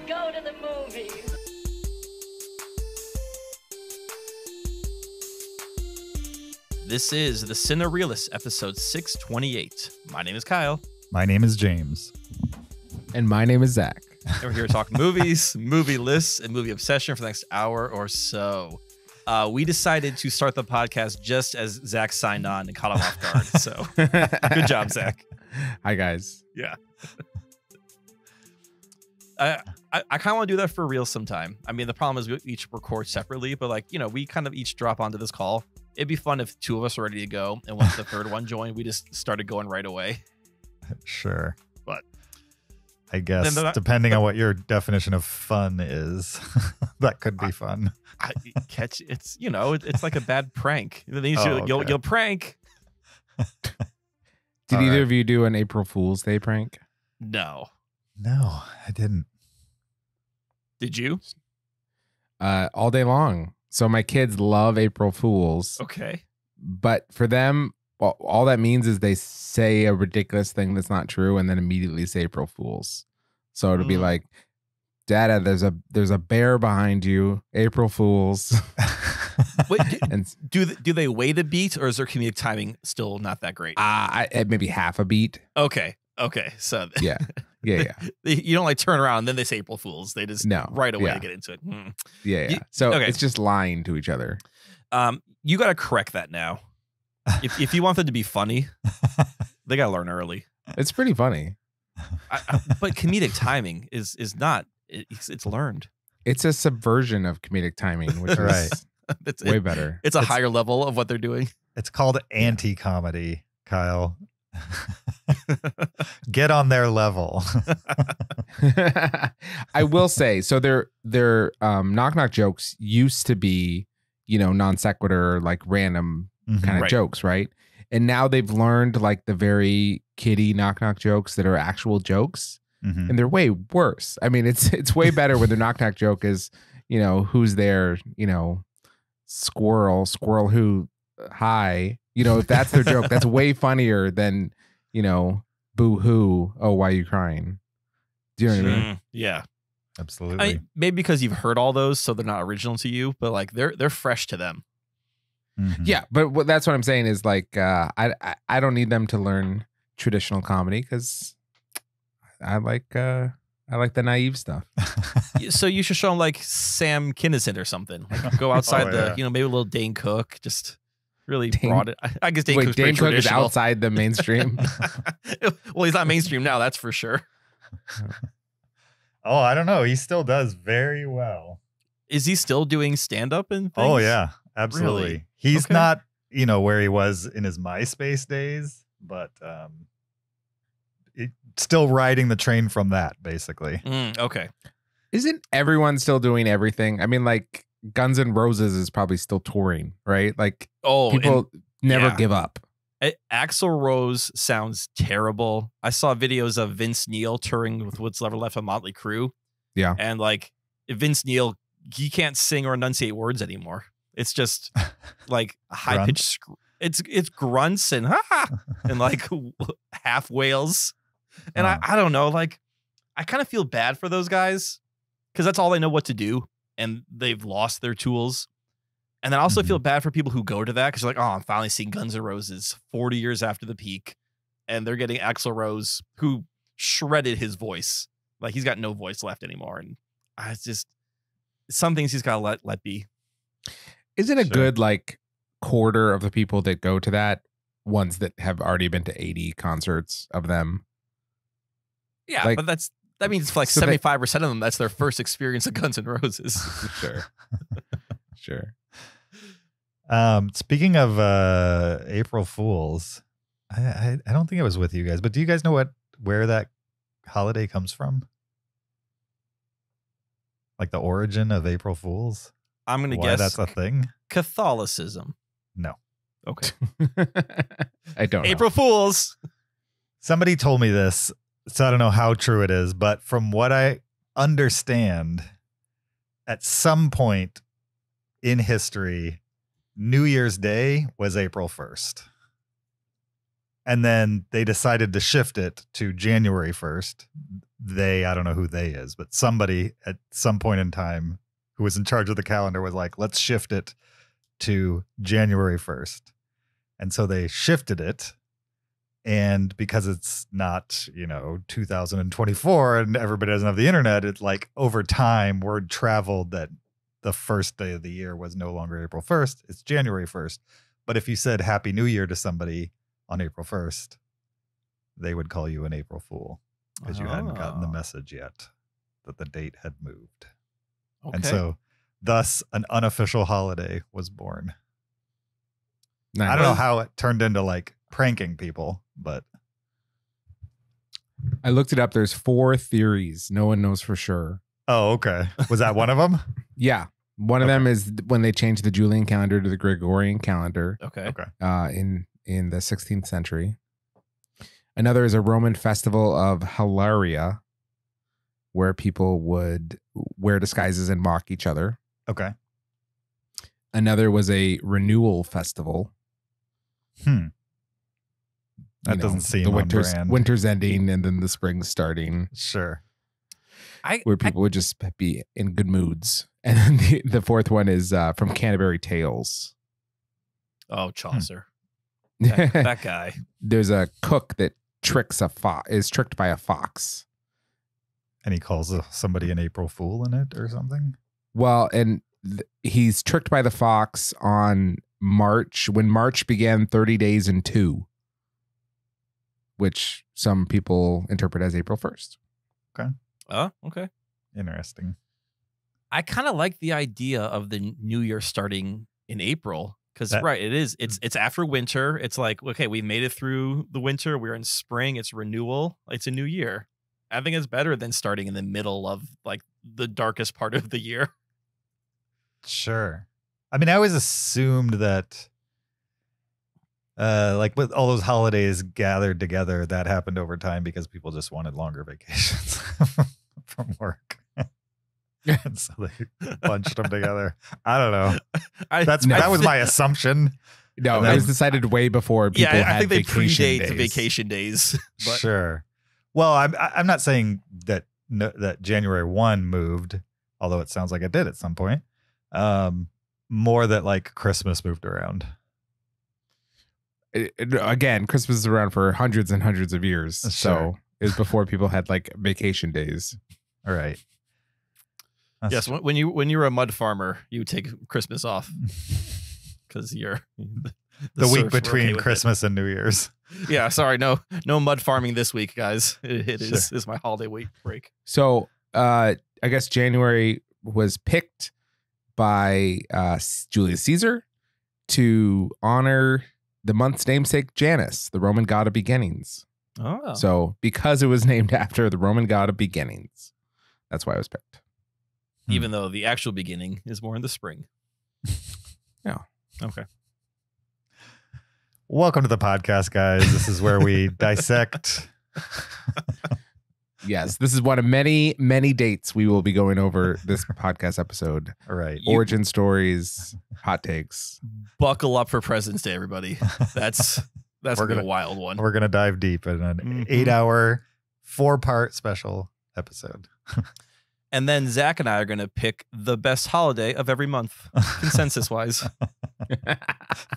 go to the movies. This is the Cinereelists, episode 628. My name is Kyle. My name is James. And my name is Zach. And we're here to talk movies, movie lists, and movie obsession for the next hour or so. We decided to start the podcast just as Zach signed on and caught him off guard. So good job, Zach. Hi, guys. Yeah. I kind of want to do that for real sometime. I mean, the problem is we each record separately, but like, you know, we kind of each drop onto this call. It'd be fun if two of us are ready to go, and once the third one joined, we just started going right away. Sure. But I guess depending on what your definition of fun is, that could be fun. It's, you know, it's like a bad prank. You'll prank. Did either of you do an April Fool's Day prank? No. No, I didn't. Did you? All day long. So my kids love April Fools. Okay. But for them, all that means is they say a ridiculous thing that's not true and then immediately say April Fools. So it'll be like, Dada, there's a bear behind you. April Fools. Wait, do they weigh the beat, or is their comedic timing still not that great? Maybe half a beat. Okay. So Yeah. You don't like turn around and then they say April Fools. They just right away get into it. Yeah. So it's just lying to each other. You got to correct that now. If you want them to be funny, they got to learn early. It's pretty funny. But comedic timing is not. It's learned. It's a subversion of comedic timing, which is it's way better. It's a higher level of what they're doing. It's called anti-comedy, Kyle. Get on their level. I will say, so their knock-knock jokes used to be, you know, non sequitur, like random kind of jokes, right? And now they've learned like the very kiddie knock-knock jokes that are actual jokes, and they're way worse. I mean, it's way better when the knock-knock joke is, you know, who's there, you know, squirrel who, hi. You know, if that's their joke, that's way funnier than, you know, boo hoo. Oh, why are you crying? Do you know what I mean? Yeah, absolutely. Maybe because you've heard all those, so they're not original to you, but like they're fresh to them. Yeah, but that's what I'm saying is like I don't need them to learn traditional comedy because I like the naive stuff. So you should show them like Sam Kinison or something. Like go outside maybe a little Dane Cook, just. Really broad it. I guess Dane Cook's Dane Cook is outside the mainstream. Well, he's not mainstream now, that's for sure. Oh, I don't know. He still does very well. Is he still doing stand-up and things? Oh, yeah, absolutely. Really? He's not, you know, where he was in his MySpace days, but still riding the train from that, basically. Okay. Isn't everyone still doing everything? I mean, like, Guns N' Roses is probably still touring, right? Like, people never give up. Axl Rose sounds terrible. I saw videos of Vince Neil touring with What's Ever Left of Motley Crue. Yeah. And like Vince Neil, he can't sing or enunciate words anymore. It's just like high pitched. It's grunts and and like half wails. And I don't know, like I kind of feel bad for those guys because that's all they know what to do. And they've lost their tools. And then I also feel bad for people who go to that because you're like, oh, I'm finally seeing Guns N' Roses 40 years after the peak. And they're getting Axl Rose, who shredded his voice. Like, he's got no voice left anymore. And it's just some things he's got to let be. Isn't a good, like, quarter of the people that go to that ones that have already been to 80 concerts of them? Yeah, like, but that means for like 75% of them, that's their first experience of Guns N' Roses. Sure. Speaking of April Fools, I don't think I was with you guys, but do you guys know where that holiday comes from? Like the origin of April Fools? I'm going to guess that's a thing. Catholicism. No. Okay. I don't know. April Fools. Somebody told me this. So I don't know how true it is, but from what I understand, at some point in history, New Year's Day was April 1st. And then they decided to shift it to January 1st. I don't know who they is, but somebody at some point in time who was in charge of the calendar was like, let's shift it to January 1st. And so they shifted it. And because it's not, 2024 and everybody doesn't have the internet, it's like over time word traveled that the first day of the year was no longer April 1st. It's January 1st. But if you said Happy New Year to somebody on April 1st, they would call you an April Fool because you hadn't gotten the message yet that the date had moved. Okay. And so thus an unofficial holiday was born. Nice. I don't know how it turned into like pranking people, but I looked it up. There's 4 theories. No one knows for sure. Oh, okay. Was that one of them? Yeah. One of them is when they changed the Julian calendar to the Gregorian calendar. Okay. In the 16th century. Another is a Roman festival of Hilaria, where people would wear disguises and mock each other. Okay. Another was a renewal festival. That doesn't seem the brand. Winter's ending and then the spring's starting. Sure. Where people would just be in good moods. And then the fourth one is from Canterbury Tales. Oh, Chaucer. That guy. There's a cook that is tricked by a fox. And he calls somebody an April Fool in it or something? Well, and he's tricked by the fox on March, when March began 30 days and 2, which some people interpret as April 1st. Okay. Oh, okay. Interesting. I kind of like the idea of the new year starting in April because, it's after winter. It's like, okay, we made it through the winter. We're in spring. It's renewal. It's a new year. I think it's better than starting in the middle of like the darkest part of the year. Sure. I mean, I always assumed that like with all those holidays gathered together, that happened over time because people just wanted longer vacations from work. And so they bunched them together. I don't know. That was my assumption. No, it was decided way before people had I think they predate days. the vacation days. But. Sure. Well, I'm not saying that January 1 moved, although it sounds like it did at some point. More that like Christmas moved around. Again, Christmas is around for hundreds and hundreds of years. Sure. So it was before people had like vacation days. All right. Yes, when you were a mud farmer, you would take Christmas off because you're the week between Christmas and New Year's. Yeah, sorry, no mud farming this week, guys. It is my holiday week break. So I guess January was picked by Julius Caesar to honor the month's namesake, Janus, the Roman god of beginnings. Oh, so because it was named after the Roman god of beginnings, that's why it was picked. Even though the actual beginning is more in the spring. Yeah. Okay. Welcome to the podcast, guys. This is where we dissect. Yes, this is one of many, many dates we will be going over this podcast episode. All right. Origin stories, hot takes. Buckle up for President's Day, everybody. That's going to be a wild one. We're going to dive deep in an 8-hour, 4-part special episode. And then Zach and I are going to pick the best holiday of every month, consensus-wise.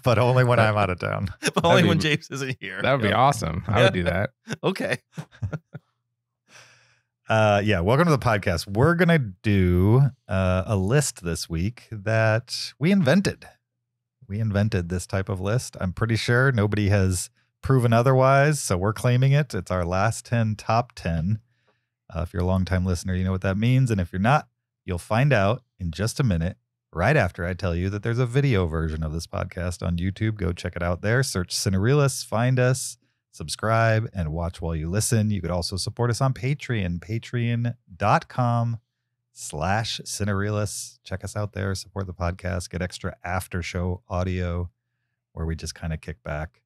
But only when I'm out of town. But only when James isn't here. That would be awesome. I would do that. Okay. Welcome to the podcast. We're going to do a list this week that we invented. We invented this type of list. I'm pretty sure nobody has proven otherwise, so we're claiming it. It's our last 10 top 10. If you're a longtime listener, you know what that means. And if you're not, you'll find out in just a minute, right after I tell you that there's a video version of this podcast on YouTube. Go check it out there. Search Cinereelists, find us, subscribe, and watch while you listen. You could also support us on Patreon, patreon.com/Cinereelists. Check us out there, support the podcast, get extra after show audio where we just kind of kick back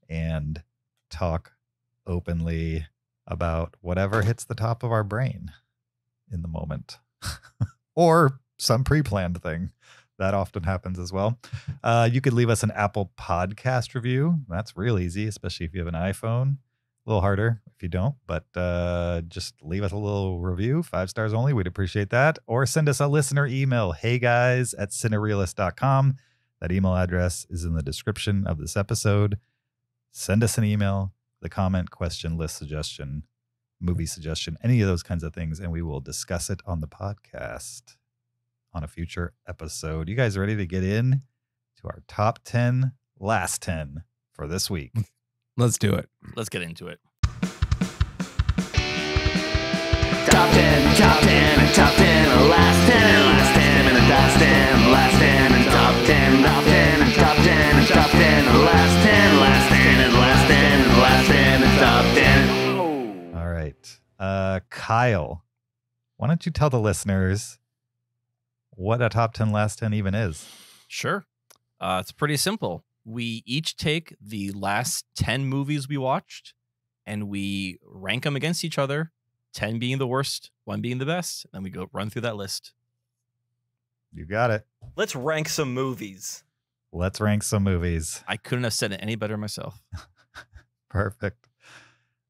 and talk openly about whatever hits the top of our brain in the moment or some pre-planned thing That often happens as well. You could leave us an Apple Podcast review. That's real easy, especially if you have an iPhone. A little harder if you don't, but just leave us a little review, 5 stars only. We'd appreciate that. Or send us a listener email, heyguys@cinereelists.com. That email address is in the description of this episode. Send us an email, the comment, question, list suggestion, movie suggestion, any of those kinds of things, and we will discuss it on the podcast on a future episode. You guys ready to get in to our top 10, last 10 for this week? Let's do it. Let's get into it. Top 10, top 10, and top 10, last 10, and last 10, and a last 10, last 10, and top 10, top 10, and top 10, and top 10, last 10, last 10, and last 10, and last 10, and top 10. All right. Kyle, why don't you tell the listeners what a top 10, last 10 even is? Sure. It's pretty simple. We each take the last 10 movies we watched and we rank them against each other, 10 being the worst, 1 being the best. Then we go run through that list. You got it. Let's rank some movies. Let's rank some movies. I couldn't have said it any better myself. Perfect.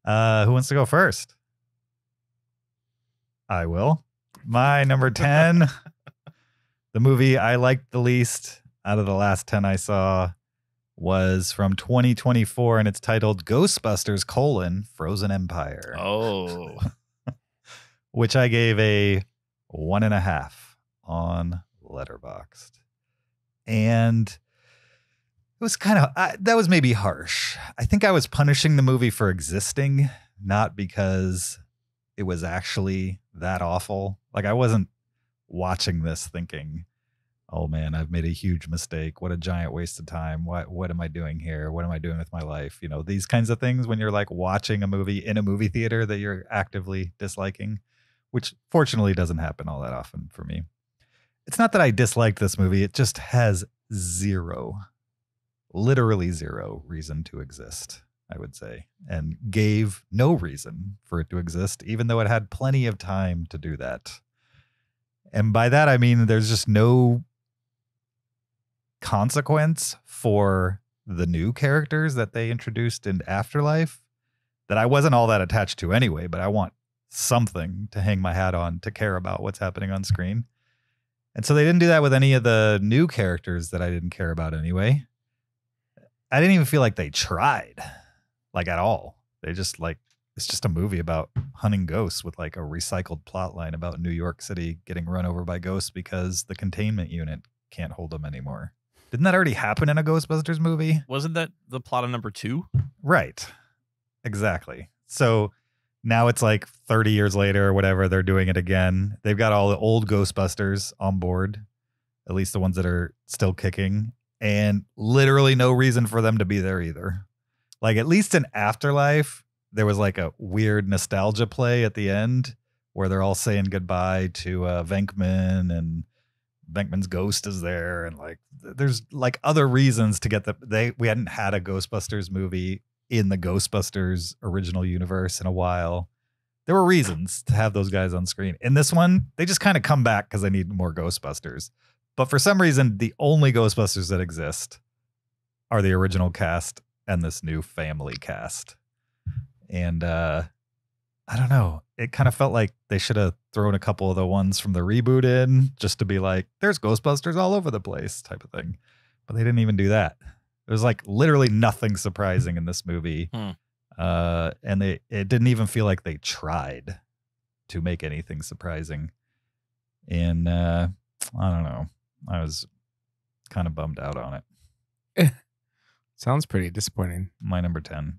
Who wants to go first? I will. My number 10, the movie I liked the least out of the last 10 I saw, was from 2024, and it's titled Ghostbusters: Frozen Empire. Oh. Which I gave a 1.5 on Letterboxd. And it was kind of, that was maybe harsh. I think I was punishing the movie for existing, not because it was actually that awful. Like, I wasn't watching this thinking, oh man, I've made a huge mistake. What a giant waste of time. What am I doing here? What am I doing with my life? You know, these kinds of things when you're like watching a movie in a movie theater that you're actively disliking, which fortunately doesn't happen all that often for me. It's not that I disliked this movie. It just has literally zero reason to exist, I would say, and gave no reason for it to exist, even though it had plenty of time to do that. And by that, I mean, there's just no consequence for the new characters that they introduced in Afterlife that I wasn't all that attached to anyway, but I want something to hang my hat on to care about what's happening on screen. And so they didn't do that with any of the new characters that I didn't care about anyway. I didn't even feel like they tried, like, at all. They just like, it's just a movie about hunting ghosts with like a recycled plot line about New York City getting run over by ghosts because the containment unit can't hold them anymore. Didn't that already happen in a Ghostbusters movie? Wasn't that the plot of number 2? Right. Exactly. So now it's like 30 years later or whatever, they're doing it again. They've got all the old Ghostbusters on board, at least the ones that are still kicking, and literally no reason for them to be there either. Like, at least in Afterlife, there was like a weird nostalgia play at the end where they're all saying goodbye to Venkman, and Venkman's ghost is there. And like, there's like other reasons to get we hadn't had a Ghostbusters movie in the Ghostbusters original universe in a while. There were reasons to have those guys on screen. In this one, they just kind of come back because they need more Ghostbusters. But for some reason, the only Ghostbusters that exist are the original cast and this new family cast. And I don't know. It kind of felt like they should have thrown a couple of the ones from the reboot in just to be like, there's Ghostbusters all over the place type of thing. But they didn't even do that. There's like literally nothing surprising in this movie. And it didn't even feel like they tried to make anything surprising. And I don't know. I was kind of bummed out on it. Sounds pretty disappointing. My number 10.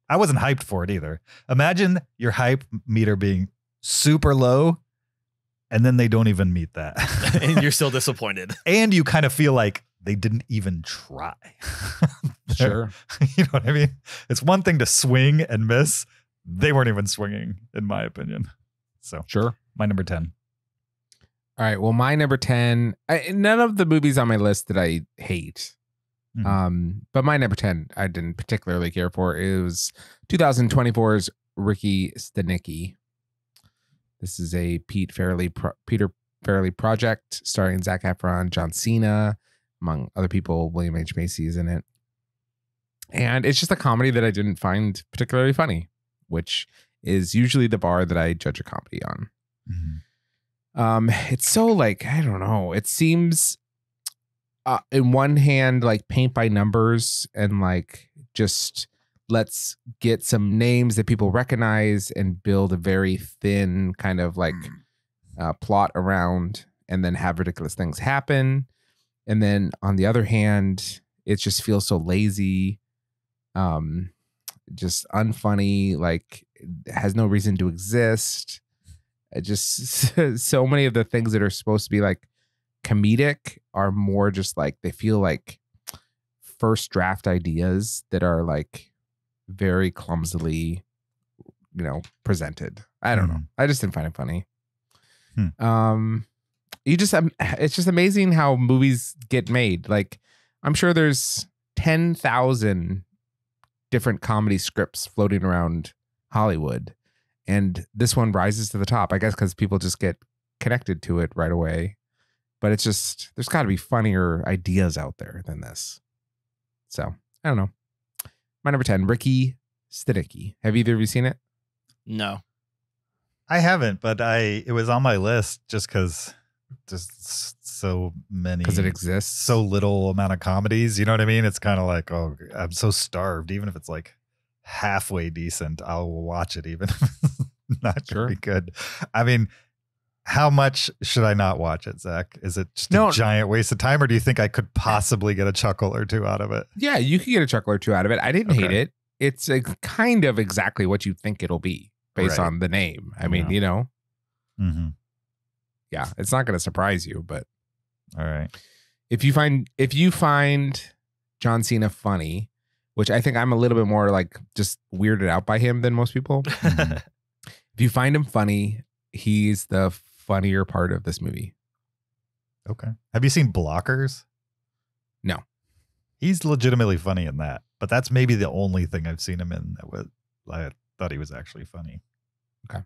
I wasn't hyped for it either. Imagine your hype meter being super low and then they don't even meet that. And you're still disappointed. And you kind of feel like they didn't even try. Sure. You know what I mean? It's one thing to swing and miss. They weren't even swinging, in my opinion. So, sure. My number 10. All right. Well, my number 10, none of the movies on my list that I hate. But my number 10, I didn't particularly care for. It was 2024's Ricky Steni. This is a Peter Fairly Project, starring Zac Efron, John Cena, among other people. William H. Macy is in it. And it's just a comedy that I didn't find particularly funny, which is usually the bar that I judge a comedy on. It's so like, I don't know. It seems in one hand, like paint by numbers and like just let's get some names that people recognize and build a very thin kind of like plot around and then have ridiculous things happen. And then on the other hand, it just feels so lazy, just unfunny, like it has no reason to exist. It just so many of the things that are supposed to be like comedic are more just like they feel like first draft ideas that are like very clumsily, presented. I don't know. I just didn't find it funny. It's just amazing how movies get made. Like, I'm sure there's 10,000 different comedy scripts floating around Hollywood, and this one rises to the top, I guess, because people just get connected to it right away. But it's just, there's got to be funnier ideas out there than this. So, I don't know. My number 10, Ricky Stenicki. Have either of you seen it? No. I haven't, but it was on my list just because so many. Because it exists. So little amount of comedies. You know what I mean? It's kind of like, oh, I'm so starved. Even if it's like halfway decent, I'll watch it even if it's not very good. I mean, how much should I not watch it, Zach? Is it just a giant waste of time, or do you think I could possibly get a chuckle or two out of it? Yeah, you could get a chuckle or two out of it. I didn't hate it. It's kind of exactly what you think it'll be based on the name. I mean, Mm-hmm. Yeah, it's not going to surprise you, but all right. If you find John Cena funny, which I think I'm a little bit more like just weirded out by him than most people. If you find him funny, he's the funnier part of this movie. Okay. Have you seen Blockers? No. He's legitimately funny in that, but that's maybe the only thing I've seen him in that I thought he was actually funny. Okay.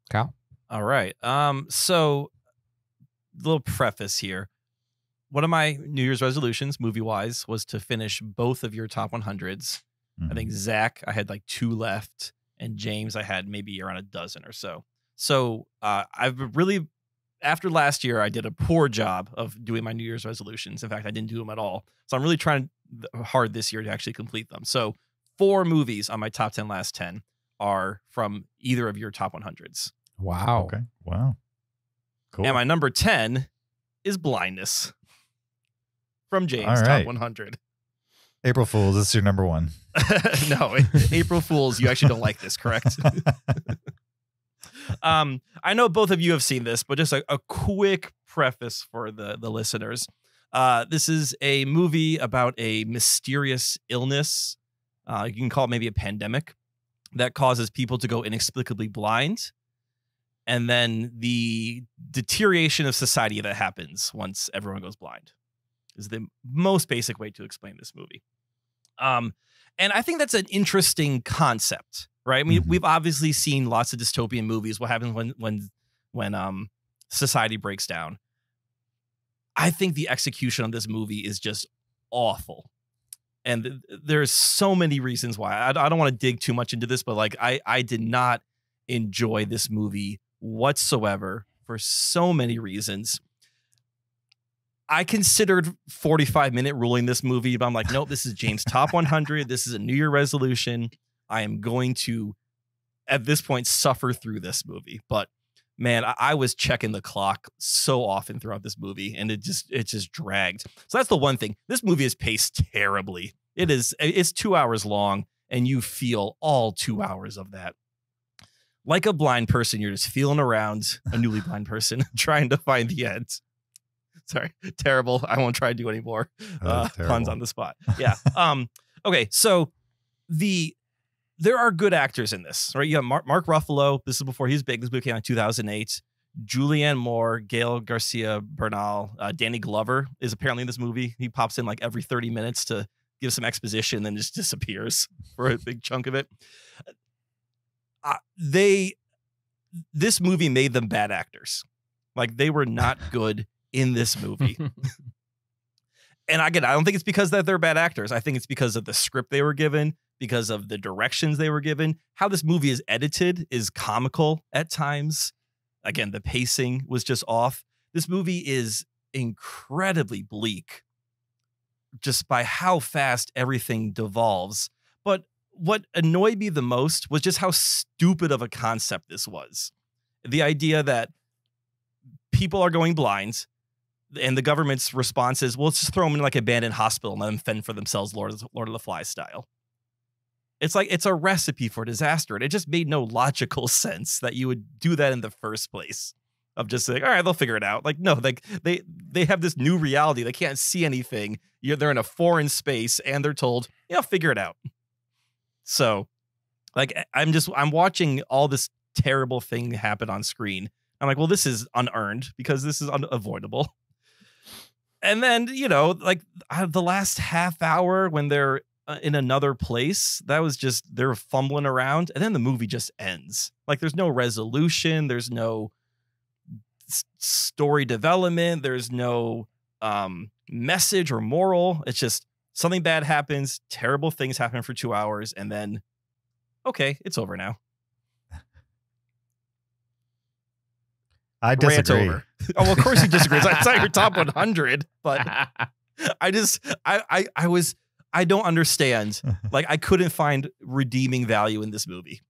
Cal? All right. So little preface here. One of my New Year's resolutions, movie-wise, was to finish both of your top 100s. I think Zach, I had like 2 left, and James, I had maybe around a dozen or so. So I've really, after last year, I did a poor job of doing my New Year's resolutions. In fact, I didn't do them at all. So I'm really trying hard this year to actually complete them. So 4 movies on my top 10 last 10 are from either of your top 100s. Wow. Okay. Wow. Cool. And my number 10 is Blindness from James' top 100. April Fools, this is your number 1. No, April Fools, you actually don't like this, correct? I know both of you have seen this, but just a quick preface for the listeners. This is a movie about a mysterious illness. You can call it maybe a pandemic that causes people to go inexplicably blind. And then the deterioration of society that happens once everyone goes blind is the most basic way to explain this movie. And I think that's an interesting concept, right? I mean, we've obviously seen lots of dystopian movies. What happens when society breaks down? I think the execution on this movie is just awful. And there's so many reasons why. I don't want to dig too much into this, but like I did not enjoy this movie whatsoever for so many reasons. I considered 45-minute ruling this movie, but I'm like, nope, this is James' top 100. This is a New Year resolution. I am going to, at this point, suffer through this movie. But man, I was checking the clock so often throughout this movie, and it just dragged. So that's the one thing. This movie is paced terribly. It's 2 hours long, and you feel all 2 hours of that. Like a blind person, you're just feeling around, a newly blind person, trying to find the end. Sorry, terrible. I won't try to do any more puns on the spot. Yeah. Okay, so there are good actors in this, right? You have Mark Ruffalo. This is before he's big. This movie came out in 2008. Julianne Moore, Gail Garcia Bernal, Danny Glover is apparently in this movie. He pops in like every 30 minutes to give some exposition and then just disappears for a big chunk of it. this movie made them bad actors. Like, they were not good in this movie. And again, I don't think it's because that they're bad actors. I think it's because of the script they were given, because of the directions they were given. How this movie is edited is comical at times. Again, the pacing was just off. This movie is incredibly bleak just by how fast everything devolves. But what annoyed me the most was just how stupid of a concept this was. The idea that people are going blind, and the government's response is, well, let's just throw them in like an abandoned hospital and let them fend for themselves, Lord of the Flies style. It's like, it's a recipe for disaster. And it just made no logical sense that you would do that in the first place, of just like, all right, they'll figure it out. Like, no, like they have this new reality. They can't see anything. They're in a foreign space and they're told, yeah, figure it out. So like, I'm watching all this terrible thing happen on screen. I'm like, well, this is unearned because this is unavoidable. And then, like the last half hour when they're in another place, that was just, they're fumbling around. And then the movie just ends. Like, there's no resolution. There's no story development. There's no message or moral. It's just something bad happens. Terrible things happen for 2 hours. And then, okay, it's over now. I disagree. Over. Oh, well, of course you disagree. It's not your top 100, but I don't understand. Like, I couldn't find redeeming value in this movie.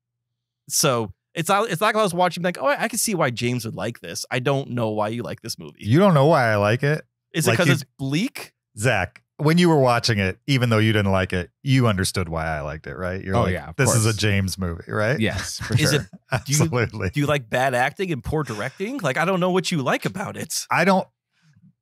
So it's like I was watching like, oh, I can see why James would like this. I don't know why you like this movie. You don't know why I like it? Is it because it's bleak? Zach, when you were watching it, even though you didn't like it, you understood why I liked it, right? You're this is a James movie, right? Yes, for sure. Is it, absolutely. Do you like bad acting and poor directing? Like, I don't know what you like about it.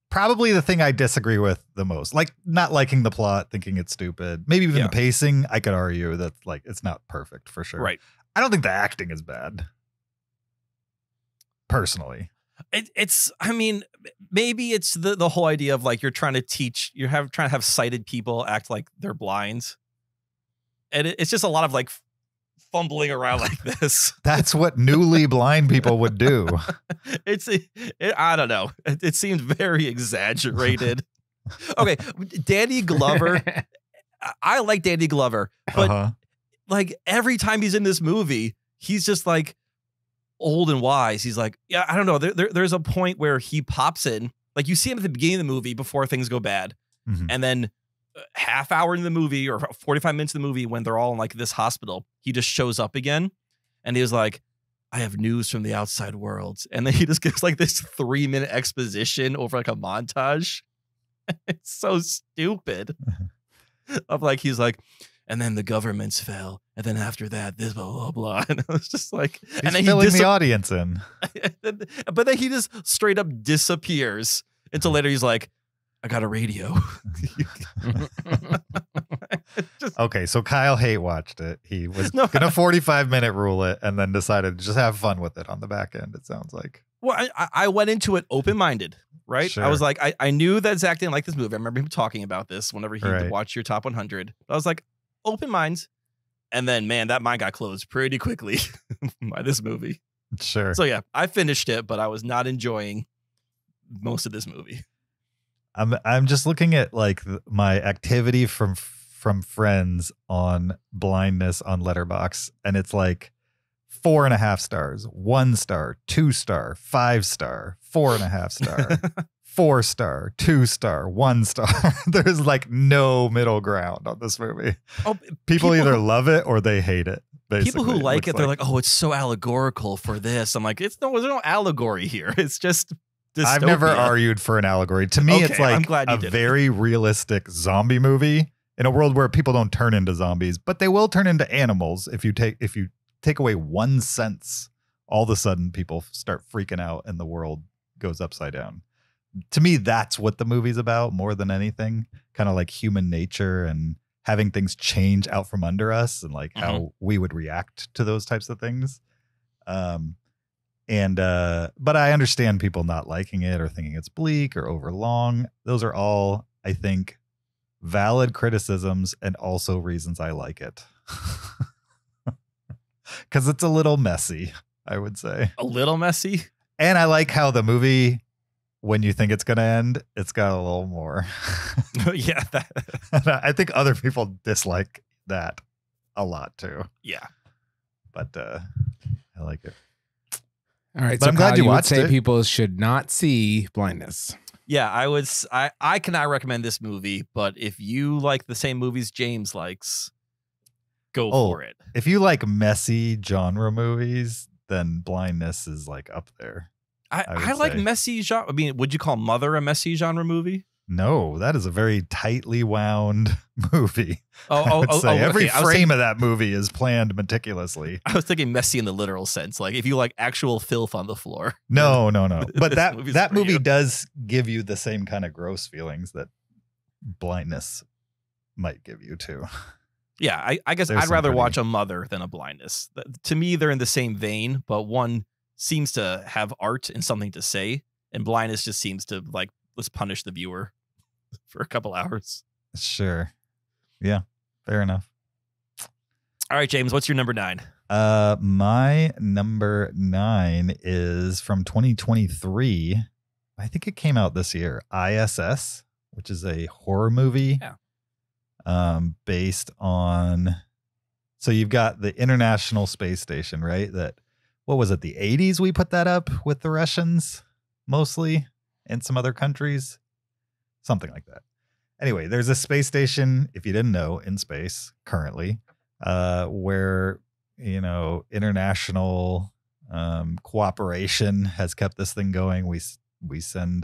Probably the thing I disagree with the most, like not liking the plot, thinking it's stupid. Maybe even the pacing, I could argue that like it's not perfect for sure. Right. I don't think the acting is bad. Personally. I mean, maybe it's the whole idea of like, you're trying to have sighted people act like they're blind. And it's just a lot of like fumbling around like this. That's what newly blind people would do. I don't know. It seemed very exaggerated. Okay. Danny Glover. I like Danny Glover, but like every time he's in this movie, he's just like old and wise. He's like, yeah, I don't know. There's a point where he pops in, like you see him at the beginning of the movie before things go bad. Mm-hmm. And then half hour in the movie or 45 minutes in the movie when they're all in like this hospital, he just shows up again. And he was like, I have news from the outside world. And then he just gives like this 3-minute exposition over like a montage. It's so stupid. Of like, he's like, and then the governments fell. And then after that, this blah, blah, blah. And it was just like, and then filling the audience in. But then he just straight up disappears until later he's like, I got a radio. Okay, so Kyle hate watched it. He was going to 45-minute rule it and then decided to just have fun with it on the back end, it sounds like. Well, I went into it open-minded, right? Sure. I was like, I knew that Zach didn't like this movie. I remember him talking about this whenever he watched your top 100. I was like, open minds. And then, man, that mind got closed pretty quickly by this movie. Sure. So, yeah, I finished it, but I was not enjoying most of this movie. I'm just looking at like my activity from friends on blindness on Letterboxd, and it's like 4.5 stars, 1 star, 2 star, 5 star, 4.5 star, 4 star, 2 star, 1 star. There's like no middle ground on this movie. Oh, people either love it or they hate it. People who like it, they're like, oh, it's so allegorical for this. I'm like, there's no allegory here. It's just dystopia. I've never argued for an allegory. To me, it's like a very realistic zombie movie in a world where people don't turn into zombies, but they will turn into animals. If you take away one sense, all of a sudden people start freaking out and the world goes upside down. To me, that's what the movie's about more than anything. Kind of like human nature and having things change out from under us and like how we would react to those types of things. But I understand people not liking it or thinking it's bleak or overlong. Those are all, I think, valid criticisms and also reasons I like it. Because it's a little messy. I would say. A little messy. And I like how the movie, when you think it's going to end, it's got a little more. Yeah. I think other people dislike that a lot too. Yeah. But I like it. All right. But So I'm glad Kyle, you would watched say it. people should not see Blindness. Yeah, I cannot recommend this movie, but if you like the same movies James likes, go for it. If you like messy genre movies, then Blindness is like up there. I like messy genre. I mean, would you call Mother a messy genre movie? No, that is a very tightly wound movie. Every okay. frame of that movie is planned meticulously. I was thinking messy in the literal sense, like if you like actual filth on the floor. No. But that movie you. does give you the same kind of gross feelings that Blindness might give you too. Yeah, I guess I'd rather watch a Mother than a Blindness. To me, they're in the same vein, but one seems to have art and something to say, and Blindness just seems to like, let's punish the viewer for a couple hours. Sure. Yeah, fair enough. All right, James, what's your number 9? My number 9 is from 2023. I think it came out this year. ISS, which is a horror movie. Yeah. Based on, so you've got the International Space Station, right? That, what was it, the 80s we put that up with the Russians mostly, and some other countries, something like that. Anyway, there's a space station, if you didn't know, in space currently, where, international cooperation has kept this thing going. We send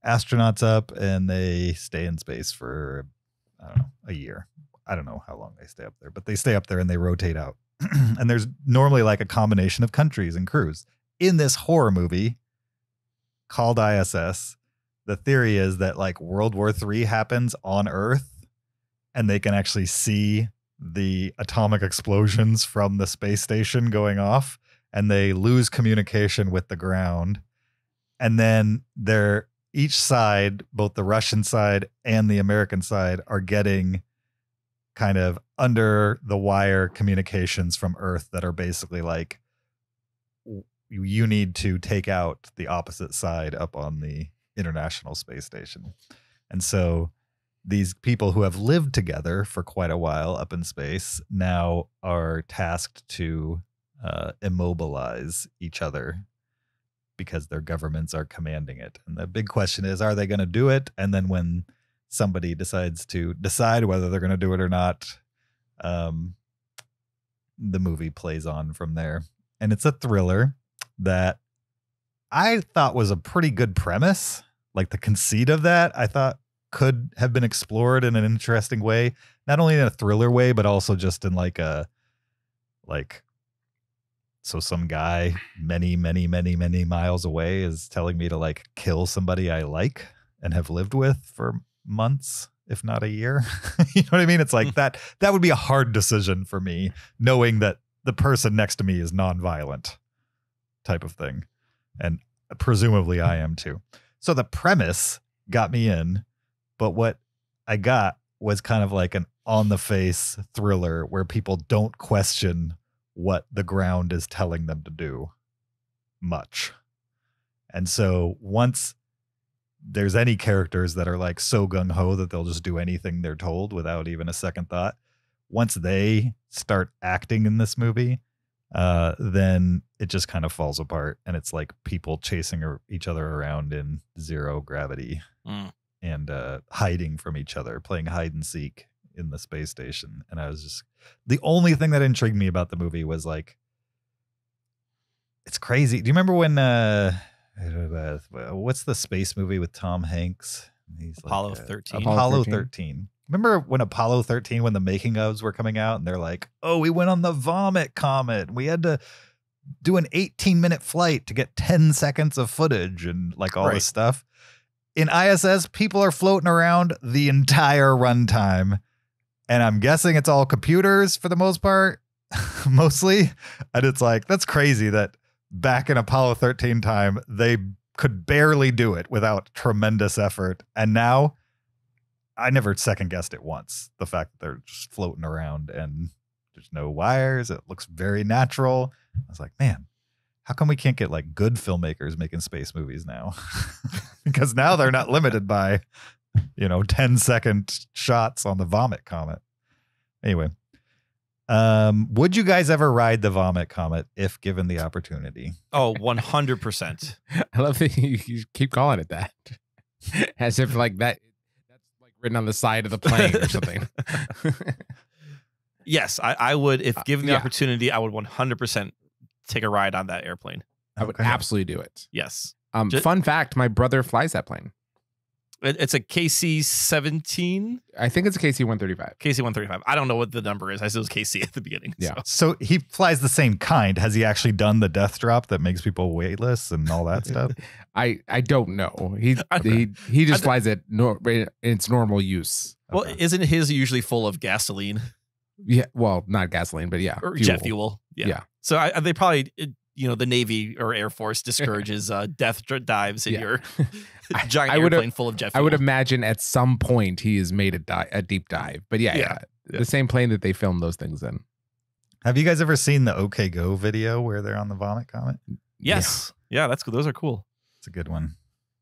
astronauts up and they stay in space for, I don't know, a year. I don't know how long they stay up there, but they stay up there and they rotate out. And there's normally like a combination of countries and crews. In this horror movie called ISS, the theory is that like World War III happens on Earth and they can actually see the atomic explosions from the space station going off, and they lose communication with the ground. And then each side, both the Russian side and the American side, are getting kind of under the wire communications from Earth that are basically like, you need to take out the opposite side up on the International Space Station. And so these people who have lived together for quite a while up in space now are tasked to immobilize each other because their governments are commanding it. And the big question is, are they going to do it? And then when somebody decides to decide whether they're going to do it or not, the movie plays on from there. And it's a thriller that I thought was a pretty good premise. Like the conceit of that, I thought could have been explored in an interesting way, not only in a thriller way, but also just in so some guy many miles away is telling me to like kill somebody I like and have lived with for months, if not a year. You know what I mean? It's like that would be a hard decision for me, knowing that the person next to me is nonviolent type of thing. And presumably I am too. So the premise got me in, but what I got was kind of like an on-the-face thriller where people don't question what the ground is telling them to do much. And so once there's any characters that are like so gung-ho that they'll just do anything they're told without even a second thought, once they start acting in this movie, then it just kind of falls apart, and it's like people chasing each other around in zero gravity and hiding from each other, playing hide and seek in the space station. And I was just, the only thing that intrigued me about the movie was like, it's crazy. Do you remember when what's the space movie with Tom Hanks? He's Apollo 13. Apollo 13. Remember when Apollo 13, when the making ofs were coming out and they're like, oh, we went on the vomit comet. We had to do an 18-minute flight to get 10 seconds of footage and like all this stuff. In ISS, people are floating around the entire runtime. And I'm guessing it's all computers for the most part, mostly. And it's like, that's crazy that back in Apollo 13 time, they could barely do it without tremendous effort. And now I never second guessed it once. The fact that they're just floating around and there's no wires. It looks very natural. I was like, man, how come we can't get like good filmmakers making space movies now? Because now they're not limited by, 10-second shots on the Vomit Comet. Anyway, would you guys ever ride the Vomit Comet if given the opportunity? Oh, 100%. I love that you keep calling it that. As if like that's like written on the side of the plane or something. Yes, I would. If given the opportunity, I would 100% take a ride on that airplane. I would absolutely do it. Yes. Fun fact, my brother flies that plane. It's a KC-17. I think it's a KC-135. KC-135. I don't know what the number is. I said it was KC at the beginning. Yeah. So he flies the same kind. Has he actually done the death drop that makes people weightless and all that stuff? I don't know. He just flies it in its normal use. Well, isn't his usually full of gasoline? Yeah. Well, not gasoline, but yeah. Or jet fuel. Yeah. So they probably... the Navy or Air Force discourages death dives in your giant airplane full of jet fuel. I would imagine at some point he has made a deep dive. But yeah, the same plane that they filmed those things in. Have you guys ever seen the OK Go video where they're on the Vomit Comet? Yes. Yeah, that's good. Those are cool. It's a good one.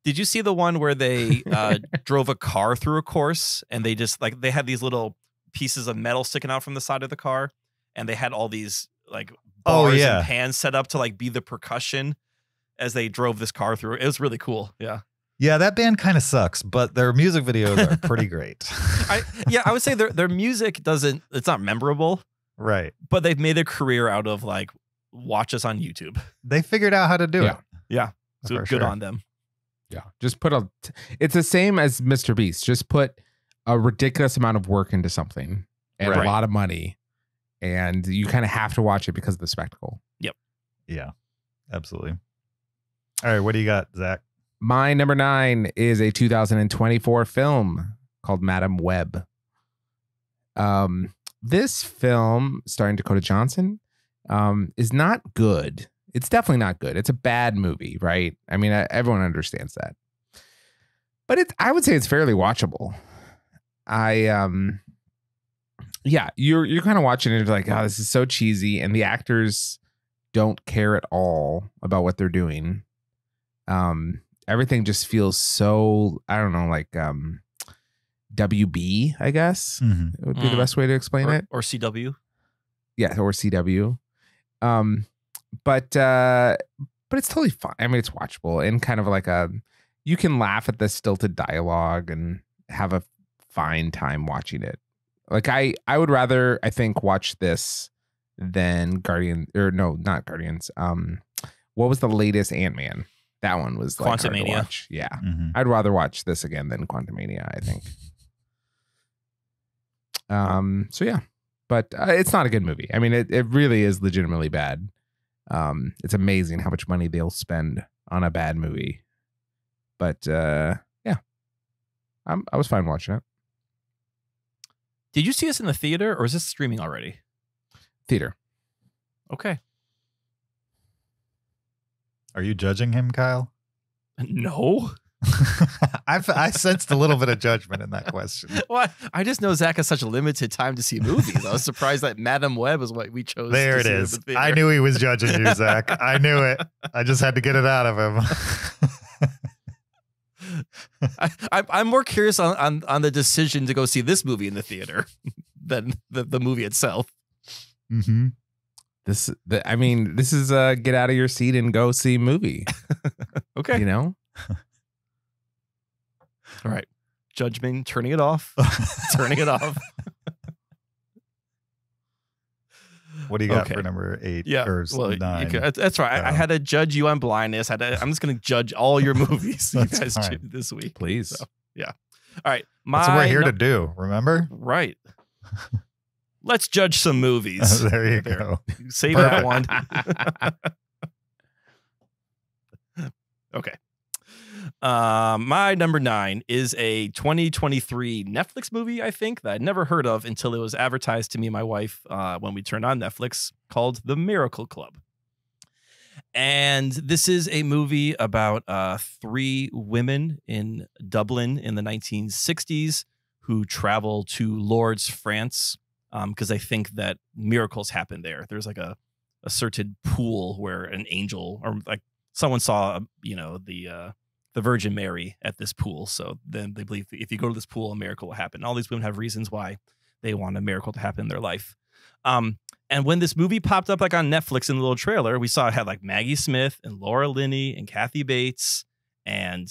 Did you see the one where they drove a car through a course and they just they had these little pieces of metal sticking out from the side of the car and they had all these bars and pans set up to be the percussion as they drove this car through. It was really cool. Yeah. Yeah, that band kind of sucks, but their music videos are pretty great. I would say their music it's not memorable. Right. But they've made a career out of watch us on YouTube. They figured out how to do it. Yeah. So good on them. Yeah. Just it's the same as Mr. Beast. Just put a ridiculous amount of work into something and a lot of money. And you kind of have to watch it because of the spectacle. Yep. Yeah, absolutely. All right. What do you got, Zach? My number 9 is a 2024 film called Madam Webb. This film, starring Dakota Johnson, is not good. It's definitely not good. It's a bad movie, right? I mean, everyone understands that. But I would say it's fairly watchable. Yeah, you're kind of watching it like, oh, this is so cheesy, and the actors don't care at all about what they're doing. Everything just feels so, I don't know, WB, I guess it would be the best way to explain it. Or CW. Yeah, or CW. But it's totally fine. I mean, it's watchable and kind of you can laugh at the stilted dialogue and have a fine time watching it. I would rather, I think, watch this than not Guardians. What was the latest Ant-Man? That one was Quantumania. Yeah. Mm-hmm. I'd rather watch this again than Quantumania, I think. So yeah, but it's not a good movie. I mean, it really is legitimately bad. It's amazing how much money they'll spend on a bad movie. But yeah, I was fine watching it. Did you see this in the theater or is this streaming already? Theater. Okay. Are you judging him, Kyle? No. I sensed a little bit of judgment in that question. Well, I just know Zach has such a limited time to see movies. I was surprised that Madam Web is what we chose. There it is. I knew he was judging you, Zach. I knew it. I just had to get it out of him. I'm more curious on the decision to go see this movie in the theater than the movie itself. Mm-hmm. This is a get out of your seat and go see movie. Okay. You know? All right. Judge me, turning it off. Turning it off. What do you got for number 8? Yeah, or 9? That's right. I had to judge you on blindness. I'm just going to judge all your movies you guys this week. Please. So, yeah. All right. That's what we're here to do. Remember? Right. Let's judge some movies. There you go. Save that one. Okay. My number 9 is a 2023 Netflix movie, I think, that I'd never heard of until it was advertised to me and my wife when we turned on Netflix, called The Miracle Club. And this is a movie about 3 women in Dublin in the 1960s who travel to Lourdes, France, because they think that miracles happen there. There's like a a certain pool where an angel or like someone saw, the Virgin Mary at this pool. So then they believe if you go to this pool, a miracle will happen. All these women have reasons why they want a miracle to happen in their life. And when this movie popped up like on Netflix in the little trailer, we saw it had like Maggie Smith and Laura Linney and Kathy Bates. And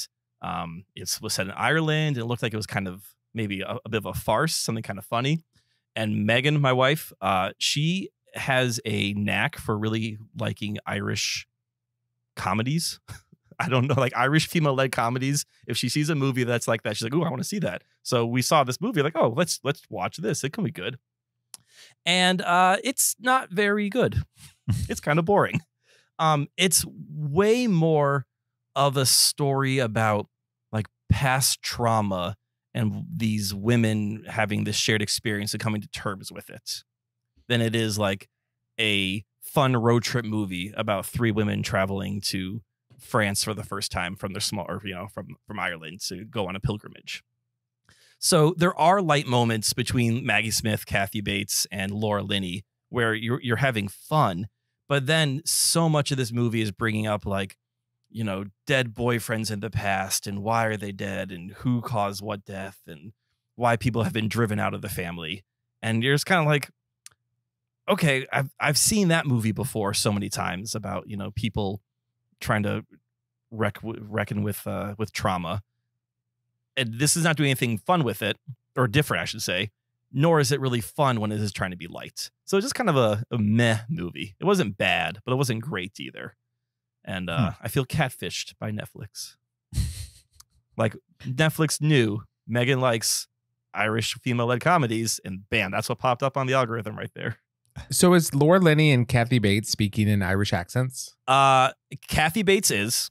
it was set in Ireland. And it looked like it was kind of maybe a bit of a farce, something kind of funny. And Megan, my wife, she has a knack for really liking Irish comedies. I don't know, like Irish female-led comedies. If she sees a movie that's like that, she's like, "Ooh, I want to see that." So we saw this movie, like, "Oh, let's watch this. It can be good." And it's not very good. It's kind of boring. It's way more of a story about like past trauma and these women having this shared experience and coming to terms with it than it is like a fun road trip movie about three women traveling to France for the first time from their from Ireland to go on a pilgrimage. So there are light moments between Maggie Smith, Kathy Bates, and Laura Linney where you're having fun, but then so much of this movie is bringing up like, dead boyfriends in the past and why are they dead and who caused what death and why people have been driven out of the family. And you're just kind of like, okay, I've seen that movie before so many times about, people trying to reckon with trauma. And this is not doing anything fun with it, or different, I should say, nor is it really fun when it is trying to be light. So it's just kind of a meh movie. It wasn't bad, but it wasn't great either. And I feel catfished by Netflix. Like Netflix knew Megan likes Irish female-led comedies, and bam, that's what popped up on the algorithm right there. So is Laura Linney and Kathy Bates speaking in Irish accents? Kathy Bates is.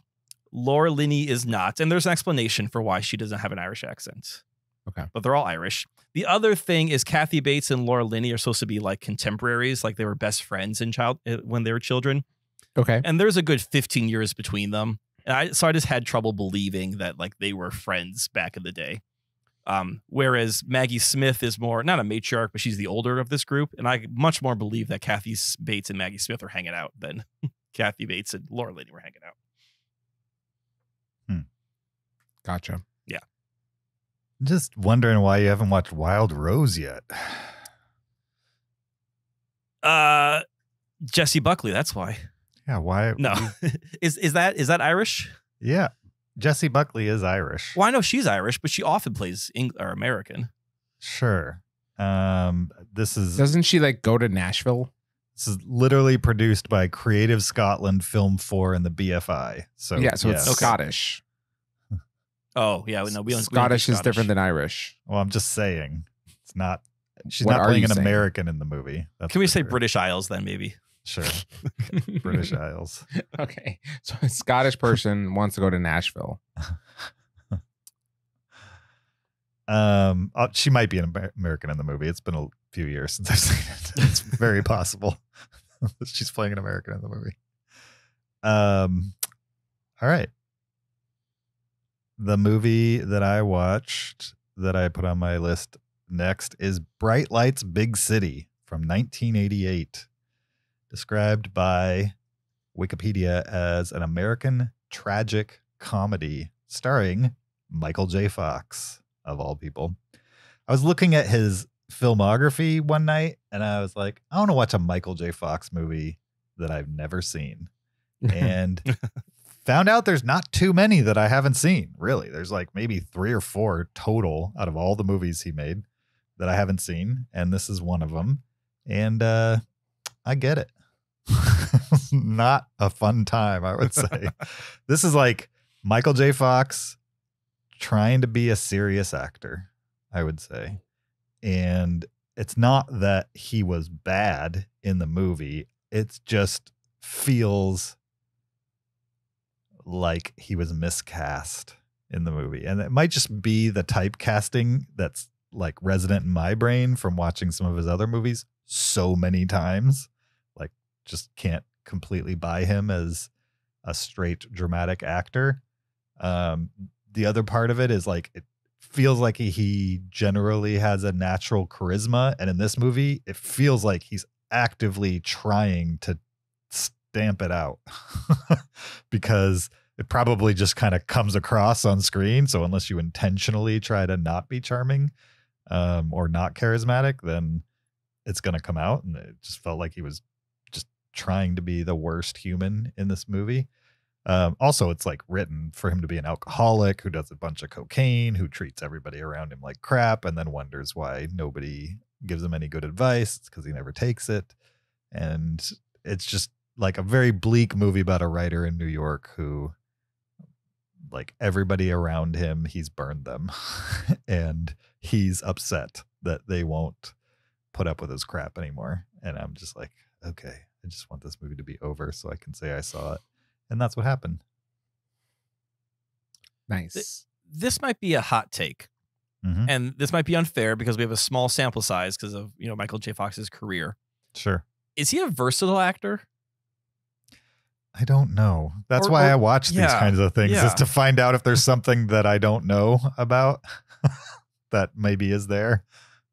Laura Linney is not. And there's an explanation for why she doesn't have an Irish accent. Okay. But they're all Irish. The other thing is Kathy Bates and Laura Linney are supposed to be like contemporaries, like they were best friends when they were children. Okay. And there's a good 15 years between them. And so I just had trouble believing that like they were friends back in the day. Whereas Maggie Smith is more, not a matriarch, but she's the older of this group. And I much more believe that Kathy Bates and Maggie Smith are hanging out than Kathy Bates and Laura Linney were hanging out. Gotcha. Yeah. Just wondering why you haven't watched Wild Rose yet. Jesse Buckley, that's why. Yeah, why? No. Is that Irish? Yeah. Jesse Buckley is Irish. Well, I know she's Irish, but she often plays American. Sure. Doesn't she like go to Nashville? This is literally produced by Creative Scotland Film 4 and the BFI. So yeah, so it's Scottish. Oh, yeah. No, we don't. Scottish is different than Irish. Well, I'm just saying. It's not. She's What not are playing you an saying? American in the movie. That's Can we for say sure. British Isles then, maybe? Sure. British Isles. Okay. So a Scottish person wants to go to Nashville. She might be an American in the movie. It's been a few years since I've seen it. It's very possible that she's playing an American in the movie. All right. The movie that I watched that I put on my list next is Bright Lights, Big City from 1988, described by Wikipedia as an American tragic comedy starring Michael J. Fox, of all people. I was looking at his filmography one night and I was like, I want to watch a Michael J. Fox movie that I've never seen. And found out there's not too many that I haven't seen, really. There's like maybe 3 or 4 total out of all the movies he made that I haven't seen. And this is one of them. And I get it. Not a fun time, I would say. This is like Michael J. Fox trying to be a serious actor, I would say. And it's not that he was bad in the movie. It just feels like he was miscast in the movie. And it might just be the typecasting that's like resident in my brain from watching some of his other movies so many times. Like just can't completely buy him as a straight dramatic actor. The other part of it is like it feels like he generally has a natural charisma, and in this movie it feels like he's actively trying to damp it out because it probably just kind of comes across on screen. So unless you intentionally try to not be charming or not charismatic, then it's going to come out. And it just felt like he was just trying to be the worst human in this movie. Also, it's like written for him to be an alcoholic who does a bunch of cocaine, who treats everybody around him like crap, and then wonders why nobody gives him any good advice. It's because he never takes it. And it's just like a very bleak movie about a writer in New York who, like, everybody around him, he's burned them and he's upset that they won't put up with his crap anymore. And I'm just like, okay, I just want this movie to be over so I can say I saw it. And that's what happened. Nice. This might be a hot take. Mm-hmm. And this might be unfair because we have a small sample size because of, Michael J. Fox's career. Sure. Is he a versatile actor? I don't know. That's why I watch these kinds of things, is to find out if there's something that I don't know about that maybe is there.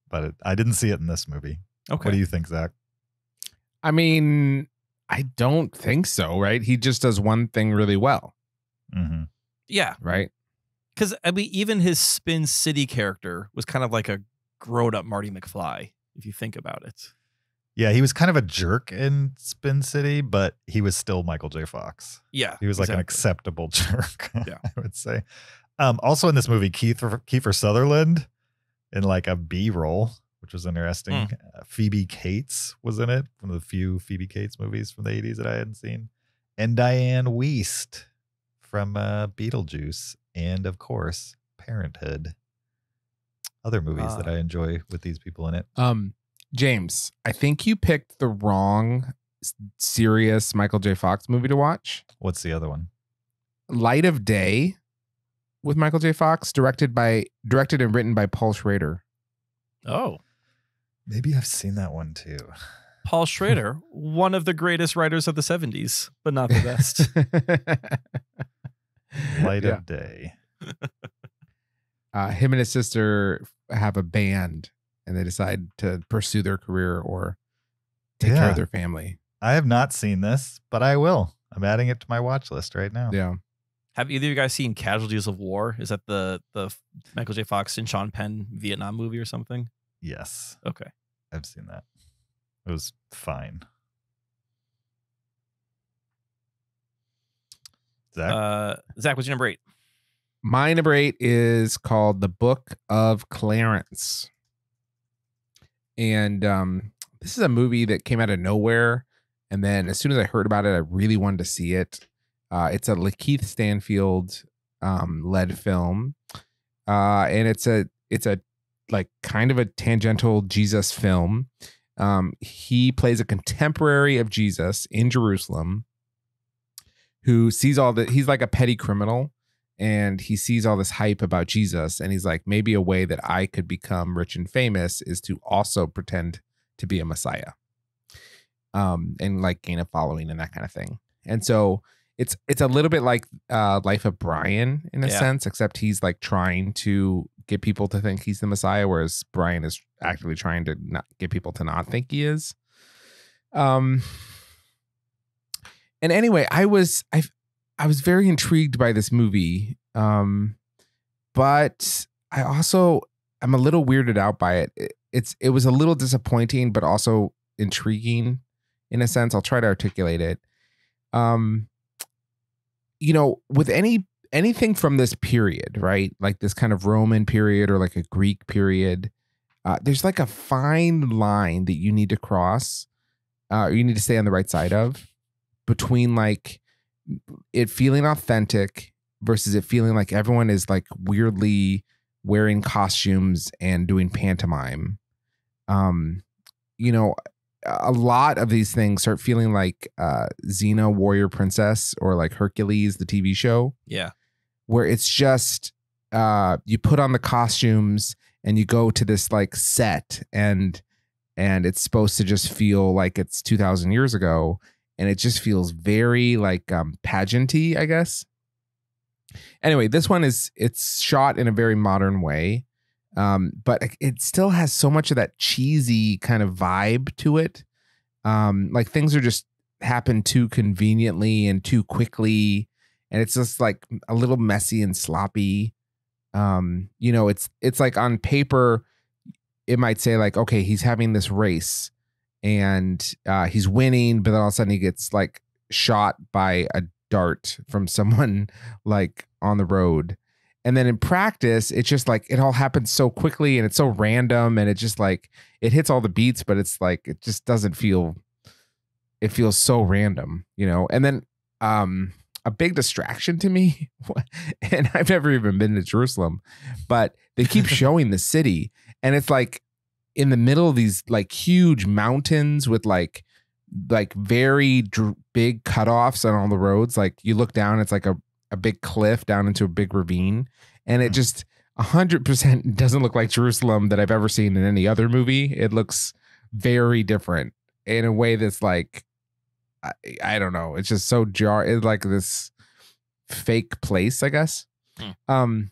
But I didn't see it in this movie. Okay. What do you think, Zach? I mean, I don't think so, right? He just does one thing really well. Mm-hmm. Yeah. Right? Because, even his Spin City character was kind of like a grown-up Marty McFly, if you think about it. Yeah, he was kind of a jerk in Spin City, but he was still Michael J. Fox. Yeah. He was like an acceptable jerk, yeah. I would say. Also in this movie, Kiefer Sutherland in like a B role, which was interesting. Phoebe Cates was in it, one of the few Phoebe Cates movies from the 80s that I hadn't seen. And Diane Wiest from Beetlejuice. And of course, Parenthood. Other movies that I enjoy with these people in it. James, I think you picked the wrong serious Michael J. Fox movie to watch. What's the other one? Light of Day with Michael J. Fox, directed and written by Paul Schrader. Oh. Maybe I've seen that one too. Paul Schrader, one of the greatest writers of the 70s, but not the best. Light of Day. Him and his sister have a band and they decide to pursue their career or take care of their family. I have not seen this, but I will. I'm adding it to my watch list right now. Yeah. Have either of you guys seen Casualties of War? Is that the Michael J. Fox and Sean Penn Vietnam movie or something? Yes. Okay. I've seen that. It was fine. Zach? Zach, what's your number 8? My number 8 is called The Book of Clarence. And this is a movie that came out of nowhere. And then as soon as I heard about it, I really wanted to see it. It's a Lakeith Stanfield led film. And it's a like kind of a tangential Jesus film. He plays a contemporary of Jesus in Jerusalem who sees he's like a petty criminal. And he sees all this hype about Jesus. And he's like, maybe a way that I could become rich and famous is to also pretend to be a Messiah. And like gain a following and that kind of thing. And so it's a little bit like Life of Brian in a sense, except he's like trying to get people to think he's the Messiah, whereas Brian is actively trying to not get people to not think he is. And anyway, I was very intrigued by this movie, but I'm a little weirded out by it. It was a little disappointing, but also intriguing in a sense. I'll try to articulate it. With anything from this period, right? Like this kind of Roman period or like a Greek period, there's like a fine line that you need to cross, or you need to stay on the right side of, between like it feeling authentic versus it feeling like everyone is like weirdly wearing costumes and doing pantomime. A lot of these things start feeling like Xena Warrior Princess or like Hercules, the TV show. Yeah. Where it's just you put on the costumes and you go to this like set and it's supposed to just feel like it's 2,000 years ago. And it just feels very like pageanty, I guess. Anyway, this one it's shot in a very modern way, but it still has so much of that cheesy kind of vibe to it. Like things are just happen too conveniently and too quickly, and it's just like a little messy and sloppy. It's like on paper it might say like, okay, he's having this race and he's winning, but then all of a sudden he gets like shot by a dart from someone like on the road. And then in practice, it's just like it all happens so quickly and it's so random, and it just like it hits all the beats, but it's like it just doesn't feel, it feels so random, And then a big distraction to me, and I've never even been to Jerusalem, but they keep showing the city, and it's like in the middle of these like huge mountains with like very big cutoffs on all the roads. Like you look down, it's like a big cliff down into a big ravine, and it just 100% doesn't look like Jerusalem that I've ever seen in any other movie. It looks very different in a way that's like, I don't know. It's just so it's like this fake place, I guess. But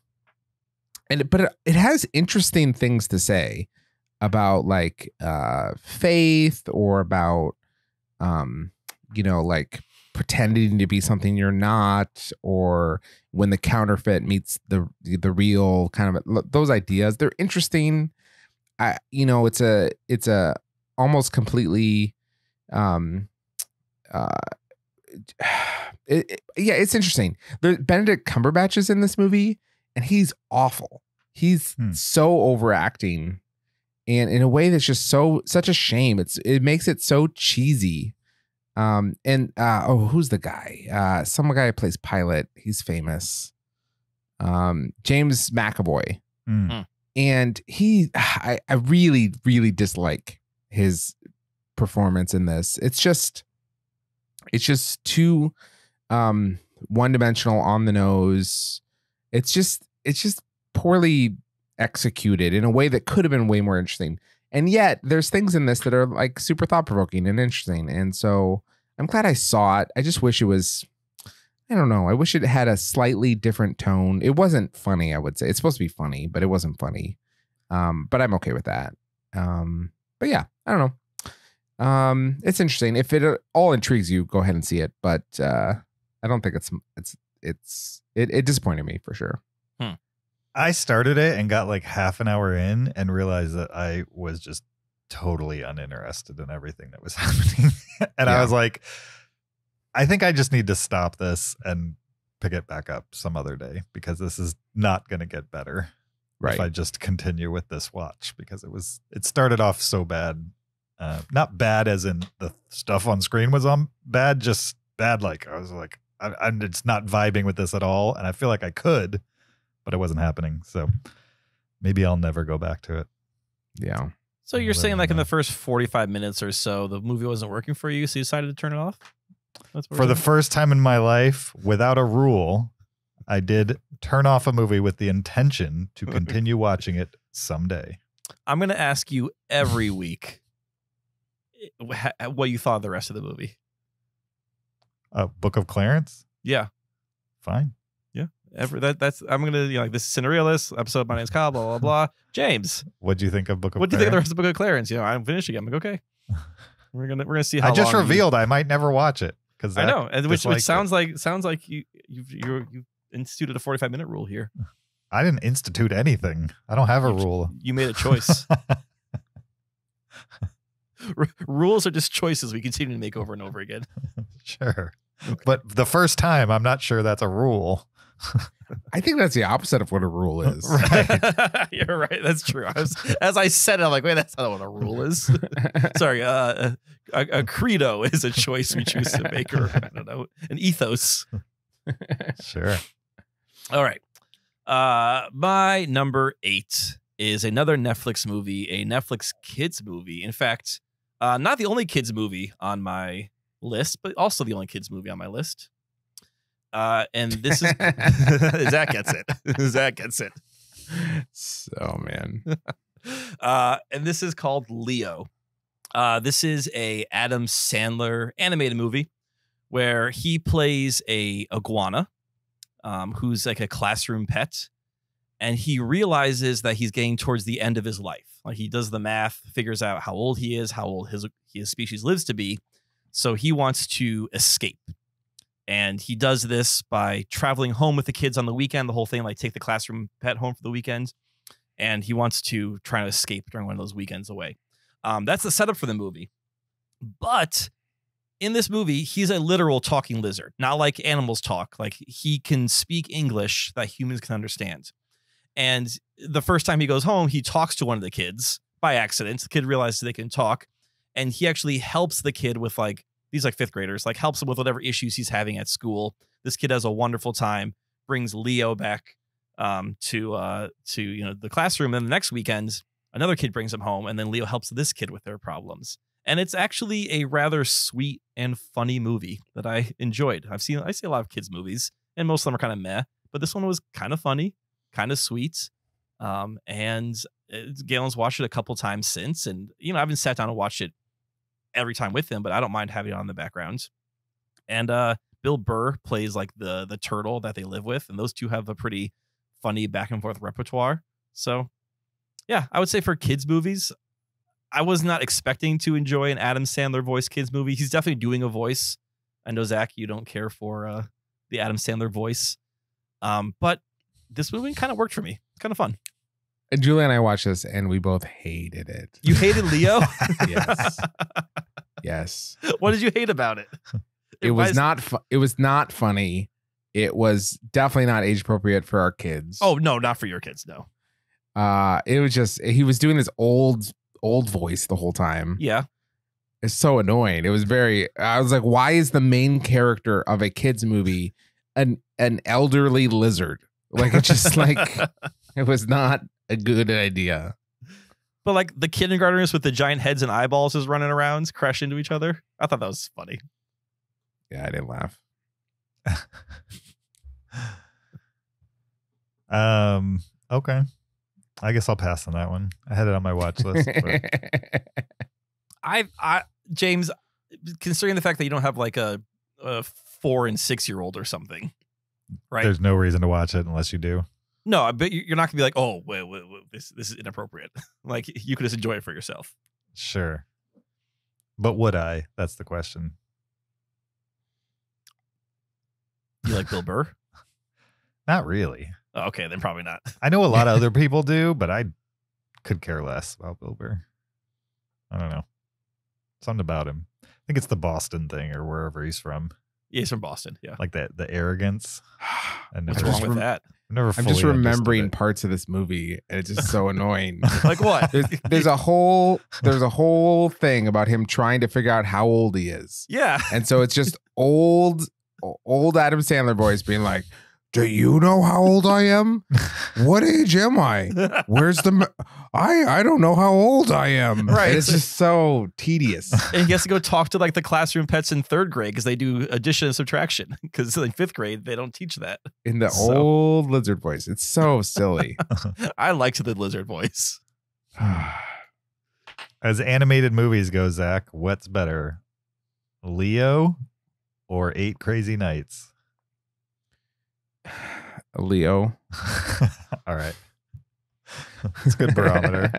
it has interesting things to say about like faith, or about like pretending to be something you're not, or when the counterfeit meets the real, kind of those ideas. They're interesting. It's a almost completely it's interesting. Benedict Cumberbatch is in this movie, and he's awful. He's so overacting, and in a way that's just such a shame. It makes it so cheesy. Who's the guy? Some guy who plays Pilot. He's famous. James McAvoy. And I really, really dislike his performance in this. It's just too one-dimensional, on the nose. It's just poorly executed in a way that could have been way more interesting. And yet there's things in this that are like super thought-provoking and interesting. And so I'm glad I saw it. I just wish it was, I don't know. I wish it had a slightly different tone. It wasn't funny, I would say. It's supposed to be funny, but it wasn't funny. But I'm okay with that. But yeah, I don't know. It's interesting. If it all intrigues you, go ahead and see it. But I don't think it disappointed me for sure. I started it and got like half an hour in and realized that I was just totally uninterested in everything that was happening. And I was like, I think I just need to stop this and pick it back up some other day, because this is not going to get better if I just continue with this watch, because it started off so bad. Not bad as in the stuff on screen was bad, just bad. Like I was like, I'm just not vibing with this at all. And I feel like I could, but it wasn't happening. So maybe I'll never go back to it. Yeah. So you're saying like in the first 45 minutes or so, the movie wasn't working for you, so you decided to turn it off? For the first time in my life, without a rule, I did turn off a movie with the intention to continue watching it someday. I'm going to ask you every week what you thought of the rest of the movie. Book of Clarence? Yeah. Fine. Yeah. I'm going to, like, this is Cinereelists episode. My name's Kyle, blah, blah, blah. James. What do you think of Book of Clarence? What do you think of the rest of Book of Clarence? I'm finishing it. I'm like, okay. We're gonna see how I just long revealed I might never watch it. Because I know. And which sounds like you've instituted a 45-minute rule here. I didn't institute anything. I don't have a rule. You made a choice. Rules are just choices we continue to make over and over again. Sure. Okay. But the first time, I'm not sure that's a rule. I think that's the opposite of what a rule is. Right. You're right. That's true. As I said it, I'm like, wait, that's not what a rule is. Sorry. A credo is a choice we choose to make, or I don't know, an ethos. Sure. All right. My number 8 is another Netflix movie, a Netflix kids movie. In fact, not the only kids movie on my list, but also the only kids movie on my list. And this is Zach gets it. Zach gets it. So, man. And this is called Leo. This is a Adam Sandler animated movie where he plays a iguana who's like a classroom pet. And he realizes that he's getting towards the end of his life. Like he does the math, figures out how old he is, how old his species lives to be. So he wants to escape. And he does this by traveling home with the kids on the weekend, the whole thing, like take the classroom pet home for the weekend. And he wants to try to escape during one of those weekends away. That's the setup for the movie. But in this movie, he's a literal talking lizard, not like animals talk. Like he can speak English that humans can understand. And the first time he goes home, he talks to one of the kids by accident. The kid realizes they can talk. And he actually helps the kid with like, these like fifth graders, like helps him with whatever issues he's having at school. This kid has a wonderful time, brings Leo back to the classroom. And the next weekend, another kid brings him home, and then Leo helps this kid with their problems. And it's actually a rather sweet and funny movie that I enjoyed. I see a lot of kids movies, and most of them are kind of meh, but this one was kind of funny, kind of sweet. And Galen's watched it a couple times since, and I haven't sat down and watched it every time with him, but I don't mind having it on in the background. And Bill Burr plays like the turtle that they live with, and those two have a pretty funny back and forth repertoire. So yeah, I would say for kids movies, I was not expecting to enjoy an Adam Sandler voice kids movie. He's definitely doing a voice. I know, Zach, you don't care for the Adam Sandler voice. But this movie kind of worked for me. Kind of fun. And Julia and I watched this and we both hated it. You hated Leo? Yes. Yes. What did you hate about it? It was not funny. It was definitely not age appropriate for our kids. Oh, no, not for your kids. No. It was just, he was doing this old voice the whole time. Yeah. It's so annoying. It was I was like, why is the main character of a kids movie an elderly lizard? Like, it's just like, it was not a good idea. But like the kindergartners with the giant heads and eyeballs is running around, crash into each other. I thought that was funny. Yeah, I didn't laugh. Okay. I guess I'll pass on that one. I had it on my watch list. James, considering the fact that you don't have like a 4 and 6 year old or something, right? There's no reason to watch it unless you do. No, but you're not gonna be like, oh, wait, this is inappropriate. Like you could just enjoy it for yourself. Sure. But would I? That's the question. You like Bill Burr? Not really. Oh, okay, then probably not. I know a lot of other people do, but I could care less about Bill Burr. I don't know. Something about him. I think it's the Boston thing or wherever he's from. Yeah, he's from Boston. Yeah. Like the arrogance. What's wrong with that? I'm just remembering parts of this movie, and it's just so annoying. Like what? There's a whole thing about him trying to figure out how old he is. Yeah. And so it's just old Adam Sandler voice being like, do you know how old I am? What age am I? Where's I don't know how old I am. Right. And it's just so tedious. And he has to go talk to like the classroom pets in 3rd grade because they do addition and subtraction. Because in 5th grade, they don't teach that. In the old lizard voice. It's so silly. I liked the lizard voice. As animated movies go, Zach, what's better? Leo or 8 Crazy Nights? Leo. All right. It's a good barometer.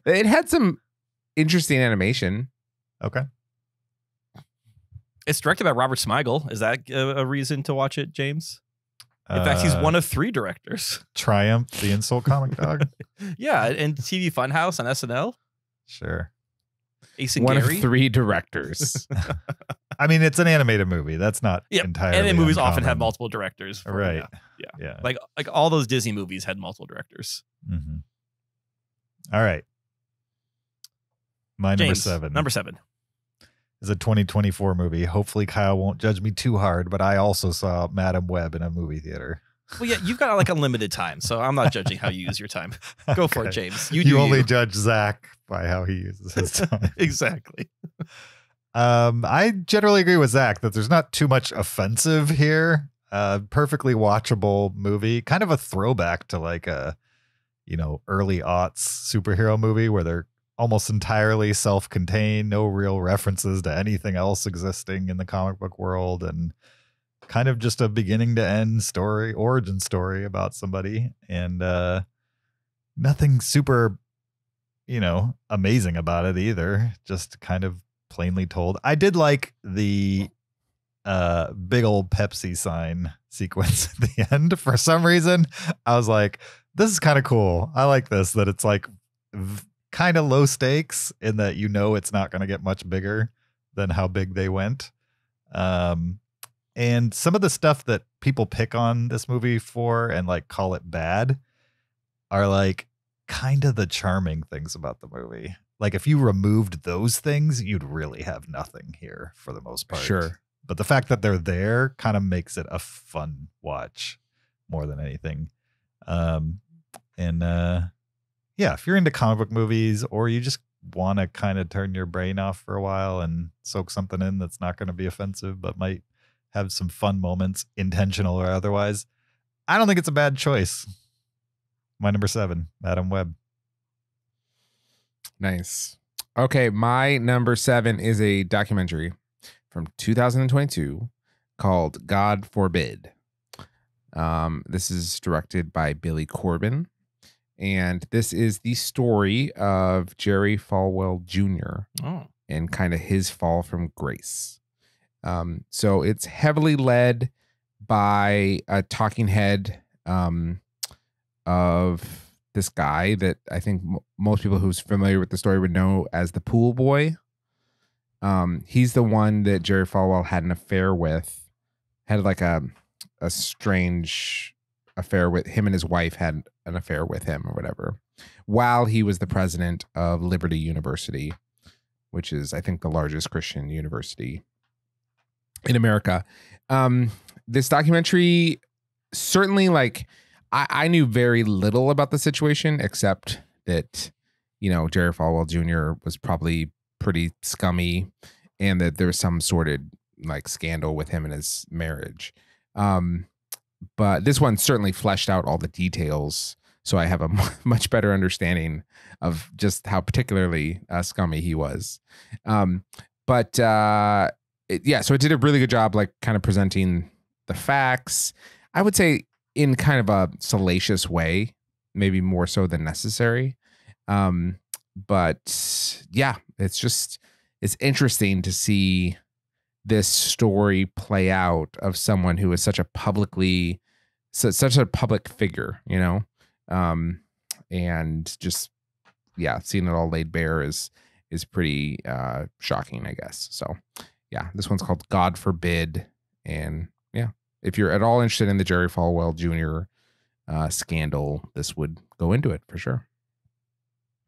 It had some interesting animation. Okay. It's directed by Robert Smigel. Is that a reason to watch it, James? In fact, he's one of 3 directors. Triumph, the insult comic dog. Yeah, and TV Funhouse on SNL. Sure. Ace and one Gary. of 3 directors. I mean, it's an animated movie. That's not entirely animated movies uncommon. often have multiple directors. Right. Yeah. Like all those Disney movies had multiple directors. Mm-hmm. All right. My James, number 7 is a 2024 movie. Hopefully Kyle won't judge me too hard, but I also saw Madam Webb in a movie theater. Well, yeah, you've got like unlimited time, so I'm not judging how you use your time. Go for it, James. You only judge Zach by how he uses his time. Exactly. I generally agree with Zach that there's not too much offensive here. Perfectly watchable movie, kind of a throwback to like a, early aughts superhero movie where they're almost entirely self-contained, no real references to anything else existing in the comic book world, and kind of just a beginning to end origin story about somebody, and nothing super, amazing about it either. Just kind of plainly told. I did like the big old Pepsi sign sequence at the end. For some reason, I was like, this is kind of cool. I like this, that it's like kind of low stakes in that, you know, it's not going to get much bigger than how big they went. And some of the stuff that people pick on this movie for and like call it bad are like kind of the charming things about the movie. Like if you removed those things, you'd really have nothing here for the most part. Sure. But the fact that they're there kind of makes it a fun watch more than anything. Yeah, if you're into comic book movies or you just want to kind of turn your brain off for a while and soak something in that's not going to be offensive but might have some fun moments, intentional or otherwise, I don't think it's a bad choice. My number 7, Madam Webb. Nice. Okay, my number 7 is a documentary from 2022 called God Forbid. This is directed by Billy Corbin, and this is the story of Jerry Falwell Jr. And kind of his fall from grace. So it's heavily led by a talking head of this guy that I think most people who's familiar with the story would know as the pool boy. He's the one that Jerry Falwell had an affair with, had like a strange affair with him, and his wife had an affair with him or whatever, while he was the president of Liberty University, which is, I think, the largest Christian university in America. This documentary, certainly, like, I knew very little about the situation, except that, you know, Jerry Falwell Jr. was probably pretty scummy and that there was some sordid like scandal with him and his marriage. But this one certainly fleshed out all the details, so I have a much better understanding of just how particularly scummy he was. So it did a really good job, like kind of presenting the facts. I would say in kind of a salacious way, maybe more so than necessary. But yeah, it's interesting to see this story play out of someone who is such a public figure, you know? And just, yeah, seeing it all laid bare is pretty shocking, I guess. So yeah, this one's called God Forbid. And yeah, if you're at all interested in the Jerry Falwell Jr. Scandal, this would go into it for sure.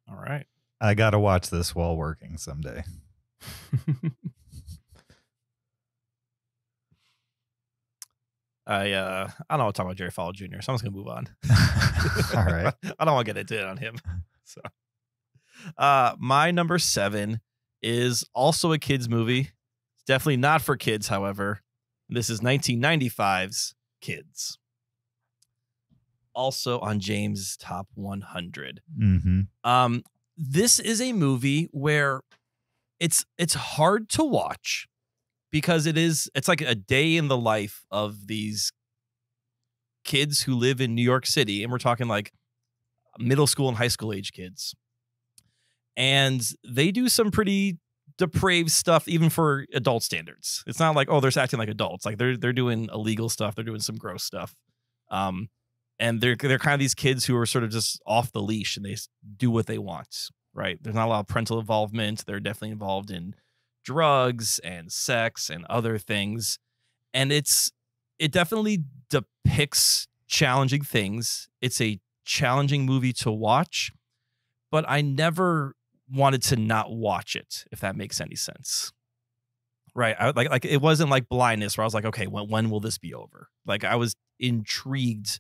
All right. I got to watch this while working someday. I don't want to talk about Jerry Falwell Jr., so I'm just going to move on. All right. I don't want to get into it on him. So, my number 7 is also a kid's movie. It's definitely not for kids, however. This is 1995's Kids. Also on James' Top 100. Mm-hmm. This is a movie where it's hard to watch because it's like a day in the life of these kids who live in New York City, and we're talking like middle school and high school age kids. And they do some pretty depraved stuff, even for adult standards. It's not like, oh, they're acting like adults. Like they're doing illegal stuff. They're doing some gross stuff. And they're kind of these kids who are sort of just off the leash and they do what they want, right? There's not a lot of parental involvement. They're definitely involved in drugs and sex and other things. And it definitely depicts challenging things. It's a challenging movie to watch, but I never wanted to not watch it, if that makes any sense. Right. Like it wasn't like Blindness where I was like, okay, when will this be over? Like I was intrigued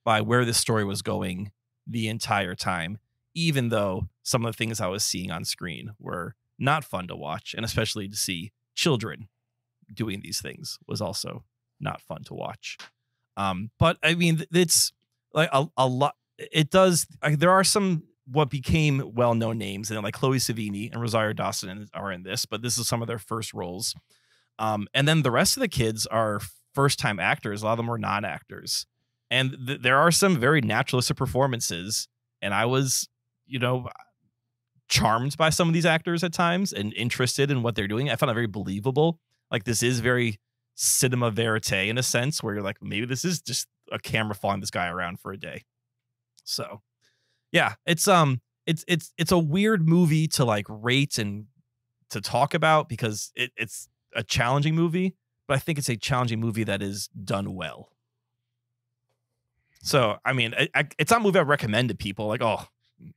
by where this story was going the entire time, even though some of the things I was seeing on screen were not fun to watch, and especially to see children doing these things was also not fun to watch. But I mean, it's like a lot. It does. There are some what became well-known names, and like Chloe Sevigny and Rosario Dawson are in this, but this is some of their first roles. And then the rest of the kids are first-time actors. A lot of them are non-actors. And there are some very naturalistic performances. And I was, charmed by some of these actors at times and interested in what they're doing. I found it very believable. Like, this is very cinema verite in a sense, where you're like, maybe this is just a camera following this guy around for a day. So yeah, it's a weird movie to like rate and to talk about because it's a challenging movie, but I think it's a challenging movie that is done well. So, I mean, it's not a movie I recommend to people like, oh,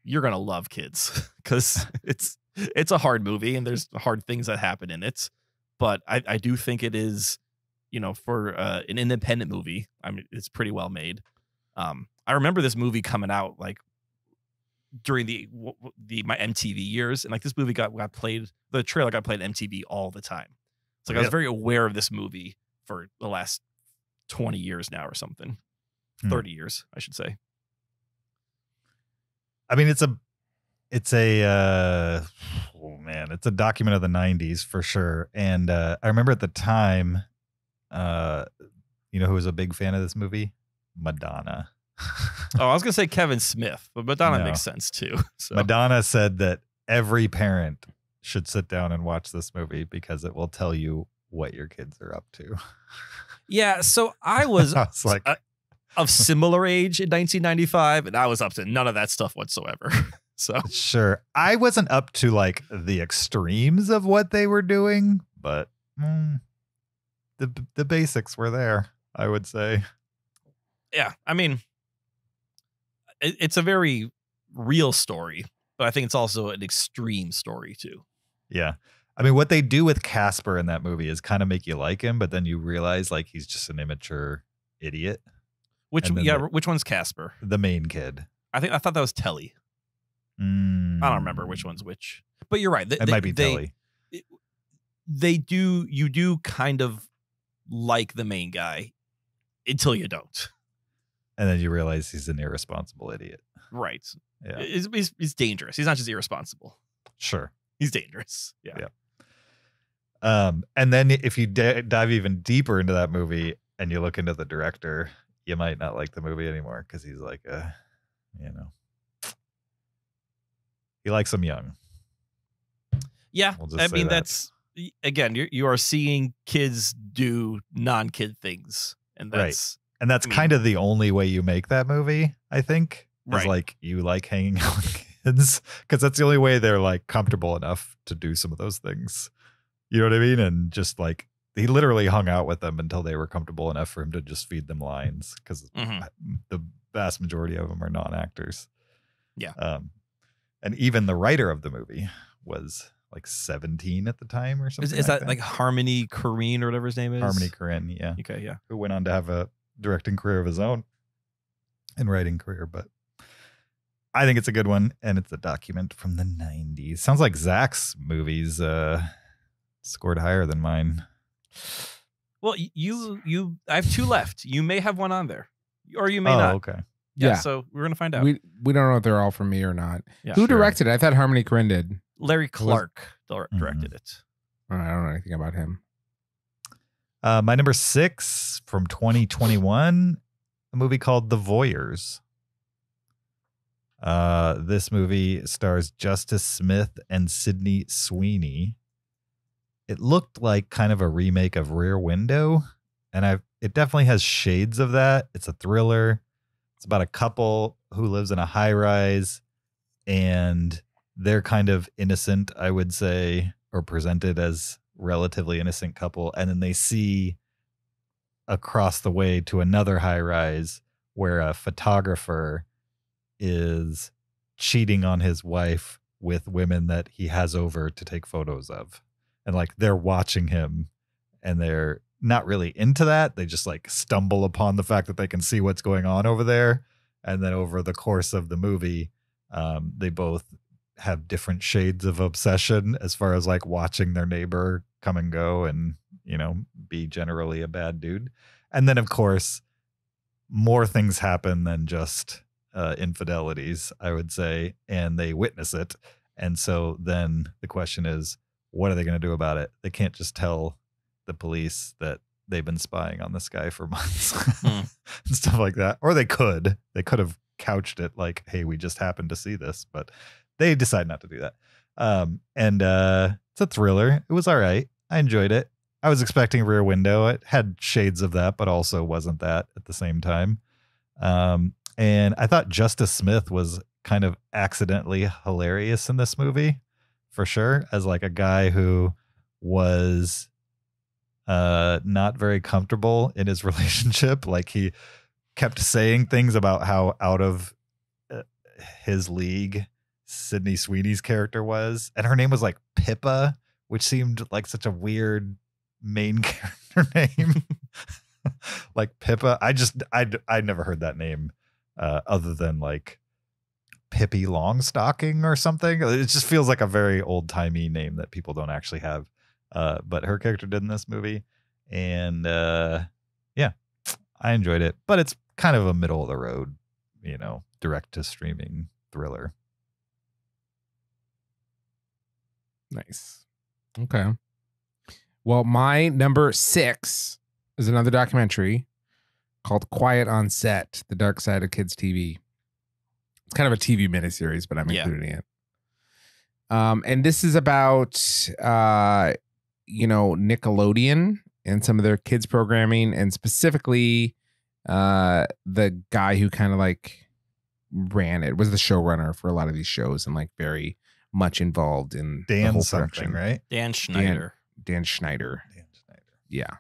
you're going to love Kids, because it's a hard movie and there's hard things that happen in it. But I do think it is, you know, for an independent movie, I mean, it's pretty well made. I remember this movie coming out like during my MTV years, and like this movie got played, the trailer got played on MTV all the time. It's like I was very aware of this movie for the last 20 years now or something. 30 years, I should say. I mean, it's a document of the 90s for sure. And I remember at the time, you know who was a big fan of this movie? Madonna. Oh, I was gonna say Kevin Smith, but Madonna makes sense too. So. Madonna said that every parent should sit down and watch this movie because it will tell you what your kids are up to. Yeah, so I was like of similar age in 1995, and I was up to none of that stuff whatsoever. So sure, I wasn't up to like the extremes of what they were doing, but the basics were there, I would say. Yeah, I mean, it's a very real story, but I think it's also an extreme story too. Yeah. I mean, what they do with Casper in that movie is kind of make you like him, but then you realize like he's just an immature idiot. Which one's Casper? The main kid. I thought that was Telly. I don't remember which one's which. But you're right. It might be Telly. You do kind of like the main guy until you don't. And then you realize he's an irresponsible idiot. Right. Yeah. He's dangerous. He's not just irresponsible. Sure. He's dangerous. Yeah. And then if you dive even deeper into that movie and you look into the director, you might not like the movie anymore because he's like he likes them young. Yeah. I mean, that's, again, you are seeing kids do non-kid things. And that's, right. And that's kind of the only way you make that movie, I think. Is like you like hanging out with kids because that's the only way they're like comfortable enough to do some of those things. You know what I mean? And just like he literally hung out with them until they were comfortable enough for him to just feed them lines because the vast majority of them are non-actors. Yeah. And even the writer of the movie was like 17 at the time or something. Is that like Harmony Korine or whatever his name is? Harmony Korine, yeah. Okay, yeah. Who went on to have a directing career of his own and writing career, but I think it's a good one, and it's a document from the 90s. Sounds like Zach's movies scored higher than mine. Well, I have two left. You may have one on there, or you may not. Okay. Yeah. So we're gonna find out. We don't know if they're all from me or not. Yeah, Who directed it? I thought Harmony Korine did. Larry Clark directed it. I don't know anything about him. My number 6 from 2021, a movie called The Voyeurs. This movie stars Justice Smith and Sydney Sweeney. It looked like kind of a remake of Rear Window, and it definitely has shades of that. It's a thriller. It's about a couple who lives in a high-rise, and they're kind of innocent, I would say, or presented as relatively innocent couple, and then they see across the way to another high-rise where a photographer is cheating on his wife with women that he has over to take photos of. And like they're watching him and they're not really into that. They just like stumble upon the fact that they can see what's going on over there. And then over the course of the movie, they both have different shades of obsession as far as like watching their neighbor come and go and, you know, be generally a bad dude. And then of course, more things happen than just infidelities, I would say, and they witness it. And so then the question is, what are they going to do about it? They can't just tell the police that they've been spying on this guy for months and stuff like that. Or they could have couched it like, hey, we just happened to see this, but they decide not to do that. And it's a thriller. It was all right. I enjoyed it. I was expecting Rear Window. It had shades of that, but also wasn't that at the same time. And I thought Justice Smith was kind of accidentally hilarious in this movie, for sure, as like a guy who was not very comfortable in his relationship. Like he kept saying things about how out of his league Sydney Sweeney's character was, and her name was like Pippa, which seemed like such a weird main character name. Like Pippa. I'd never heard that name other than like Pippi Longstocking or something. It just feels like a very old-timey name that people don't actually have. But her character did in this movie. And yeah, I enjoyed it. But it's kind of a middle of the road, direct to streaming thriller. Nice. Okay. Well, my number 6 is another documentary called Quiet on Set, The Dark Side of Kids TV. It's kind of a TV miniseries, but I'm including it. And this is about, Nickelodeon and some of their kids programming, and specifically the guy who kind of like ran it, was the showrunner for a lot of these shows and like very much involved in the whole production. Right? Dan Schneider. Dan Schneider. Yeah.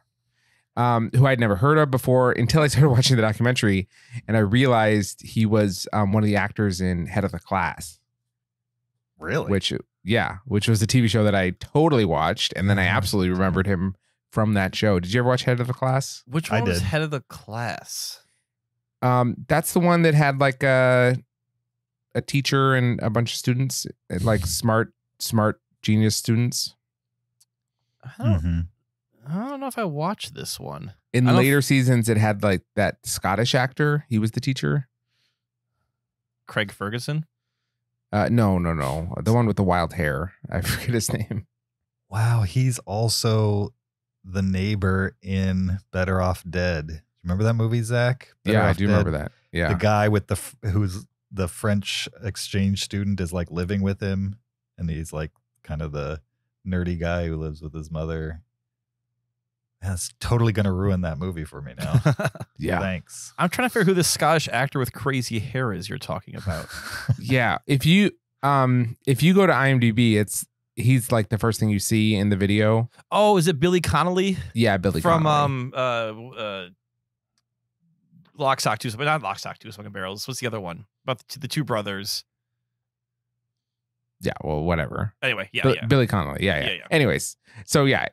Who I'd never heard of before until I started watching the documentary, and I realized he was one of the actors in Head of the Class. Really? Which was a TV show that I totally watched, and then I absolutely remembered him from that show. Did you ever watch Head of the Class? Which one was Head of the Class? That's the one that had like a teacher and a bunch of students, like smart genius students. I don't know if I watched this one. In later seasons, it had like that Scottish actor. He was the teacher. Craig Ferguson? No. The one with the wild hair. I forget his name. Wow, he's also the neighbor in Better Off Dead. Remember that movie, Zach? I do remember that. Yeah. The guy with who's the French exchange student is like living with him, and he's like kind of the nerdy guy who lives with his mother. That's totally going to ruin that movie for me now. Yeah. Thanks. I'm trying to figure who this Scottish actor with crazy hair is you're talking about. Yeah. If you go to IMDb, he's like the first thing you see in the video. Oh, is it Billy Connolly? Yeah, Billy Connolly. From Lock, Stock, Two Smoking, not Lock, Stock, Two Smoking Barrels. What's the other one? About the two brothers. Yeah, well, whatever. Anyway, yeah. Billy Connolly. Yeah. Anyways, so I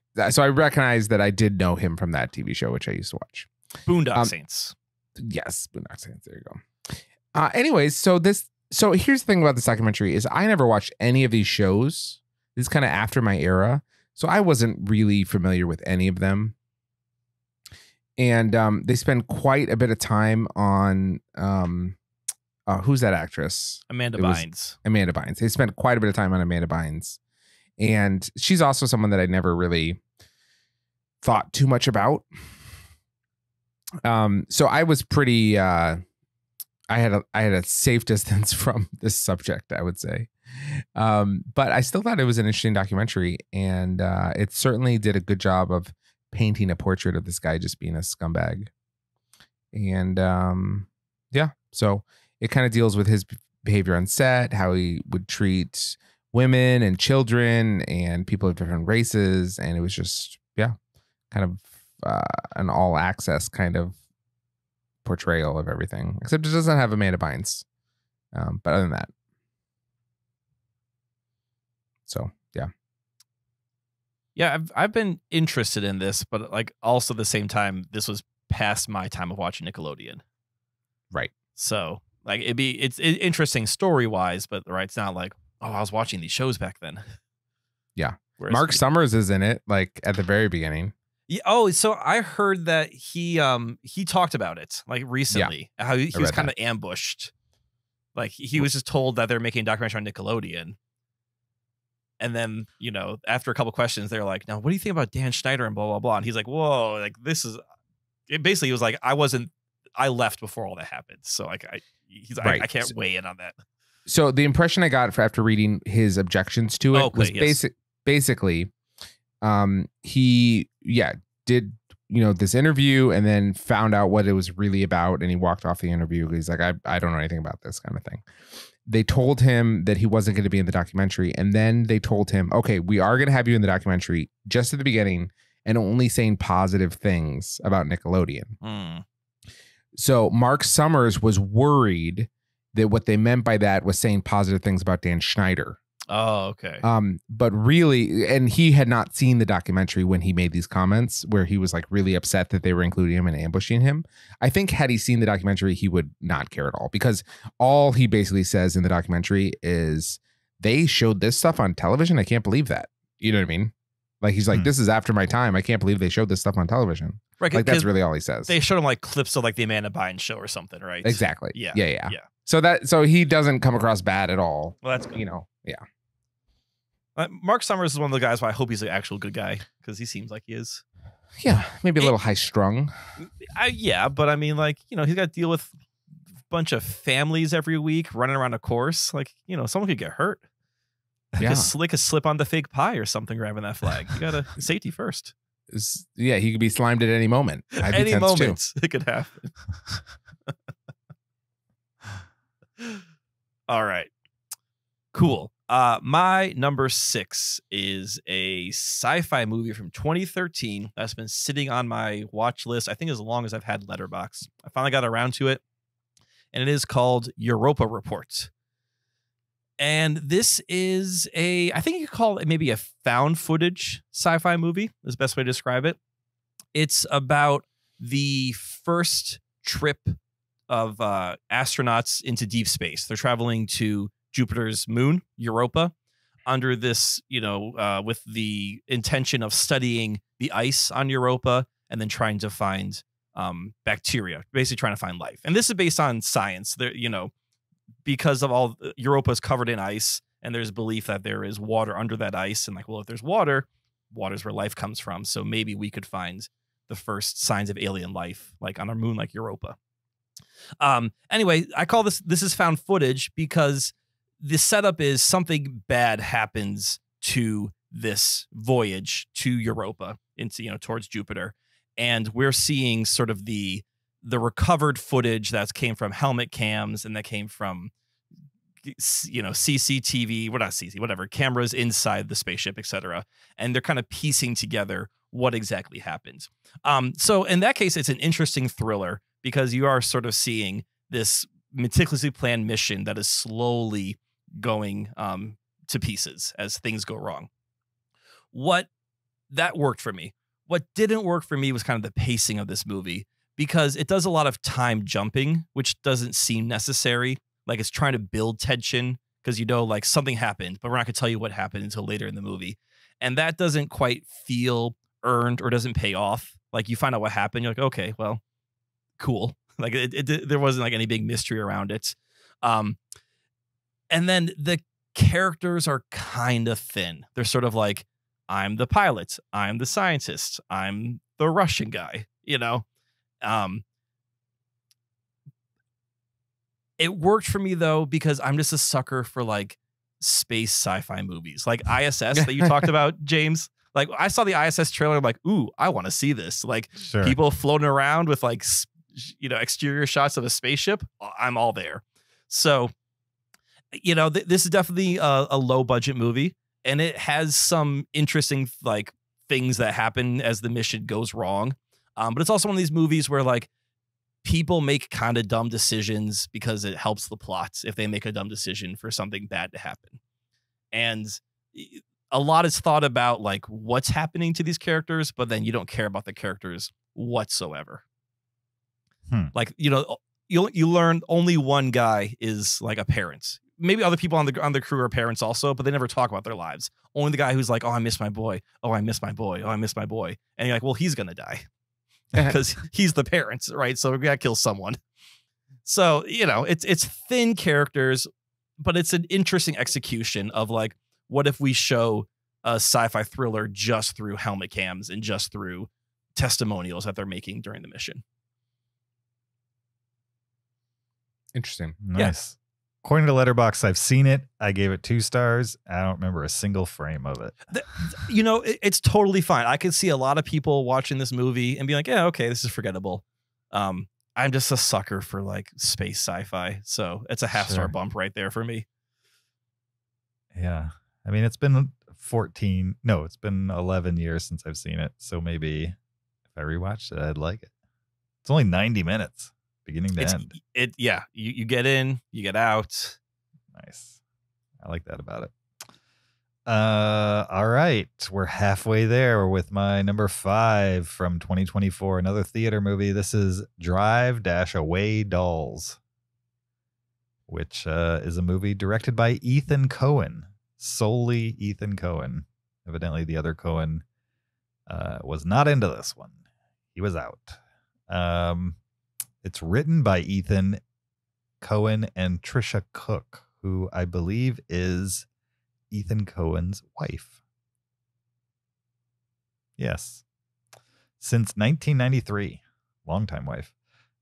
recognize that I did know him from that TV show, which I used to watch. Boondock Saints. Yes, Boondock Saints. There you go. Anyways, so here's the thing about this documentary is I never watched any of these shows. This is kind of after my era, so I wasn't really familiar with any of them. And they spend quite a bit of time on who's that actress? Amanda Bynes. Amanda Bynes. They spent quite a bit of time on Amanda Bynes. And she's also someone that I never really thought too much about. So I was pretty I had a safe distance from this subject, I would say. But I still thought it was an interesting documentary, and it certainly did a good job of painting a portrait of this guy just being a scumbag. And so it kind of deals with his behavior on set, how he would treat women and children and people of different races. And it was just, kind of an all access kind of portrayal of everything, except it doesn't have Amanda Bynes. But other than that. So, yeah. Yeah, I've been interested in this, but like also at the same time, this was past my time of watching Nickelodeon. Right. So like it's interesting story wise, but right, it's not like, oh, I was watching these shows back then. Yeah. Mark Summers is in it, like at the very beginning. Yeah. Oh, so I heard that he talked about it like recently, how he was kind of ambushed. Like he was just told that they're making a documentary on Nickelodeon. And then, after a couple questions, they're like, now, what do you think about Dan Schneider and blah, blah, blah. And he's like, whoa, like this is it. Basically, he was like, I left before all that happened. So like, I can't weigh in on that. So the impression I got after reading his objections to it was basically, he did this interview and then found out what it was really about, and he walked off the interview. He's like, I don't know anything about this kind of thing. They told him that he wasn't going to be in the documentary, and then they told him, okay, we are going to have you in the documentary just at the beginning and only saying positive things about Nickelodeon. So Mark Summers was worried that what they meant by that was saying positive things about Dan Schneider. Oh, okay. But really, and he had not seen the documentary when he made these comments, where he was like really upset that they were including him and ambushing him. I think had he seen the documentary, he would not care at all, because all he basically says in the documentary is, they showed this stuff on television. I can't believe that. You know what I mean? Like, he's like, this is after my time. I can't believe they showed this stuff on television. Right. Like, that's really all he says. They showed him like clips of like the Amanda Bynes show or something, right? Exactly. Yeah. So he doesn't come across bad at all. Well, that's good. Yeah. Mark Summers is one of the guys where I hope he's an actual good guy, because he seems like he is. Yeah, maybe a little high strung. But I mean, like, he's got to deal with a bunch of families every week running around a course. Like, someone could get hurt. Yeah. They could slip on the fake pie or something grabbing that flag. You got to safety first. Yeah, he could be slimed at any moment. Any moment it could happen. All right. Cool. My number 6 is a sci-fi movie from 2013 that's been sitting on my watch list, I think, as long as I've had Letterboxd. I finally got around to it, and it is called Europa Report. And this is I think you could call it maybe a found footage sci-fi movie, is the best way to describe it. It's about the first trip of astronauts into deep space. They're traveling to Jupiter's moon, Europa, under this, with the intention of studying the ice on Europa and then trying to find bacteria, basically trying to find life. And this is based on science. There, because of all Europa is covered in ice, and there's belief that there is water under that ice. And like, well, if there's water's where life comes from. So maybe we could find the first signs of alien life, like on a moon like Europa. Anyway, I call this is found footage because the setup is something bad happens to this voyage to Europa into, towards Jupiter. And we're seeing sort of the recovered footage that came from helmet cams and that came from, CCTV, whatever, cameras inside the spaceship, etc. And they're kind of piecing together what exactly happened. So in that case, it's an interesting thriller because you are sort of seeing this meticulously planned mission that is slowly going to pieces as things go wrong. That worked for me. What didn't work for me was kind of the pacing of this movie, because it does a lot of time jumping, which doesn't seem necessary. Like, it's trying to build tension because, like, something happened, but we're not going to tell you what happened until later in the movie. And that doesn't quite feel earned or doesn't pay off. Like, you find out what happened. You're like, okay, well, cool. Like, there wasn't like any big mystery around it. And then the characters are kind of thin. They're sort of like, I'm the pilot, I'm the scientist, I'm the Russian guy, It worked for me though, because I'm just a sucker for like space sci-fi movies, like ISS that you talked about, James. Like, I saw the ISS trailer, I'm like, ooh, I want to see this. Like, sure. People floating around with like, exterior shots of a spaceship. I'm all there. So, this is definitely a low budget movie, and it has some interesting like things that happen as the mission goes wrong. But it's also one of these movies where like people make kind of dumb decisions because it helps the plot if they make a dumb decision for something bad to happen. And a lot is thought about like what's happening to these characters, but then you don't care about the characters whatsoever. Like, you learn only one guy is like a parent. Maybe other people on the crew are parents also, but they never talk about their lives. Only the guy who's like, oh, I miss my boy. Oh, I miss my boy. Oh, I miss my boy. And you're like, well, he's going to die because he's the parents, right? So we got to kill someone. So, it's thin characters, but it's an interesting execution of like, what if we show a sci-fi thriller just through helmet cams and just through testimonials that they're making during the mission? Interesting. Nice. Yeah. According to Letterboxd, I've seen it. I gave it 2 stars. I don't remember a single frame of it. It's totally fine. I could see a lot of people watching this movie and be like, yeah, okay, this is forgettable. I'm just a sucker for like space sci-fi. So it's a half-star bump right there for me. Yeah. I mean, it's been 11 years since I've seen it. So maybe if I rewatched it, I'd like it. It's only 90 minutes, beginning to end. You get in, you get out. Nice. I like that about it. All right. We're halfway there with my number 5 from 2024, another theater movie. This is Drive-Away Dolls, which is a movie directed by Ethan Coen. Solely Ethan Coen. Evidently, the other Coen was not into this one. He was out. It's written by Ethan Coen and Trisha Cook, who I believe is Ethan Coen's wife. Yes. Since 1993. Longtime wife.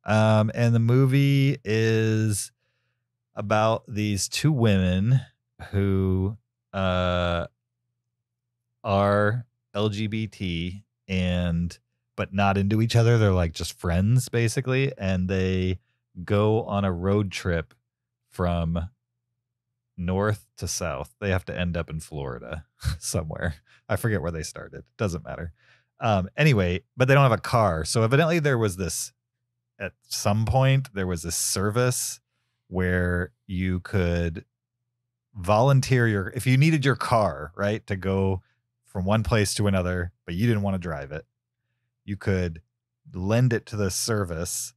And the movie is about these 2 women who are LGBT but not into each other. They're like just friends basically, and they go on a road trip from north to south. They have to end up in Florida somewhere. I forget where they started. Doesn't matter. Anyway, but they don't have a car. So evidently there was this, at some point, there was this service where you could volunteer if you needed your car, right, to go from one place to another, but you didn't want to drive it, you could lend it to the service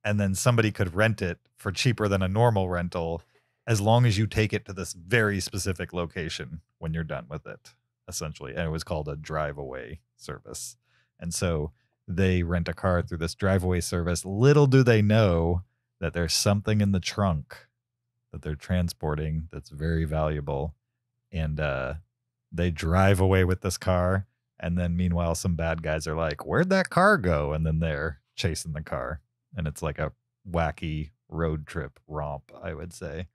and then somebody could rent it for cheaper than a normal rental as long as you take it to this very specific location when you're done with it, essentially. And it was called a drive-away service. And so they rent a car through this drive-away service. Little do they know that there's something in the trunk that they're transporting that's very valuable, and they drive away with this car, and then meanwhile some bad guys are like, where'd that car go? And then they're chasing the car, and it's like a wacky road trip romp, I would say.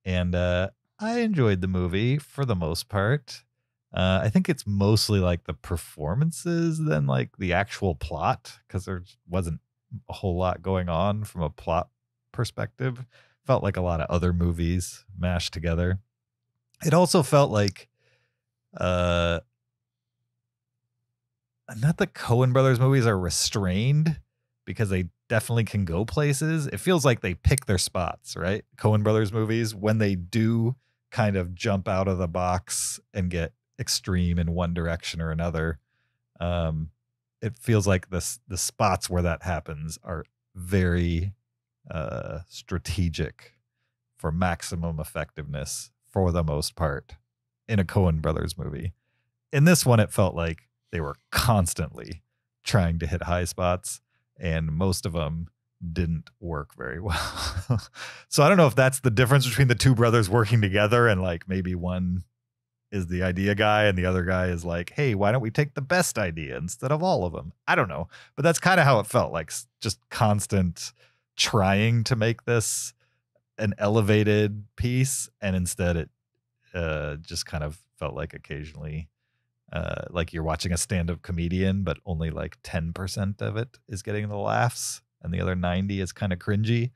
And I enjoyed the movie for the most part. I think it's mostly like the performances than like the actual plot, because there wasn't a whole lot going on from a plot perspective. Felt like a lot of other movies mashed together. It also felt like not that Coen Brothers movies are restrained, because they definitely can go places. It feels like they pick their spots, right? Coen Brothers movies, when they do kind of jump out of the box and get extreme in one direction or another, it feels like the spots where that happens are very strategic for maximum effectiveness for the most part in a Coen Brothers movie. In this one, it felt like they were constantly trying to hit high spots, and most of them didn't work very well. So I don't know if that's the difference between the 2 brothers working together, and like maybe one is the idea guy and the other guy is like, hey, why don't we take the best idea instead of all of them? I don't know. But that's kind of how it felt, like just constant trying to make this an elevated piece, and instead it just kind of felt like occasionally like you're watching a stand-up comedian, but only like 10% of it is getting the laughs and the other 90 is kind of cringy.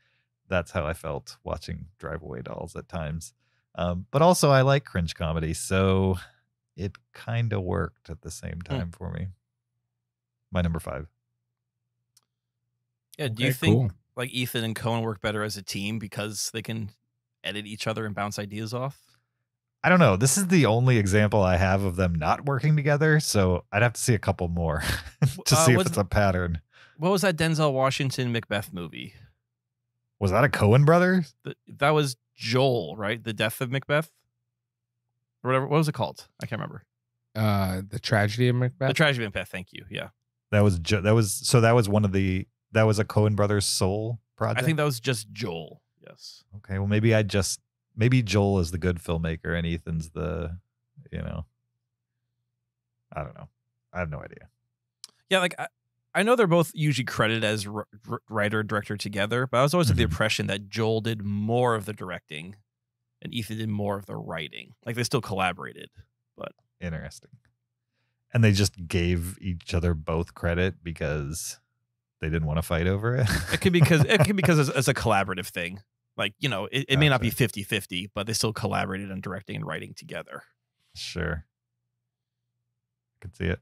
That's how I felt watching Drive-Away Dolls at times. But also I like cringe comedy, so it kind of worked at the same time for me. My number 5. Yeah, do you think like Ethan and Coen work better as a team because they can edit each other and bounce ideas off? I don't know. This is the only example I have of them not working together, so I'd have to see a couple more to see if it's a pattern. What was that Denzel Washington Macbeth movie? Was that a Coen Brothers? That was Joel, right? The Death of Macbeth? Or whatever. What was it called? I can't remember. The Tragedy of Macbeth? The Tragedy of Macbeth, thank you. Yeah. That was one of the, that was a Coen Brothers soul project? I think that was just Joel. Yes. Okay, well maybe Joel is the good filmmaker and Ethan's the, I don't know. I have no idea. Yeah, like I know they're both usually credited as writer director together, but I was always under the impression that Joel did more of the directing and Ethan did more of the writing. Like they still collaborated, but interesting. And they just gave each other both credit because they didn't want to fight over it. It could be because it's a collaborative thing. Like, you know, it may not be 50-50, but they still collaborated on directing and writing together. Sure. I could see it.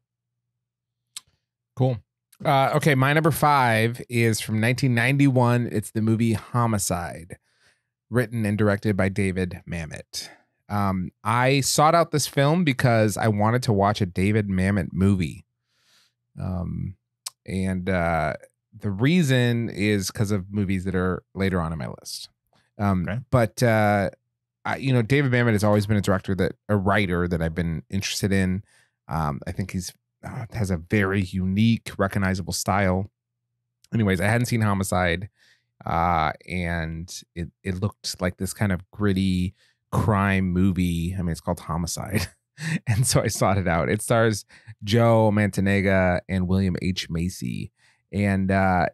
Cool. Okay, my number 5 is from 1991. It's the movie Homicide, written and directed by David Mamet. I sought out this film because I wanted to watch a David Mamet movie. And the reason is because of movies that are later on in my list. But David Mamet has always been a writer that I've been interested in. I think he's has a very unique, recognizable style. Anyways, I hadn't seen Homicide, and it looked like this kind of gritty crime movie. I mean, it's called Homicide. And so I sought it out. It stars Joe Mantegna and William H. Macy. And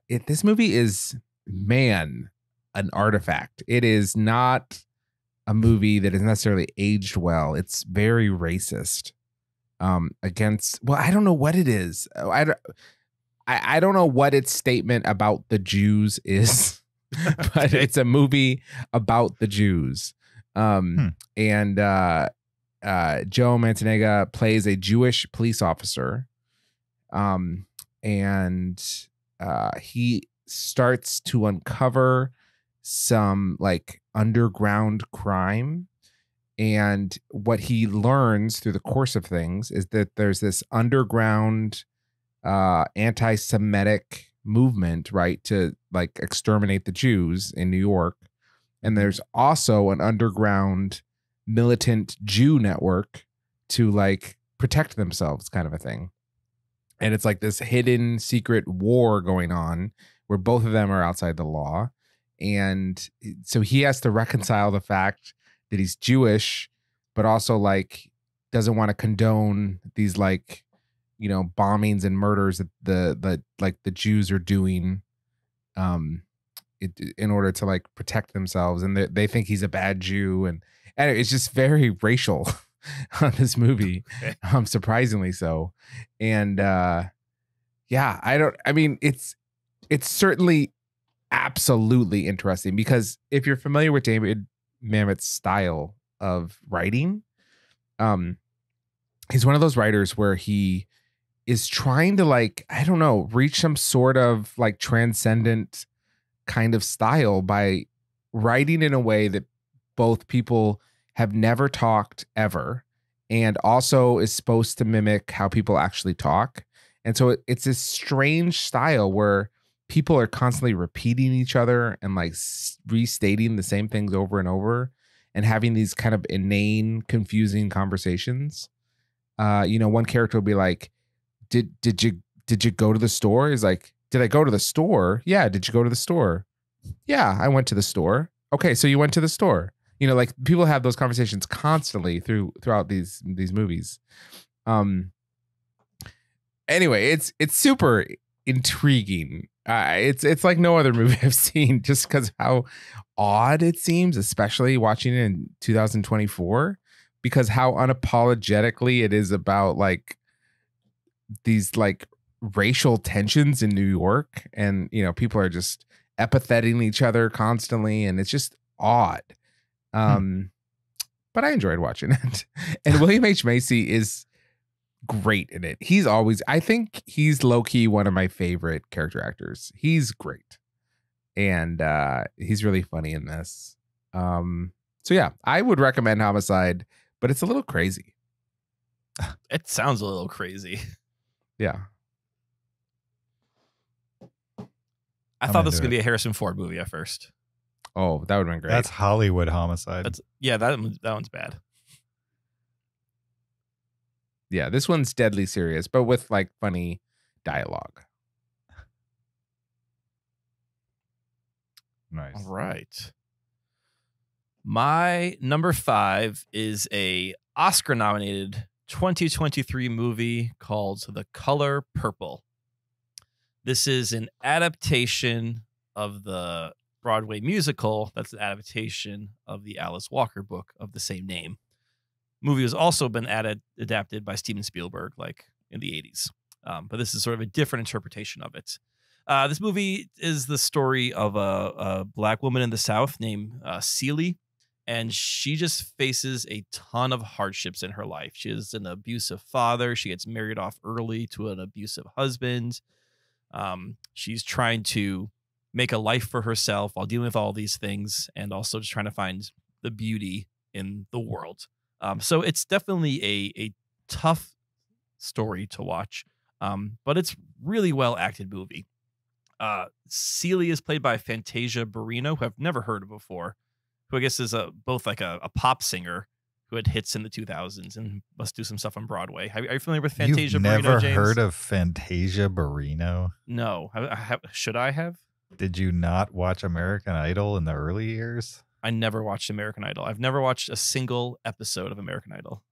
this movie is, man, an artifact. It is not a movie that is necessarily aged well. It's very racist against, well, I don't know what it is. I don't know what its statement about the Jews is, but it's a movie about the Jews. And Joe Mantegna plays a Jewish police officer. And he starts to uncover some like underground crime. And what he learns through the course of things is that there's this underground anti-Semitic movement, right, to like exterminate the Jews in New York. And there's also an underground militant Jew network to like protect themselves, kind of a thing. And it's like this hidden secret war going on where both of them are outside the law. And so he has to reconcile the fact that he's Jewish, but also like doesn't want to condone these like, you know, bombings and murders that the Jews are doing in order to like protect themselves. And they think he's a bad Jew. And it's just very racial on this movie, surprisingly so. And it's certainly absolutely interesting because if you're familiar with David Mamet's style of writing, he's one of those writers where he is trying to like, I don't know, reach some sort of like transcendent kind of style by writing in a way that both people have never talked ever and also is supposed to mimic how people actually talk. And so it's this strange style where people are constantly repeating each other and like restating the same things over and over and having these kind of inane, confusing conversations. One character will be like, did you go to the store? He's like, did I go to the store? Yeah. Did you go to the store? Yeah, I went to the store. Okay. So you went to the store. You know, like people have those conversations constantly throughout these movies. Anyway, it's super intriguing. It's like no other movie I've seen just because how odd it seems, especially watching it in 2024, because how unapologetically it is about like these like racial tensions in New York. And, you know, people are just epithetting each other constantly. And it's just odd. But I enjoyed watching it. And William H. Macy is great in it. I think he's low-key one of my favorite character actors. He's great. And he's really funny in this. So yeah, I would recommend Homicide, but it's a little crazy. It sounds a little crazy. Yeah. I thought this was going to be a Harrison Ford movie at first. Oh, that would have been great. That's Hollywood Homicide. That one's bad. Yeah, this one's deadly serious, but with like funny dialogue. Nice. All right. My number 5 is a Oscar-nominated 2023 movie called The Color Purple. This is an adaptation of the Broadway musical. That's an adaptation of the Alice Walker book of the same name. Movie has also been adapted by Steven Spielberg, like in the 80s. But this is sort of a different interpretation of it. This movie is the story of a black woman in the South named Celie, and she just faces a ton of hardships in her life. She has an abusive father. She gets married off early to an abusive husband. She's trying to make a life for herself while dealing with all these things, and also just trying to find the beauty in the world. So it's definitely a tough story to watch, but it's really well acted movie. Celie is played by Fantasia Barrino, who I've never heard of before, who I guess is both like a pop singer who had hits in the 2000s and must do some stuff on Broadway. Are you familiar with Fantasia Barrino, You've never James? heard of Fantasia Barrino? No. Should I have? Did you not watch American Idol in the early years? I never watched American Idol. I've never watched a single episode of American Idol.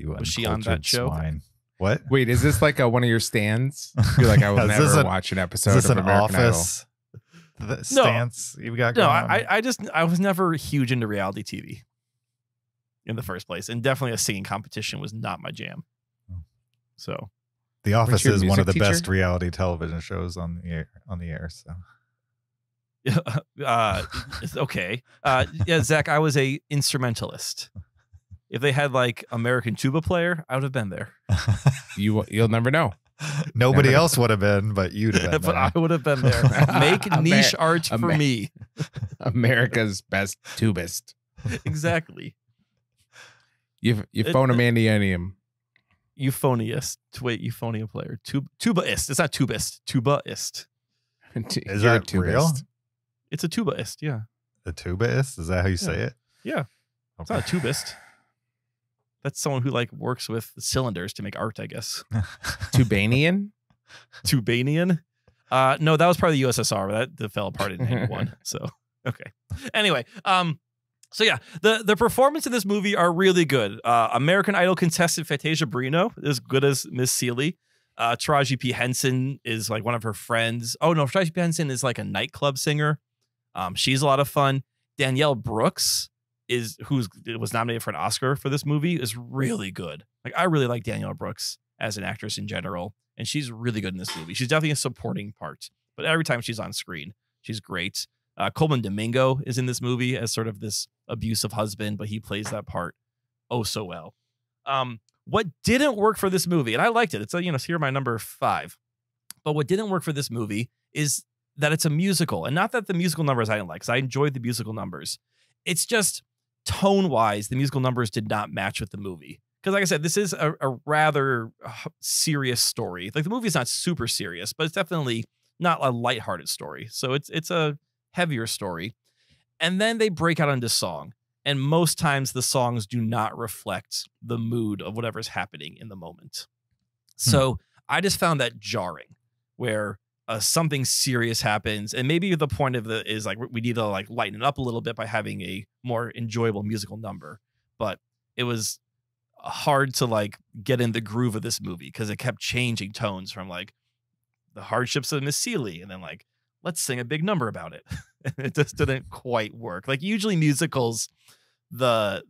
Was she on that show? Swine. What? Wait, is this like one of your stands? You're like, I will never watch an episode is this of an American Office stance you've got going on? I was never huge into reality TV in the first place, and definitely a singing competition was not my jam. So, The Office is one of the best reality television shows on the air. So, okay, yeah, Zach, I was a instrumentalist. If they had like American tuba player, I would have been there. You'll never know. Nobody else would have been, but you'd have been. But there. I would have been there. Make niche art for me. America's best tubist. Exactly. Euphonium. Euphoniist. Wait, euphonia player. Tubaist. It's not tubist. Tubaist. Is that real? It's a tubaist, yeah. A tubaist? Is that how you say it? Yeah. It's not a tubist. That's someone who like works with cylinders to make art, I guess. Tubanian? Tubanian? No, that was part of the USSR. That fell apart in 91. So, okay. Anyway, so yeah, the performance in this movie are really good. American Idol contestant Fantasia Barrino is good as Miss Celie. Taraji P. Henson is like one of her friends. Oh no, Taraji P. Henson is like a nightclub singer. She's a lot of fun. Danielle Brooks was nominated for an Oscar for this movie, is really good. Like, I really like Danielle Brooks as an actress in general, and she's really good in this movie. She's definitely a supporting part, but every time she's on screen, she's great. Coleman Domingo is in this movie as sort of this abusive husband, but he plays that part oh so well. What didn't work for this movie, and I liked it, it's here my number 5, but what didn't work for this movie is that it's a musical, and not that the musical numbers I didn't like, because I enjoyed the musical numbers. It's just tone-wise, the musical numbers did not match with the movie. Because like I said, this is a rather serious story. Like, the movie is not super serious, but it's definitely not a lighthearted story. So it's a heavier story. And then they break out into song. And most times the songs do not reflect the mood of whatever's happening in the moment. So I just found that jarring, where something serious happens, and maybe the point of it is like we need to like lighten it up a little bit by having a more enjoyable musical number. But it was hard to like get in the groove of this movie because it kept changing tones from like the hardships of Miss Celie, and then like, let's sing a big number about it. It just didn't quite work. Like, usually musicals, the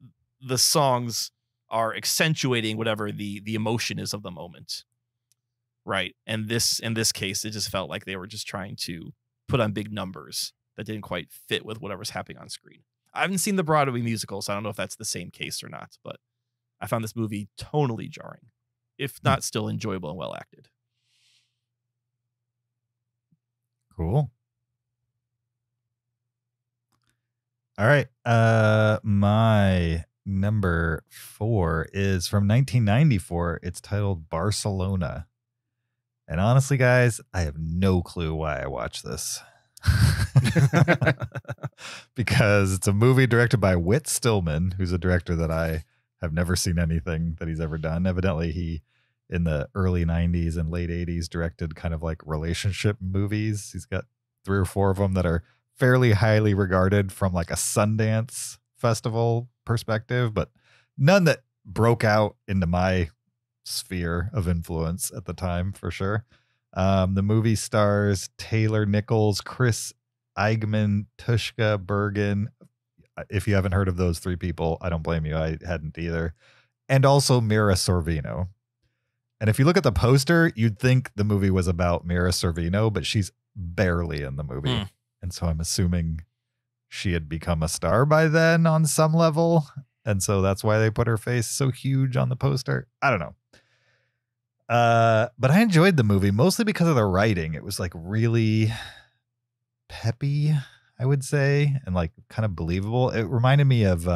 songs are accentuating whatever the emotion is of the moment. Right. And in this case, it just felt like they were just trying to put on big numbers that didn't quite fit with whatever's happening on screen. I haven't seen the Broadway musical, so I don't know if that's the same case or not, but I found this movie tonally jarring, if not still enjoyable and well acted. Cool. All right. My number 4 is from 1994. It's titled Barcelona. And honestly, guys, I have no clue why I watched this. Because it's a movie directed by Whit Stillman, who's a director that I have never seen anything that he's ever done. Evidently, he, in the early 90s and late 80s, directed kind of like relationship movies. He's got 3 or 4 of them that are fairly highly regarded from like a Sundance festival perspective, but none that broke out into my sphere of influence at the time, for sure. The movie stars Taylor Nichols, Chris Eigman, Tushka Bergen. If you haven't heard of those three people, I don't blame you. I hadn't either. And also Mira Sorvino. And if you look at the poster, you'd think the movie was about Mira Sorvino, but she's barely in the movie. And so I'm assuming she had become a star by then on some level. And so that's why they put her face so huge on the poster. I don't know. But I enjoyed the movie mostly because of the writing. It was like really peppy, I would say, and like kind of believable. It reminded me of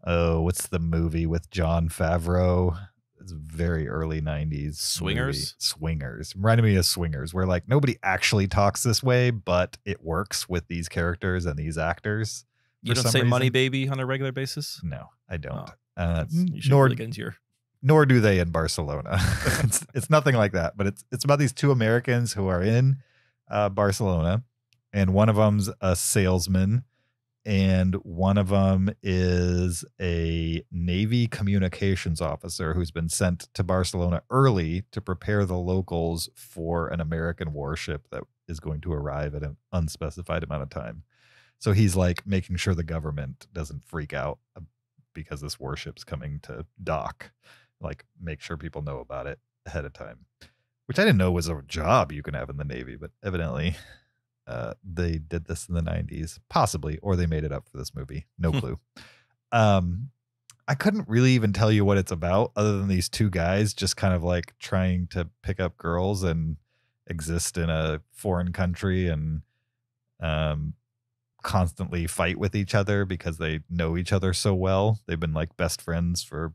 what's the movie with Jon Favreau? It's very early 90s. Swingers? Movie. Swingers. Reminded me of Swingers, where like nobody actually talks this way, but it works with these characters and these actors. You don't say money baby on a regular basis? No, I don't. You should really get into your... Nor do they in Barcelona. It's nothing like that, but it's about these two Americans who are in Barcelona, and one of them's a salesman, and one of them is a Navy communications officer who's been sent to Barcelona early to prepare the locals for an American warship that is going to arrive at an unspecified amount of time. So he's like making sure the government doesn't freak out because this warship's coming to dock. Like make sure people know about it ahead of time, which I didn't know was a job you can have in the Navy, but evidently they did this in the 90s, possibly, or they made it up for this movie. No clue. I couldn't really even tell you what it's about other than these two guys just kind of like trying to pick up girls and exist in a foreign country and constantly fight with each other because they know each other so well. They've been like best friends for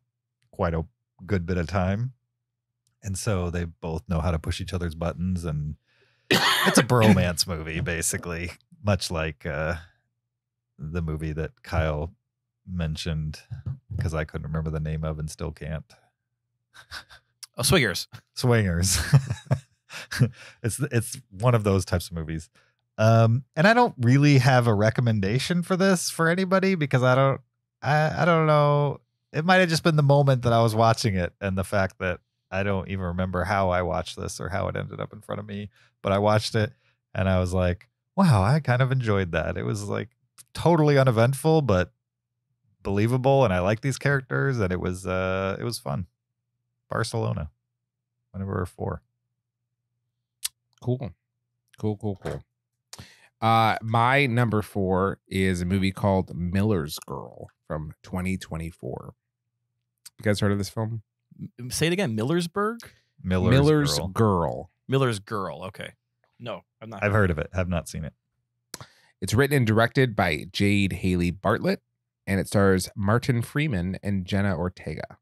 quite a good bit of time. And so they both know how to push each other's buttons, and it's a bromance movie, basically, much like the movie that Kyle mentioned because I couldn't remember the name of and still can't. Oh, Swingers. It's one of those types of movies. And I don't really have a recommendation for this for anybody because I don't know. It might have just been the moment that I was watching it and the fact that I don't even remember how I watched this or how it ended up in front of me, but I watched it and I was like, wow, I kind of enjoyed that. It was like totally uneventful, but believable. And I like these characters, and it was fun. Barcelona, my number 4. Cool. My number 4 is a movie called Miller's Girl from 2024. You guys heard of this film? Say it again. Millersburg? Miller's Girl. Miller's Girl. Okay. No, I'm not. I've heard of it. Have not seen it. It's written and directed by Jade Haley Bartlett, and it stars Martin Freeman and Jenna Ortega.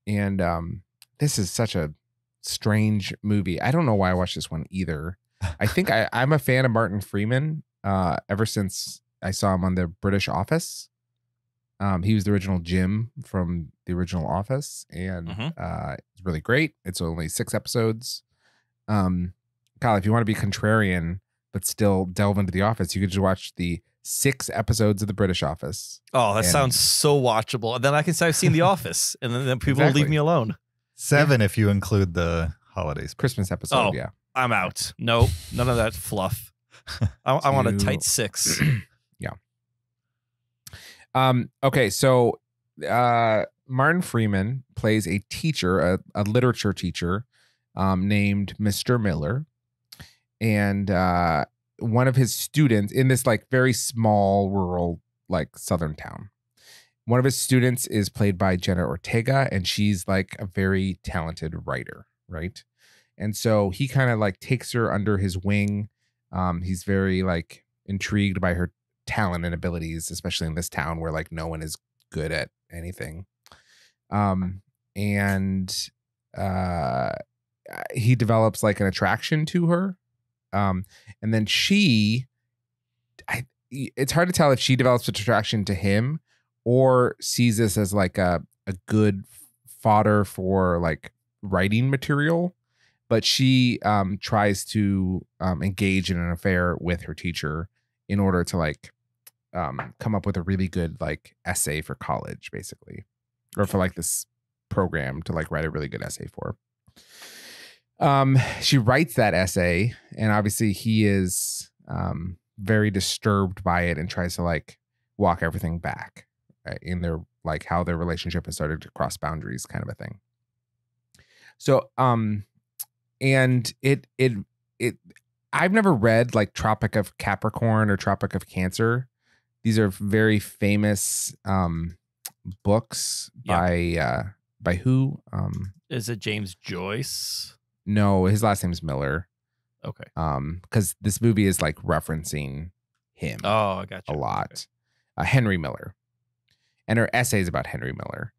And this is such a strange movie. I don't know why I watched this one either. I think I'm a fan of Martin Freeman ever since I saw him on the British Office. He was the original Jim from the original Office, and it's really great. It's only 6 episodes. Kyle, if you want to be contrarian but still delve into The Office, you could just watch the 6 episodes of the British Office. Oh, that sounds so watchable. And then I can say I've seen The Office, and then people will leave me alone. 7 if you include the holidays. Christmas episode, yeah. I'm out. Nope, none of that fluff. I want a tight 6. Yeah. Okay, so Martin Freeman plays a teacher, a literature teacher named Mr. Miller. And one of his students in this like very small rural like southern town. One of his students is played by Jenna Ortega, and she's like a very talented writer, right? And so he kind of like takes her under his wing. He's very like intrigued by her talent and abilities, especially in this town where like no one is good at anything. And he develops like an attraction to her. And then it's hard to tell if she develops an attraction to him or sees this as like a good fodder for like writing material. But she tries to engage in an affair with her teacher in order to like come up with a really good like essay for college, basically, or for like this program to like write a really good essay for. She writes that essay, and obviously he is very disturbed by it and tries to like walk everything back in their like how their relationship has started to cross boundaries, kind of a thing. So, and it I've never read like Tropic of Capricorn or Tropic of Cancer. These are very famous books by who? Is it James Joyce? No, his last name is Miller. Okay. Because this movie is like referencing him. Oh, I got you. A lot. Okay. Henry Miller, and her essays about Henry Miller.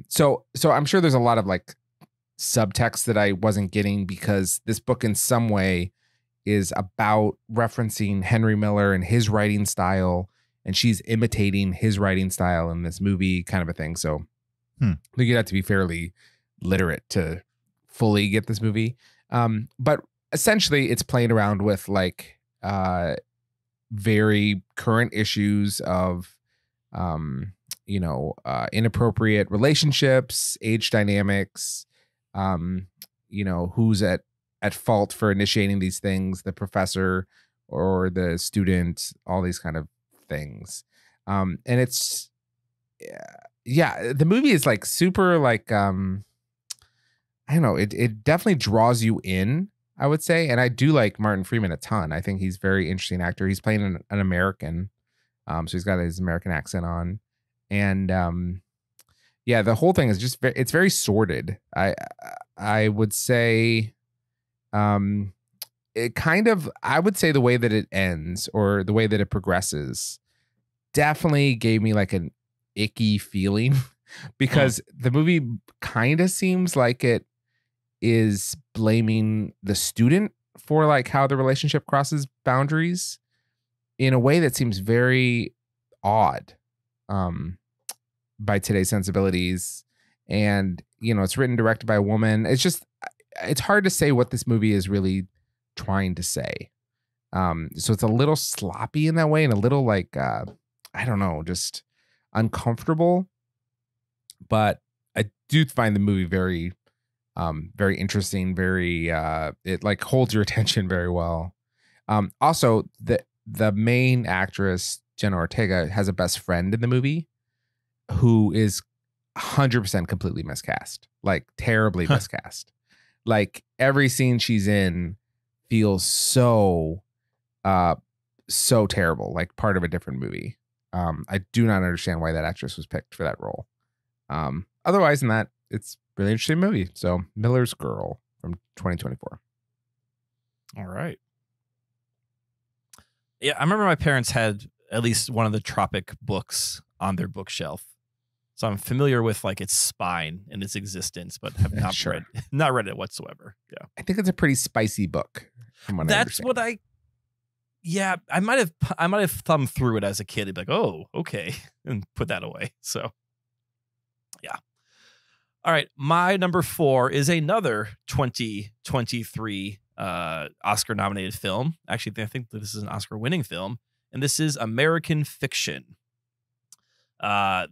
So I'm sure there's a lot of like subtext that I wasn't getting, because this book in some way is about referencing Henry Miller and his writing style, and she's imitating his writing style in this movie, kind of a thing. So I think you'd have to be fairly literate to fully get this movie. But essentially it's playing around with like very current issues of inappropriate relationships, age dynamics, who's at fault for initiating these things, the professor or the student, all these kind of things. And it's, the movie is like super like, I don't know, it definitely draws you in, I would say. And I do like Martin Freeman a ton. I think he's a very interesting actor. He's playing an American. So he's got his American accent on. And the whole thing is just it's very sordid. I would say it kind of, I would say the way that it ends or the way that it progresses definitely gave me like an icky feeling, because the movie kind of seems like it is blaming the student for like how the relationship crosses boundaries in a way that seems very odd by today's sensibilities. And it's written, directed by a woman. It's hard to say what this movie is really trying to say. So it's a little sloppy in that way, and a little like I don't know, just uncomfortable. But I do find the movie very very interesting, very it like holds your attention very well. Also the main actress, Jenna Ortega, has a best friend in the movie who is 100% completely miscast, like terribly miscast. Like every scene she's in feels so terrible, like part of a different movie. I do not understand why that actress was picked for that role. Otherwise than that, it's a really interesting movie. So Miller's Girl from 2024. All right. Yeah, I remember my parents had at least one of the Tropic books on their bookshelf. So I'm familiar with like its spine and its existence, but have not read it whatsoever. Yeah. I think it's a pretty spicy book. That's what I might have thumbed through it as a kid and be like, oh, okay, and put that away. So yeah. All right. My number 4 is another 2023 Oscar nominated film. Actually, I think that this is an Oscar winning film, and this is American Fiction.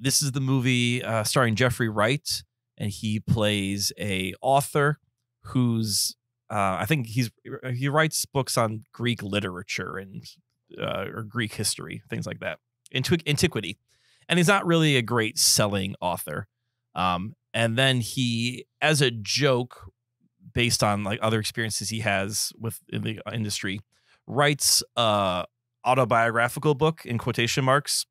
This is the movie starring Jeffrey Wright, and he plays a author who's I think he writes books on Greek literature and or Greek history, things like that, antiquity, and he's not really a great selling author. And then he, as a joke, based on like other experiences he has in the industry, writes a autobiographical book in quotation marks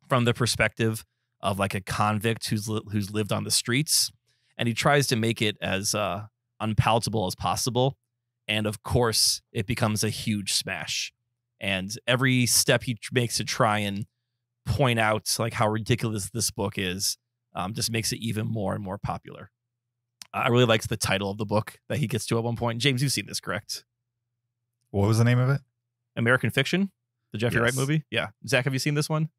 from the perspective of like a convict who's lived on the streets, and he tries to make it as unpalatable as possible. And of course, it becomes a huge smash. And every step he makes to try and point out like how ridiculous this book is, just makes it even more and more popular. I really liked the title of the book that he gets to at one point. James, you've seen this, correct? What was the name of it? American Fiction, the Jeffrey Wright movie. Yeah. Zach, have you seen this one?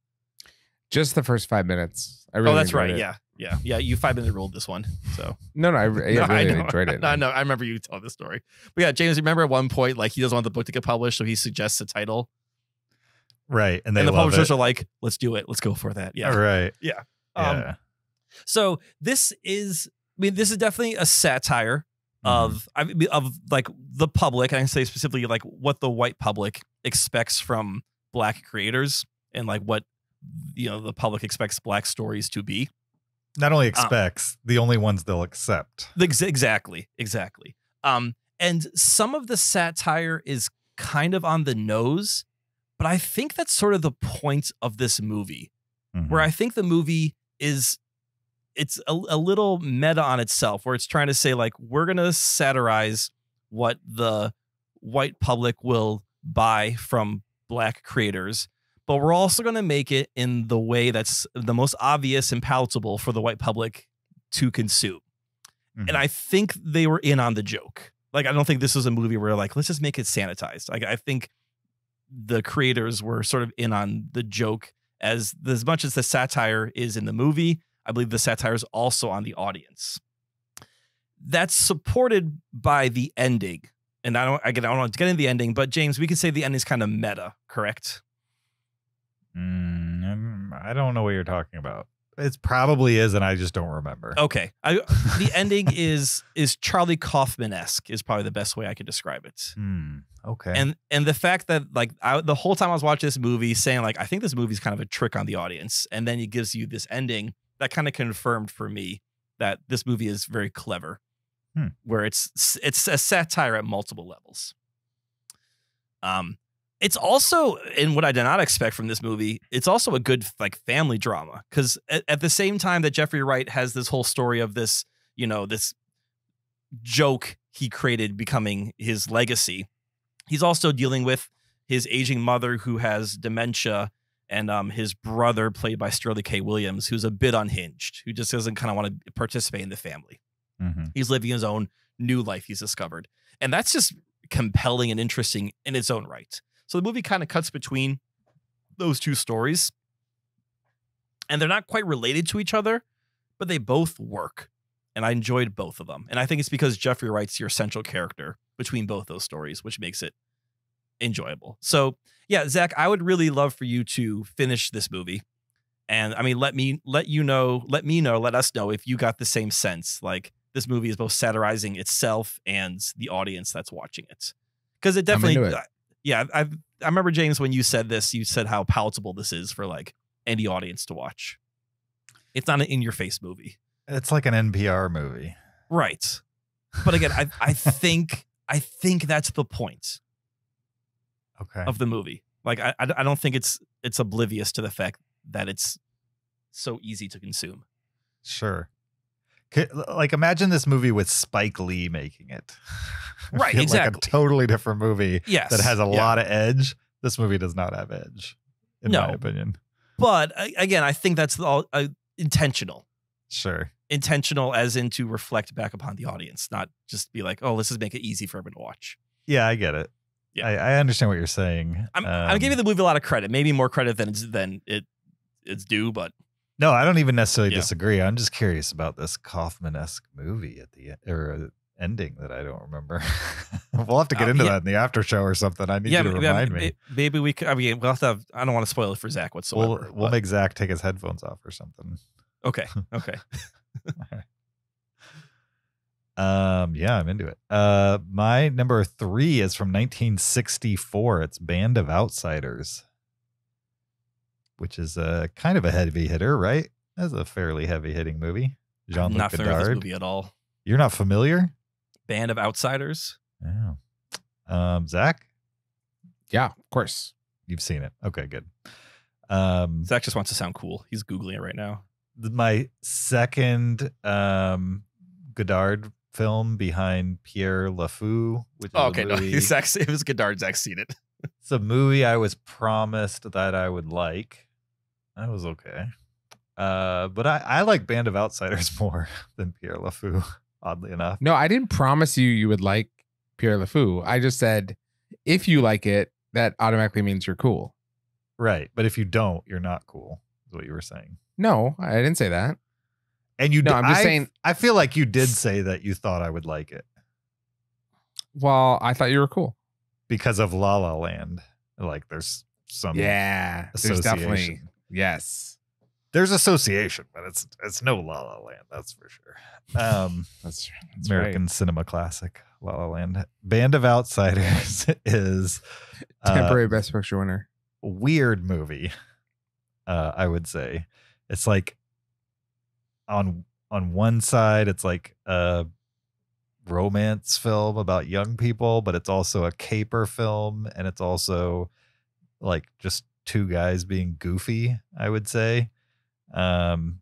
Just the first 5 minutes. I really that's right. it. Yeah. You 5-minute ruled this one. So I really enjoyed it. I know. I remember you telling this story. But yeah, James, remember at one point, like he doesn't want the book to get published, so he suggests a title. Right. And the publishers are like, let's do it. Let's go for that. Yeah. Right. Yeah. So this is definitely a satire of like the public, and I say specifically like what the white public expects from black creators and like what the public expects black stories to be. Not only expects, the only ones they'll accept. Exactly. And some of the satire is kind of on the nose, but I think that's sort of the point of this movie, where I think the movie it's a little meta on itself, where it's trying to say like, we're going to satirize what the white public will buy from black creators, but we're also going to make it in the way that's the most obvious and palatable for the white public to consume. And I think they were in on the joke. Like, I don't think this was a movie where like, let's just make it sanitized. Like, I think the creators were sort of in on the joke as much as the satire is in the movie. I believe the satire is also on the audience. That's supported by the ending. And I don't want to get into the ending, but James, we could say the ending is kind of meta, correct? I don't know what you're talking about. It probably is, and I just don't remember. Okay. The ending is Charlie Kaufman-esque is probably the best way I could describe it. Okay. And the fact that like the whole time I was watching this movie saying like, I think this movie is kind of a trick on the audience. And then it gives you this ending that kind of confirmed for me that this movie is very clever, where it's a satire at multiple levels. It's also, in what I did not expect from this movie, it's also a good like family drama, because at the same time that Jeffrey Wright has this whole story of this, this joke he created becoming his legacy, he's also dealing with his aging mother who has dementia, and his brother, played by Sterling K. Williams, who's a bit unhinged, who just doesn't kind of want to participate in the family. He's living his own new life, he's discovered. And that's just compelling and interesting in its own right. So the movie kind of cuts between those two stories, and they're not quite related to each other, but they both work. And I enjoyed both of them. And I think it's because Jeffrey Wright's your central character between both those stories, which makes it enjoyable. So yeah, Zach, I would really love for you to finish this movie. And I mean, let us know if you got the same sense. Like, this movie is both satirizing itself and the audience that's watching it. Because it definitely, yeah, I remember, James, when you said this, you said how palatable this is for like any audience to watch. It's not an in-your-face movie. It's like an NPR movie. Right. But again, I think that's the point of the movie. Like, I don't think it's oblivious to the fact that it's so easy to consume. Sure. Like, imagine this movie with Spike Lee making it. Right, exactly. Like a totally different movie that has a lot of edge. This movie does not have edge, in my opinion. But again, I think that's all intentional. Sure. Intentional as in to reflect back upon the audience, not just be like, oh, let's just make it easy for everyone to watch. Yeah, I get it. Yeah. I understand what you're saying. I'm giving the movie a lot of credit, maybe more credit than it's due, but no, I don't even necessarily disagree. I'm just curious about this Kaufman-esque movie at the ending that I don't remember. We'll have to get into that in the after show or something. I need you to remind me. Maybe we could. I mean, we'll have to. I don't want to spoil it for Zach whatsoever. We'll make Zach take his headphones off or something. Okay. Yeah, I'm into it. My number 3 is from 1964. It's Band of Outsiders, which is kind of a heavy hitter, right? That's a fairly heavy hitting movie. Jean-Luc not familiar Godard. with this movie at all. You're not familiar? Band of Outsiders. Yeah. Zach? Yeah, of course. You've seen it. Okay, good. Zach just wants to sound cool. He's Googling it right now. My second Godard film behind Pierre LaFou, which is okay, no, it was Godard. Zach's seen it. It's a movie I was promised that I would like. That was okay. But I like Band of Outsiders more than Pierre LaFou, oddly enough. No, I didn't promise you would like Pierre LaFou. I just said, if you like it, that automatically means you're cool. Right. But if you don't, you're not cool, is what you were saying. No, I didn't say that. And you no, I'm just saying. I feel like you did say that you thought I would like it. Well, I thought you were cool. Because of La La Land. Like, there's some there's definitely, yes. There's association, but it's no La La Land, that's for sure. That's American cinema classic, La La Land. Band of Outsiders is temporary Best Picture winner. Weird movie, I would say. It's like on one side, it's like a romance film about young people, but it's also a caper film, and it's also like just two guys being goofy, I would say. And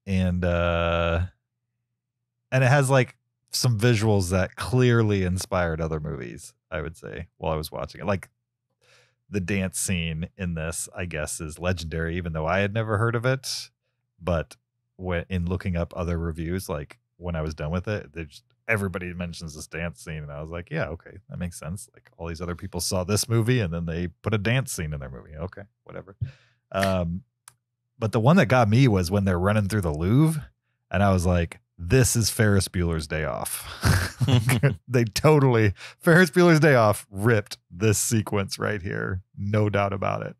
it has like some visuals that clearly inspired other movies, I would say, while I was watching it. Like the dance scene in this, I guess, is legendary, even though I had never heard of it. But in looking up other reviews, like when I was done with it, everybody mentions this dance scene, and I was like, yeah, okay, that makes sense. Like all these other people saw this movie, and then they put a dance scene in their movie. Okay, whatever. But the one that got me was when they're running through the Louvre, and I was like, this is Ferris Bueller's Day Off. Ferris Bueller's Day Off ripped this sequence right here. No doubt about it.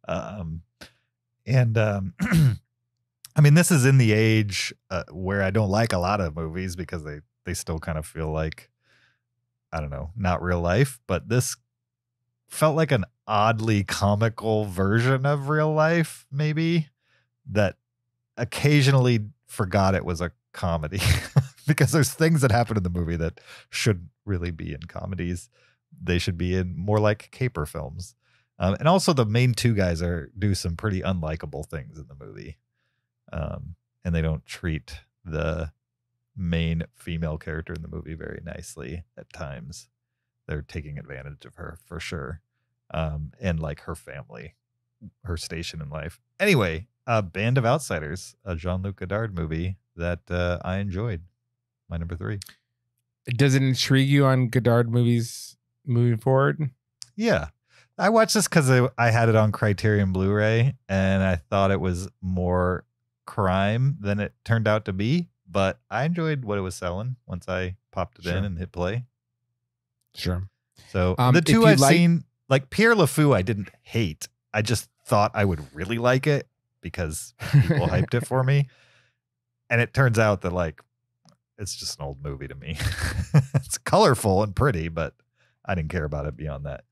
I mean, this is in the age where I don't like a lot of movies because they still kind of feel like, I don't know, not real life. But this felt like an oddly comical version of real life, maybe, that occasionally forgot it was a comedy because there's things that happen in the movie that should really be in comedies. They should be in more like caper films. And also the main two guys do some pretty unlikable things in the movie. And they don't treat the main female character in the movie very nicely at times. They're taking advantage of her for sure. And like her family, her station in life. Anyway, Band of Outsiders, a Jean-Luc Godard movie that I enjoyed. My number 3. Does it intrigue you on Godard movies moving forward? Yeah. I watched this because I had it on Criterion Blu-ray, and I thought it was more crime than it turned out to be. But I enjoyed what it was selling once I popped it in and hit play. Sure. So the two I've seen, like Pierre LeFou, I didn't hate. I just thought I would really like it because people hyped it for me. And it turns out that like it's just an old movie to me. It's colorful and pretty, but I didn't care about it beyond that.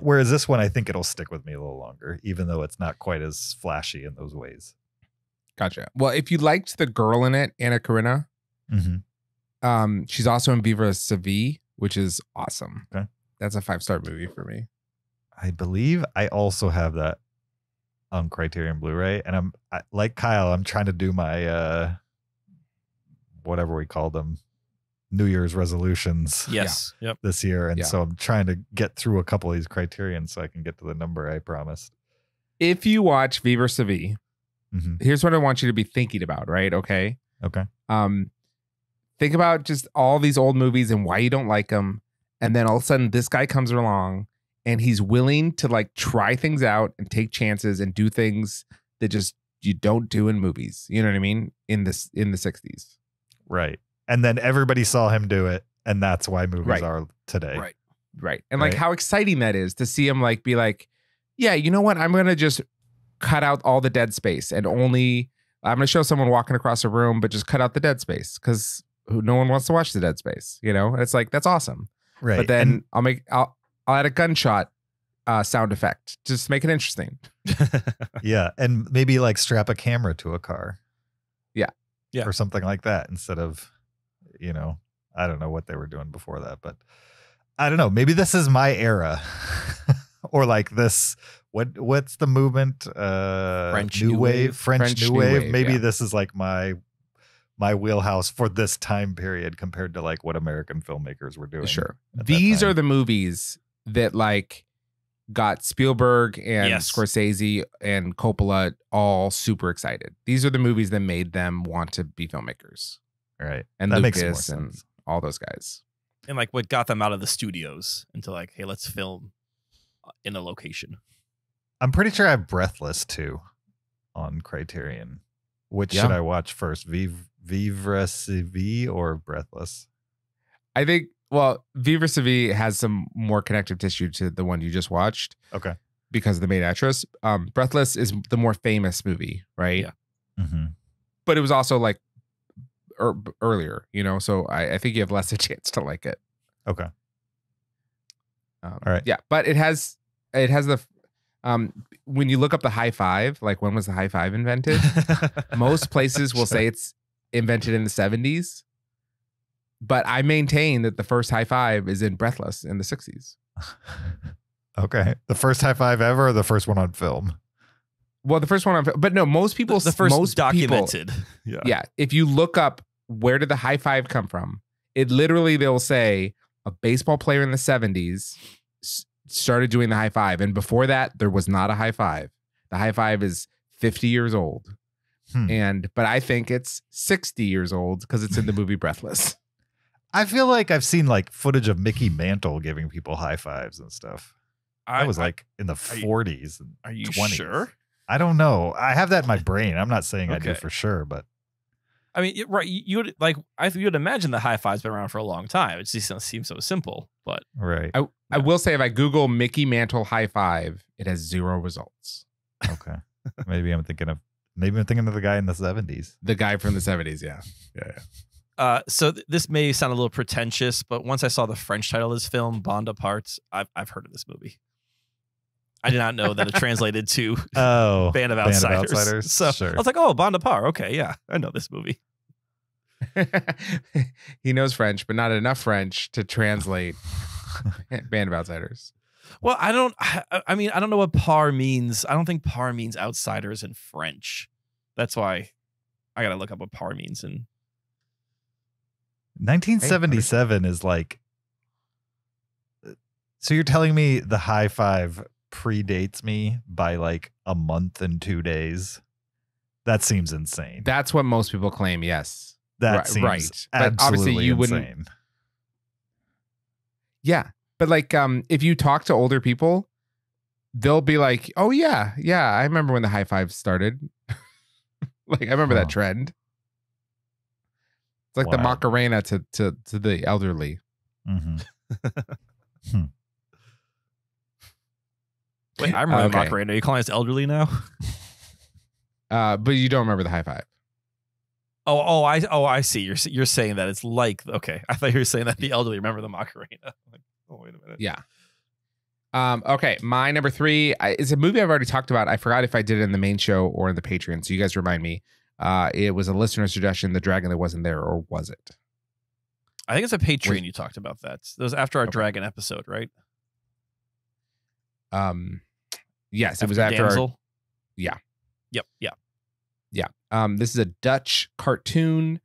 Whereas this one, I think it'll stick with me a little longer, even though it's not quite as flashy in those ways. Gotcha. Well, if you liked the girl in it, Anna Karina, she's also in Vivre sa vie, which is awesome. Okay. That's a 5-star movie for me. I believe I also have that on Criterion Blu-ray, and like Kyle, I'm trying to do my whatever we call them, New Year's resolutions. Yes. Yep. This year, and so I'm trying to get through a couple of these Criterion so I can get to the number I promised. If you watch Vivre sa vie, here's what I want you to be thinking about, right? Okay. Think about just all these old movies and why you don't like them. And then all of a sudden this guy comes along and he's willing to like try things out and take chances and do things that just you don't do in movies. You know what I mean? In the 60s. Right. And then everybody saw him do it. And that's why movies are today. Right. And like how exciting that is to see him like be like, yeah, you know what? I'm going to just cut out all the dead space and I'm going to show someone walking across a room, but just cut out the dead space because no one wants to watch the dead space, you know? And it's like, that's awesome. Right. But then I'll add a gunshot sound effect. Just make it interesting. Yeah. And maybe like strap a camera to a car. Yeah. Or something like that instead of, you know, I don't know what they were doing before that, but I don't know. Maybe this is my era. Or like this, what's the movement? French New Wave. French New New Wave. Wave, Maybe this is like my wheelhouse for this time period compared to like what American filmmakers were doing. Sure. These are the movies that like got Spielberg and Scorsese and Coppola all super excited. These are the movies that made them want to be filmmakers. Right. And that Lucas makes more and sense. all those guys. And like what got them out of the studios into like, hey, let's film in a location. I'm pretty sure I have Breathless too on Criterion. Which should I watch first? Vivre sa vie or Breathless? I think, well, Vivre sa vie has some more connective tissue to the one you just watched. Okay. because of the main actress. Breathless is the more famous movie, right? Yeah. Mm-hmm. But it was also like earlier, you know, so I think you have less a chance to like it. Okay. All right. Yeah, but it has the when you look up the high five, like when was the high five invented? Most places will say it's invented in the 70s. But I maintain that the first high five is in Breathless in the 60s. Okay. The first high five ever, or the first one on film? Well, the first one on, but no, most people, the first most documented. People, yeah. If you look up where did the high five come from, it literally they'll say a baseball player in the 70s started doing the high five, and before that there was not a high five. The high five is 50 years old, but I think it's 60 years old because it's in the movie Breathless. I feel like I've seen like footage of Mickey Mantle giving people high fives and stuff. I was like in the 40s and are you 20s. Sure? I don't know. I have that in my brain. I'm not saying I do for sure, but I mean, right? You would like you would imagine the high five's been around for a long time. It just seems so simple, but right. I will say if I Google Mickey Mantle high five, it has 0 results. Okay, maybe I'm thinking of the guy in the 70s. The guy from the 70s, yeah. So this may sound a little pretentious, but once I saw the French title of this film, Bond Apart, I've heard of this movie. I did not know that it translated to Band of Outsiders. So sure. I was like, oh, Bond Apart. Okay, yeah, I know this movie. He knows French, but not enough French to translate Band of Outsiders. Well, I don't know what par means. I don't think par means outsiders in French. That's why I got to look up what par means in 1977 is like, so you're telling me the high five predates me by like a month and 2 days? That seems insane. That's what most people claim. Yes, that seems right. But obviously you insane. Wouldn't. Yeah, but like if you talk to older people, they'll be like, "Oh yeah, I remember when the high five started." Like I remember that trend. It's like the Macarena to the elderly. Mm-hmm. Wait, I remember the Macarena. Are you calling us elderly now? But you don't remember the high five. I see. You're saying that it's like, okay. I thought you were saying that the elderly remember the Macarena. Like, oh, wait a minute. Yeah. Okay, my number 3 is a movie I've already talked about. I forgot if I did it in the main show or in the Patreon, so you guys remind me. It was a listener suggestion, The Dragon That Wasn't There, or was it? I think it's a Patreon. You talked about that. That was after our Dragon episode, right? Yes, it was after Damsel? Yeah. Yep. Yeah. Yeah. This is a Dutch cartoon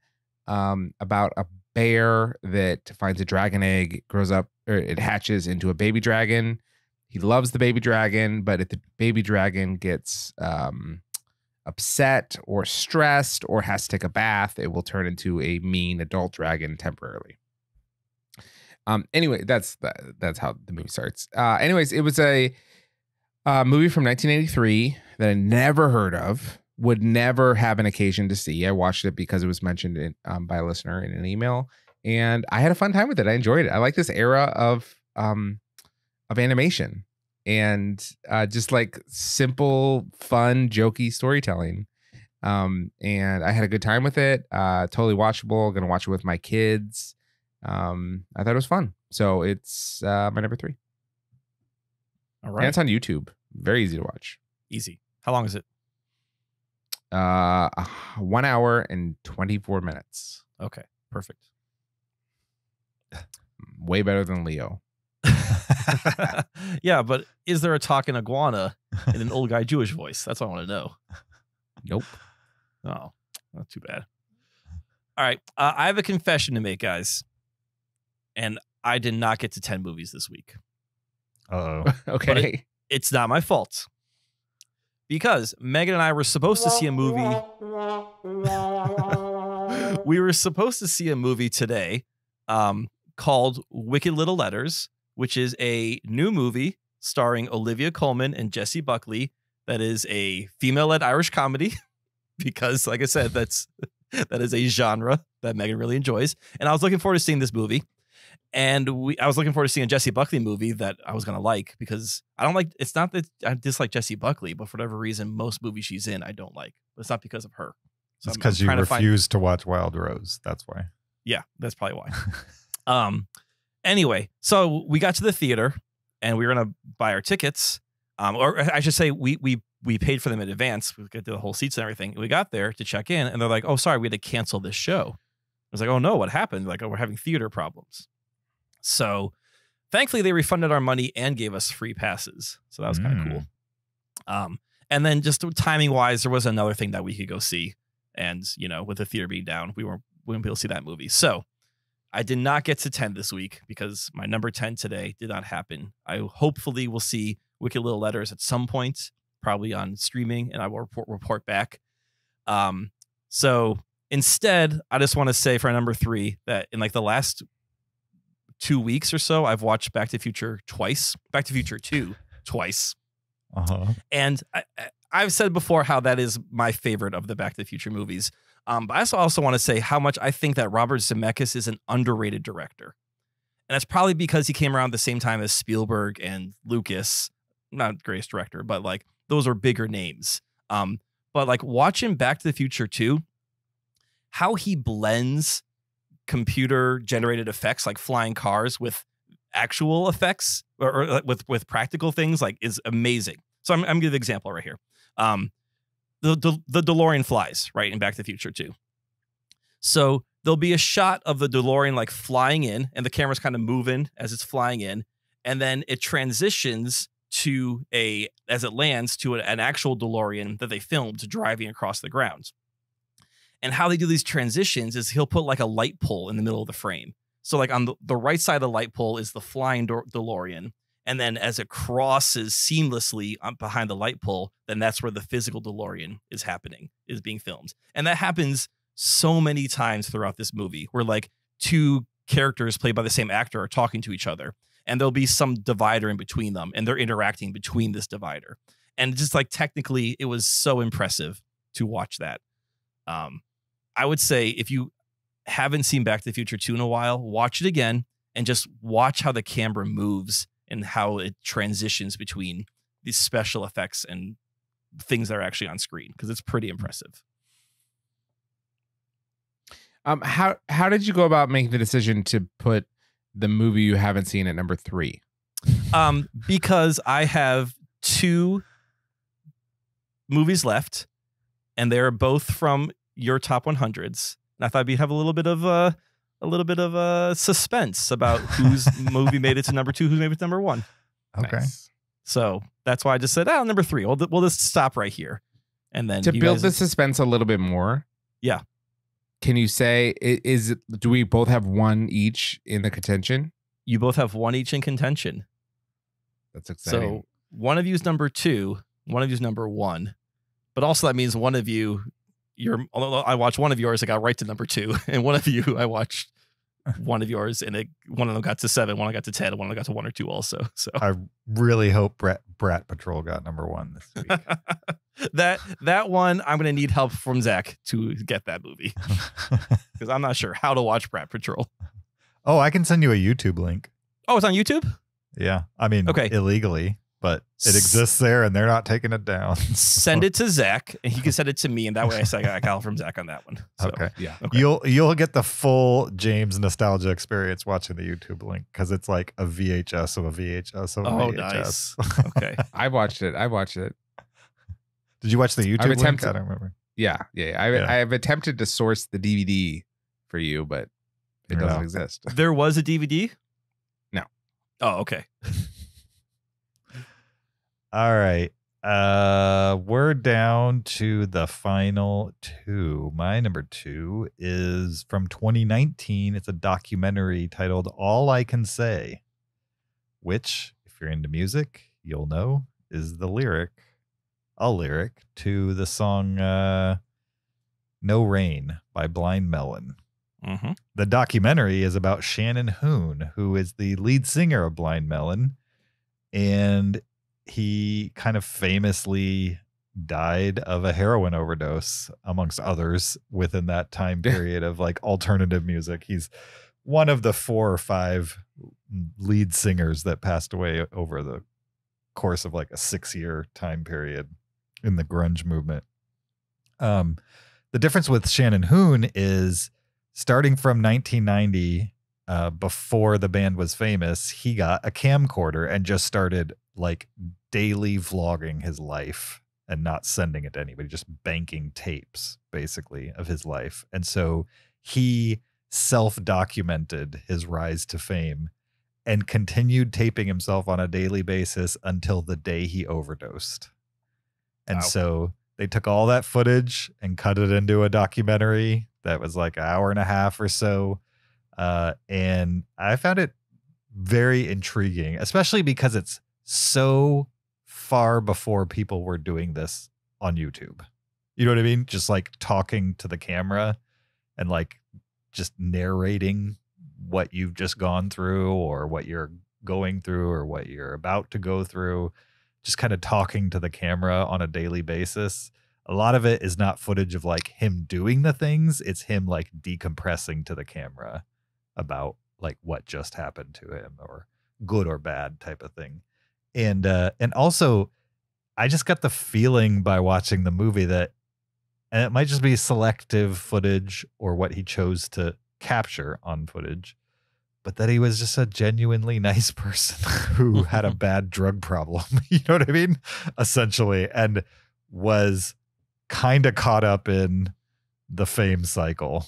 about a bear that finds a dragon egg, grows up, or it hatches into a baby dragon. He loves the baby dragon, but if the baby dragon gets upset or stressed or has to take a bath, it will turn into a mean adult dragon temporarily. Anyway, that's how the movie starts. Anyways, it was a movie from 1983 that I never heard of, would never have an occasion to see. I watched it because it was mentioned by a listener in an email, and I had a fun time with it. I enjoyed it. I like this era of animation and just like simple, fun, jokey storytelling. And I had a good time with it. Totally watchable. Gonna watch it with my kids. I thought it was fun. So it's my number 3. All right. And it's on YouTube. Very easy to watch. Easy. How long is it? 1 hour and 24 minutes. Okay. Perfect. Way better than Leo. Yeah, but is there a talking iguana in an old guy Jewish voice? That's what I want to know. Nope. Oh, not too bad. All right. I have a confession to make, guys. And I did not get to 10 movies this week. Uh-oh. Okay. But it's not my fault. Because Megan and I were supposed to see a movie. We were supposed to see a movie today called Wicked Little Letters, which is a new movie starring Olivia Colman and Jessie Buckley. That is a female-led Irish comedy. Because, like I said, that is a genre that Megan really enjoys. And I was looking forward to seeing this movie. And I was looking forward to seeing a Jessie Buckley movie that I was going to like, because I don't like, it's not that I dislike Jessie Buckley, but for whatever reason, most movies she's in, I don't like. But it's not because of her. So it's because you refuse to watch Wild Rose. That's why. Yeah, that's probably why. Anyway, so we got to the theater and we were going to buy our tickets. Or I should say we paid for them in advance. We got the whole seats and everything. We got there to check in and they're like, oh, sorry, we had to cancel this show. I was like, oh no, what happened? Like, oh, we're having theater problems. So thankfully they refunded our money and gave us free passes. So that was kind of cool. And then just timing wise, there was another thing that we could go see. And, you know, with the theater being down, we wouldn't be able to see that movie. So I did not get to 10 this week because my number 10 today did not happen. I hopefully will see Wicked Little Letters at some point, probably on streaming, and I will report back. So instead, I just want to say for number 3 that in like the last 2 weeks or so, I've watched Back to the Future twice, Back to the Future 2 twice. And I've said before how that is my favorite of the Back to the Future movies. But I also want to say how much I think that Robert Zemeckis is an underrated director. And that's probably because he came around the same time as Spielberg and Lucas. Not greatest director, but like those are bigger names. But like watching Back to the Future 2, how he blends computer generated effects like flying cars with actual effects or with practical things like is amazing. So I'm gonna give an example right here. The DeLorean flies right in Back to the Future 2. So there'll be a shot of the DeLorean like flying in and the camera's kind of moving as it's flying in. And then it transitions to as it lands to an actual DeLorean that they filmed driving across the ground. And how they do these transitions is he'll put like a light pole in the middle of the frame. So like on the right side of the light pole is the flying DeLorean. And then as it crosses seamlessly behind the light pole, then that's where the physical DeLorean is being filmed. And that happens so many times throughout this movie where like 2 characters played by the same actor are talking to each other. And there'll be some divider in between them and they're interacting between this divider. And just like technically, it was so impressive to watch that. I would say if you haven't seen Back to the Future 2 in a while, watch it again and just watch how the camera moves and how it transitions between these special effects and things that are actually on screen, because it's pretty impressive. How did you go about making the decision to put the movie you haven't seen at number 3? Because I have 2 movies left, and they're both from your top 100s. And I thought we'd have a little bit of suspense about whose movie made it to number 2, who made it to number 1. Okay. Nice. So that's why I just said, number 3. We'll just stop right here. And then to build the suspense a little bit more. Yeah. Can you say, do we both have 1 each in the contention? You both have 1 each in contention. That's exciting. So one of you is number 2, one of you is number 1. But also that means one of you, I watched one of yours, I got right to number 2. And one of you, I watched one of yours, and one of them got to 7, one I got to 10, and one I got to 1 or 2 also. So I really hope Brat Patrol got number 1 this week. that one, I'm going to need help from Zach to get that movie. Because I'm not sure how to watch Brat Patrol. Oh, I can send you a YouTube link. Oh, it's on YouTube? Yeah. I mean, illegally, but it exists there and they're not taking it down. Send it to Zach and he can send it to me. And that way I got help from Zach on that one. So, okay. Yeah. Okay. You'll get the full James nostalgia experience watching the YouTube link, because it's like a VHS of a VHS of a VHS. Nice. Okay. I watched it. Did you watch the YouTube link? I don't remember. Yeah. I've attempted to source the DVD for you, but it doesn't exist. There was a DVD? No. Oh, okay. All right. We're down to the final 2. My number 2 is from 2019. It's a documentary titled All I Can Say, which, if you're into music, you'll know is a lyric to the song No Rain by Blind Melon. Mm-hmm. The documentary is about Shannon Hoon, who is the lead singer of Blind Melon, and he kind of famously died of a heroin overdose, amongst others, within that time period of like alternative music. He's one of the 4 or 5 lead singers that passed away over the course of like a 6-year time period in the grunge movement. The difference with Shannon Hoon is starting from 1990, before the band was famous, he got a camcorder and just started like daily vlogging his life and not sending it to anybody, just banking tapes basically of his life. And so he self-documented his rise to fame and continued taping himself on a daily basis until the day he overdosed. And Wow. so they took all that footage and cut it into a documentary that was like an hour and a half or so. And I found it very intriguing, especially because it's so far before people were doing this on YouTube. You know what I mean? Just like talking to the camera and like just narrating what you've just gone through or what you're going through or what you're about to go through. Just kind of talking to the camera on a daily basis. A lot of it is not footage of like him doing the things. It's him like decompressing to the camera about like what just happened to him, or good or bad type of thing. And also I just got the feeling by watching the movie that, and it might just be selective footage or what he chose to capture on footage, but that he was just a genuinely nice person who had a bad drug problem. You know what I mean? Essentially, and was kind of caught up in the fame cycle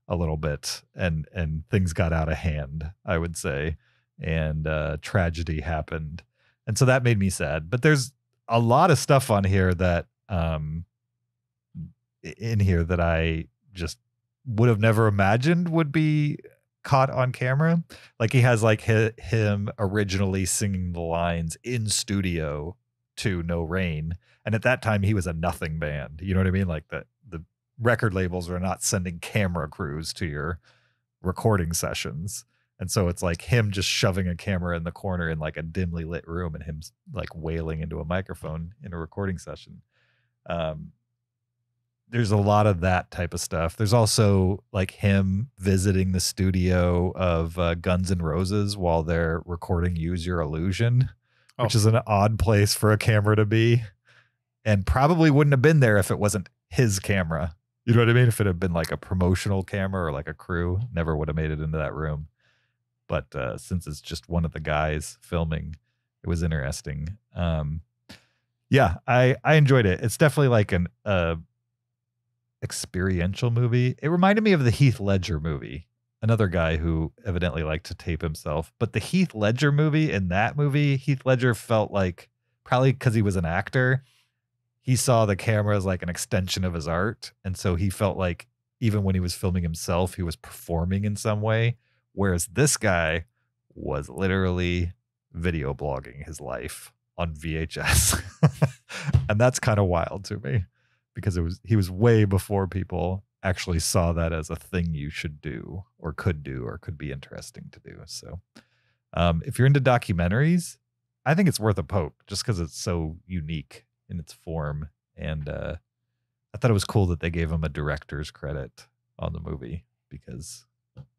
a little bit, and things got out of hand, I would say, and tragedy happened. And so that made me sad. But there's a lot of stuff on here that in here that I just would have never imagined would be caught on camera. Like he has like him originally singing the lines in studio to No Rain. And at that time he was a nothing band. You know what I mean? Like the record labels are not sending camera crews to your recording sessions. And so it's like him just shoving a camera in the corner in like a dimly lit room and him like wailing into a microphone in a recording session. There's a lot of that type of stuff. There's also like him visiting the studio of Guns N' Roses while they're recording Use Your Illusion, which is an odd place for a camera to be, and probably wouldn't have been there if it wasn't his camera. You know what I mean? If it had been like a promotional camera or like a crew, never would have made it into that room. But since it's just one of the guys filming, it was interesting. Yeah, I enjoyed it. It's definitely like an experiential movie. It reminded me of the Heath Ledger movie, another guy who evidently liked to tape himself. But the Heath Ledger movie, in that movie, Heath Ledger felt like, probably because he was an actor, he saw the camera as like an extension of his art. And so he felt like even when he was filming himself, he was performing in some way. Whereas this guy was literally video blogging his life on VHS. And that's kind of wild to me, because he was way before people actually saw that as a thing you should do or could be interesting to do. So if you're into documentaries, I think it's worth a poke just because it's so unique in its form. And I thought it was cool that they gave him a director's credit on the movie because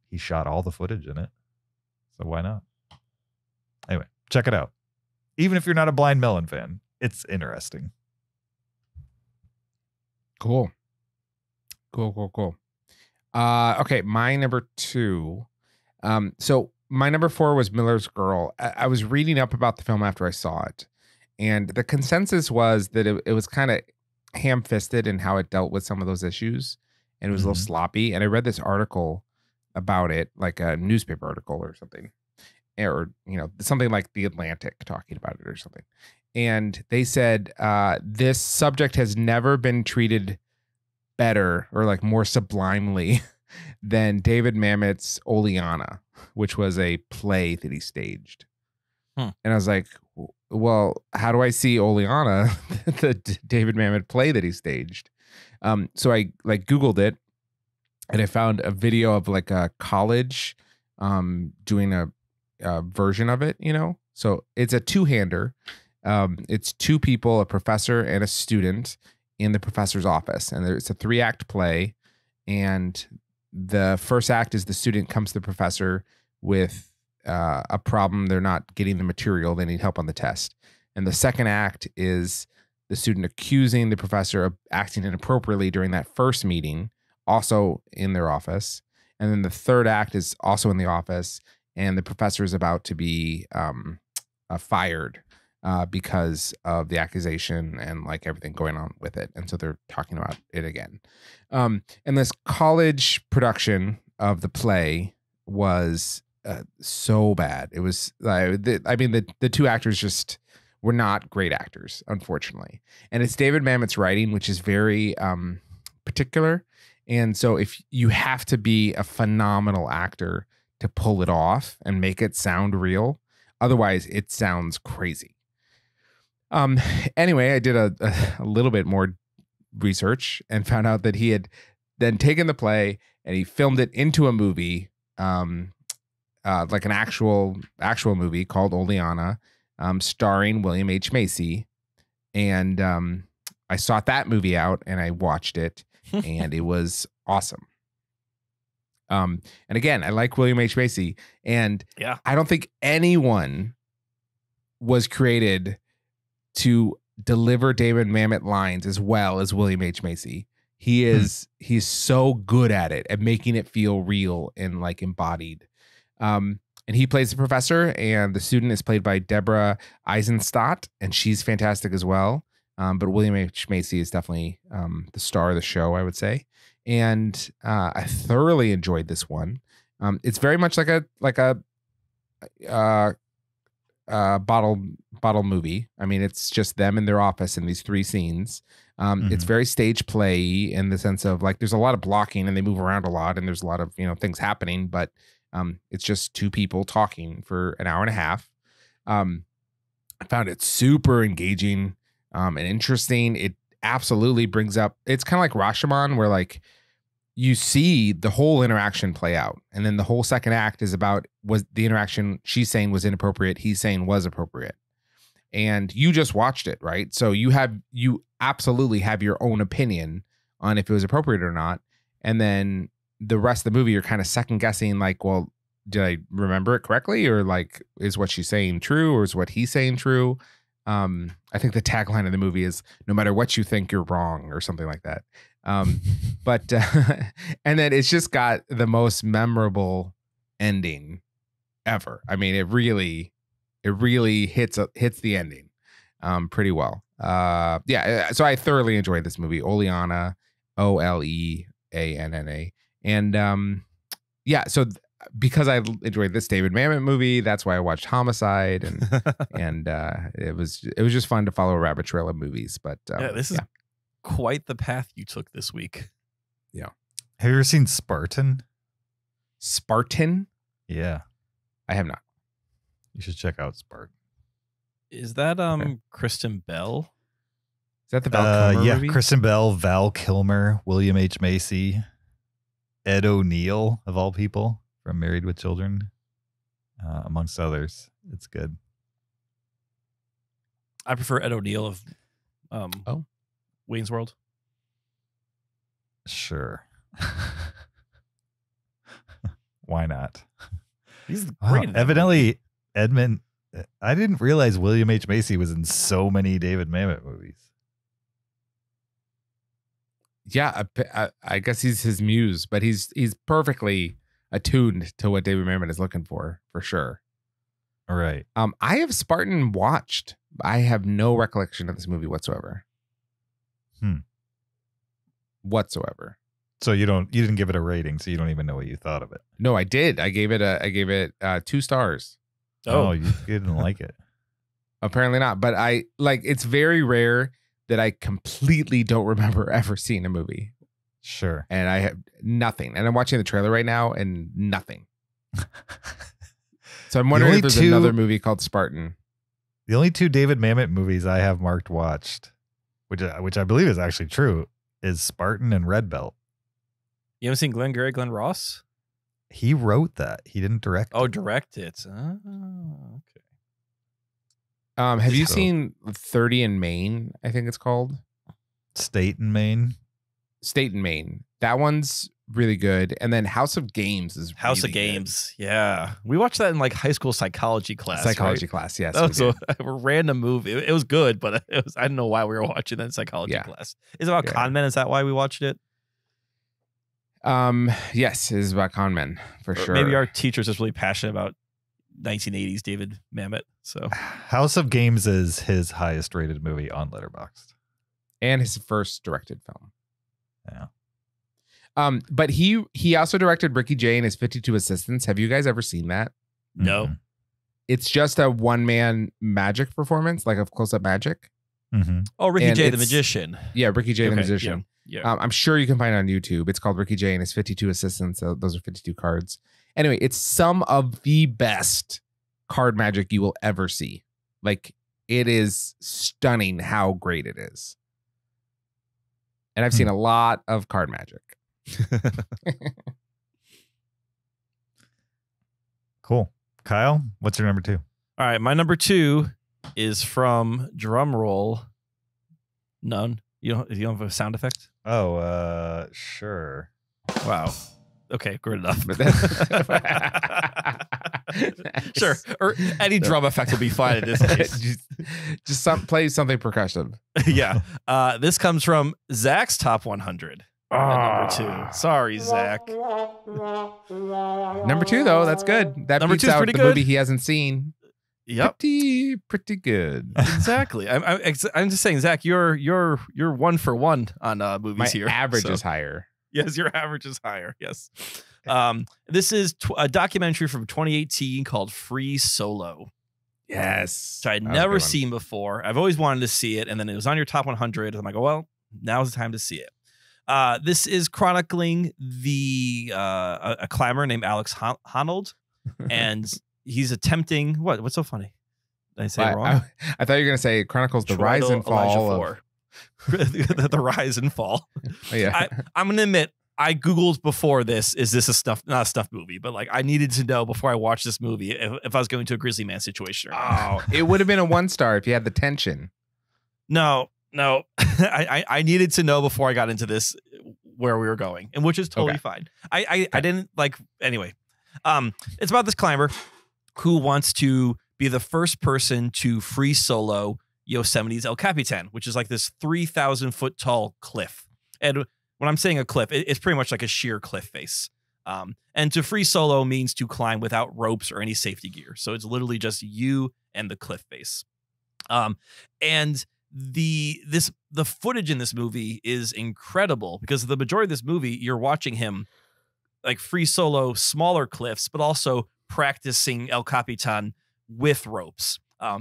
he shot all the footage in it. So why not? Anyway, check it out. Even if you're not a Blind Melon fan, it's interesting. Cool. Okay, my number 2. So my number 4 was Miller's Girl. I was reading up about the film after I saw it, and the consensus was that it was kind of ham-fisted in how it dealt with some of those issues, and it was a little sloppy. And I read this article about it, like a newspaper article or something, or something like The Atlantic talking about it or something. And they said this subject has never been treated better or like more sublimely than David Mamet's Oleana, which was a play that he staged. And I was like, well, how do I see Oleana, the David Mamet play that he staged? So I like Googled it, and I found a video of like a college doing a version of it, So it's a two-hander. It's 2 people, a professor and a student, in the professor's office. And it's a 3-act play. And the first act is the student comes to the professor with a problem. They're not getting the material. They need help on the test. And the second act is the student accusing the professor of acting inappropriately during that first meeting, also in their office. And then the third act is also in the office, and the professor is about to be fired because of the accusation and like everything going on with it. And so they're talking about it again. And this college production of the play was so bad. It was, the two actors just were not great actors, unfortunately. And it's David Mamet's writing, which is very particular. And so if you have to be a phenomenal actor to pull it off and make it sound real, otherwise it sounds crazy. Anyway, I did a little bit more research and found out that he had then taken the play and he filmed it into a movie, like an actual movie called Oleana, starring William H. Macy. And I sought that movie out and I watched it, and it was awesome. And again, I like William H. Macy, and I don't think anyone was created to deliver David Mamet lines as well as William H. Macy. He's so good at it, at making it feel real and like embodied. And he plays the professor, and the student is played by Deborah Eisenstadt, and she's fantastic as well. But William H. Macy is definitely the star of the show, I would say. And I thoroughly enjoyed this one. It's very much like a bottle movie. I mean, it's just them in their office in these three scenes. It's very stage play in the sense of like there's a lot of blocking and they move around a lot and there's a lot of things happening, but it's just two people talking for an hour and a half. I found it super engaging and interesting. It absolutely brings up, it's kind of like Rashomon, where like you see the whole interaction play out, and then the whole second act is about, was the interaction she's saying was inappropriate, he's saying was appropriate, and you just watched it, right? So you absolutely have your own opinion on if it was appropriate or not, and then the rest of the movie you're kind of second guessing, like, well, did I remember it correctly, or like, is what she's saying true, or is what he's saying true? I think the tagline of the movie is "No matter what you think, you're wrong," or something like that. But and then it's just got the most memorable ending ever. I mean, it really hits the ending pretty well. So I thoroughly enjoyed this movie, Oleana, Oleanna, and so because I enjoyed this David Mamet movie, that's why I watched Homicide, and it was just fun to follow a rabbit trail of movies. But this is quite the path you took this week. Yeah. Have you ever seen Spartan? Spartan? Yeah. I have not. You should check out Spartan. Is that Kristen Bell? Is that the Val Kilmer movie? Kristen Bell, Val Kilmer, William H. Macy, Ed O'Neill, of all people, from Married with Children, amongst others. It's good. I prefer Ed O'Neill of Wayne's World. Sure. Why not? He's great. Evidently, Edmund. I didn't realize William H. Macy was in so many David Mamet movies. Yeah, I guess he's his muse, but he's perfectly attuned to what David Mamet is looking for sure. All right. I have Spartan watched. I have no recollection of this movie whatsoever. Whatsoever. So you didn't give it a rating, so you don't even know what you thought of it. No, I did. I gave it 2 stars. Oh, you didn't like it. Apparently not. But it's very rare that I completely don't remember ever seeing a movie. Sure. And I have nothing. And I'm watching the trailer right now and nothing. So I'm wondering if there's another movie called Spartan. The only 2 David Mamet movies I have marked watched, which I believe is actually true, is Spartan and Red Belt. You haven't seen Glengarry Glen Ross? He wrote that. He didn't direct it. Oh, direct it. Oh, okay. Have you seen 30 in Maine, I think it's called? State in Maine. State in Maine. That one's really good. And then House of Games is House really of Games. Good. Yeah. We watched that in like high school psychology class. Class, yes. That was a random movie. It was good, but I didn't know why we were watching that in psychology class. Is it about con men? Is that why we watched it? Yes, it is about con men for sure. Maybe our teacher's just really passionate about 1980s David Mamet. So House of Games is his highest rated movie on Letterboxd. And his first directed film. Yeah. But he also directed Ricky Jay and his 52 Assistants. Have you guys ever seen that? No. Mm-hmm. It's just a one-man magic performance, like of close-up magic. Mm-hmm. Oh, Ricky Jay the Magician. Yeah, Ricky Jay the Magician. Yeah. I'm sure you can find it on YouTube. It's called Ricky Jay and his 52 Assistants. So those are 52 cards. Anyway, it's some of the best card magic you will ever see. Like, it is stunning how great it is. And I've seen a lot of card magic. Cool. Kyle, what's your number 2? All right, my number 2 is from drumroll. None. You don't have a sound effect? Oh, sure. Wow. Okay, good enough. Sure. Or any drum effect will be fine in this case. just play something percussive. Yeah. This comes from Zach's Top 100. Number 2. Sorry, Zach. Number 2, though, that's good. That number beats 2 is out pretty the good. movie he hasn't seen. Yep. Pretty good. Exactly. I'm just saying, Zach, you're 1 for 1 on movies here. My average is higher. Yes, your average is higher. Yes. This is a documentary from 2018 called Free Solo. Yes. So I'd never seen before. I've always wanted to see it, and then it was on your top 100. I'm like, oh, well, now's the time to see it. This is chronicling a climber named Alex Honnold, and he's attempting what's so funny? Did I say it wrong? I thought you were gonna say it chronicles the rise and fall the rise and fall. Oh, yeah. I'm gonna admit, I Googled before this, is this not a stuff movie, but like I needed to know before I watched this movie if I was going to a Grizzly Man situation or not. Oh, it would have been a 1-star if you had the tension. No. I needed to know before I got into this where we were going, and which is totally fine. I didn't like anyway. It's about this climber who wants to be the first person to free solo Yosemite's El Capitan, which is like this 3,000 foot tall cliff. And when I'm saying a cliff, it's pretty much like a sheer cliff face. And to free solo means to climb without ropes or any safety gear. So it's literally just you and the cliff face. And the footage in this movie is incredible because the majority of this movie, you're watching him like free solo smaller cliffs, but also practicing El Capitan with ropes.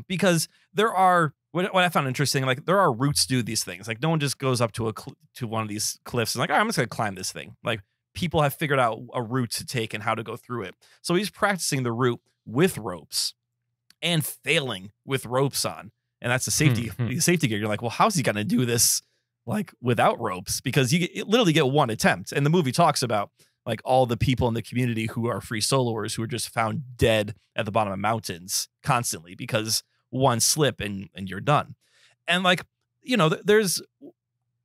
Because there are, what I found interesting, like there are routes to do these things. Like no one just goes up to one of these cliffs and like, all right, I'm just going to climb this thing. Like people have figured out a route to take and how to go through it. So he's practicing the route with ropes and failing with ropes on. And that's the safety gear. You're like, well, how's he going to do this like without ropes? Because you literally get one attempt. And the movie talks about like all the people in the community who are free soloers who are just found dead at the bottom of mountains constantly because one slip and you're done. And like, you know,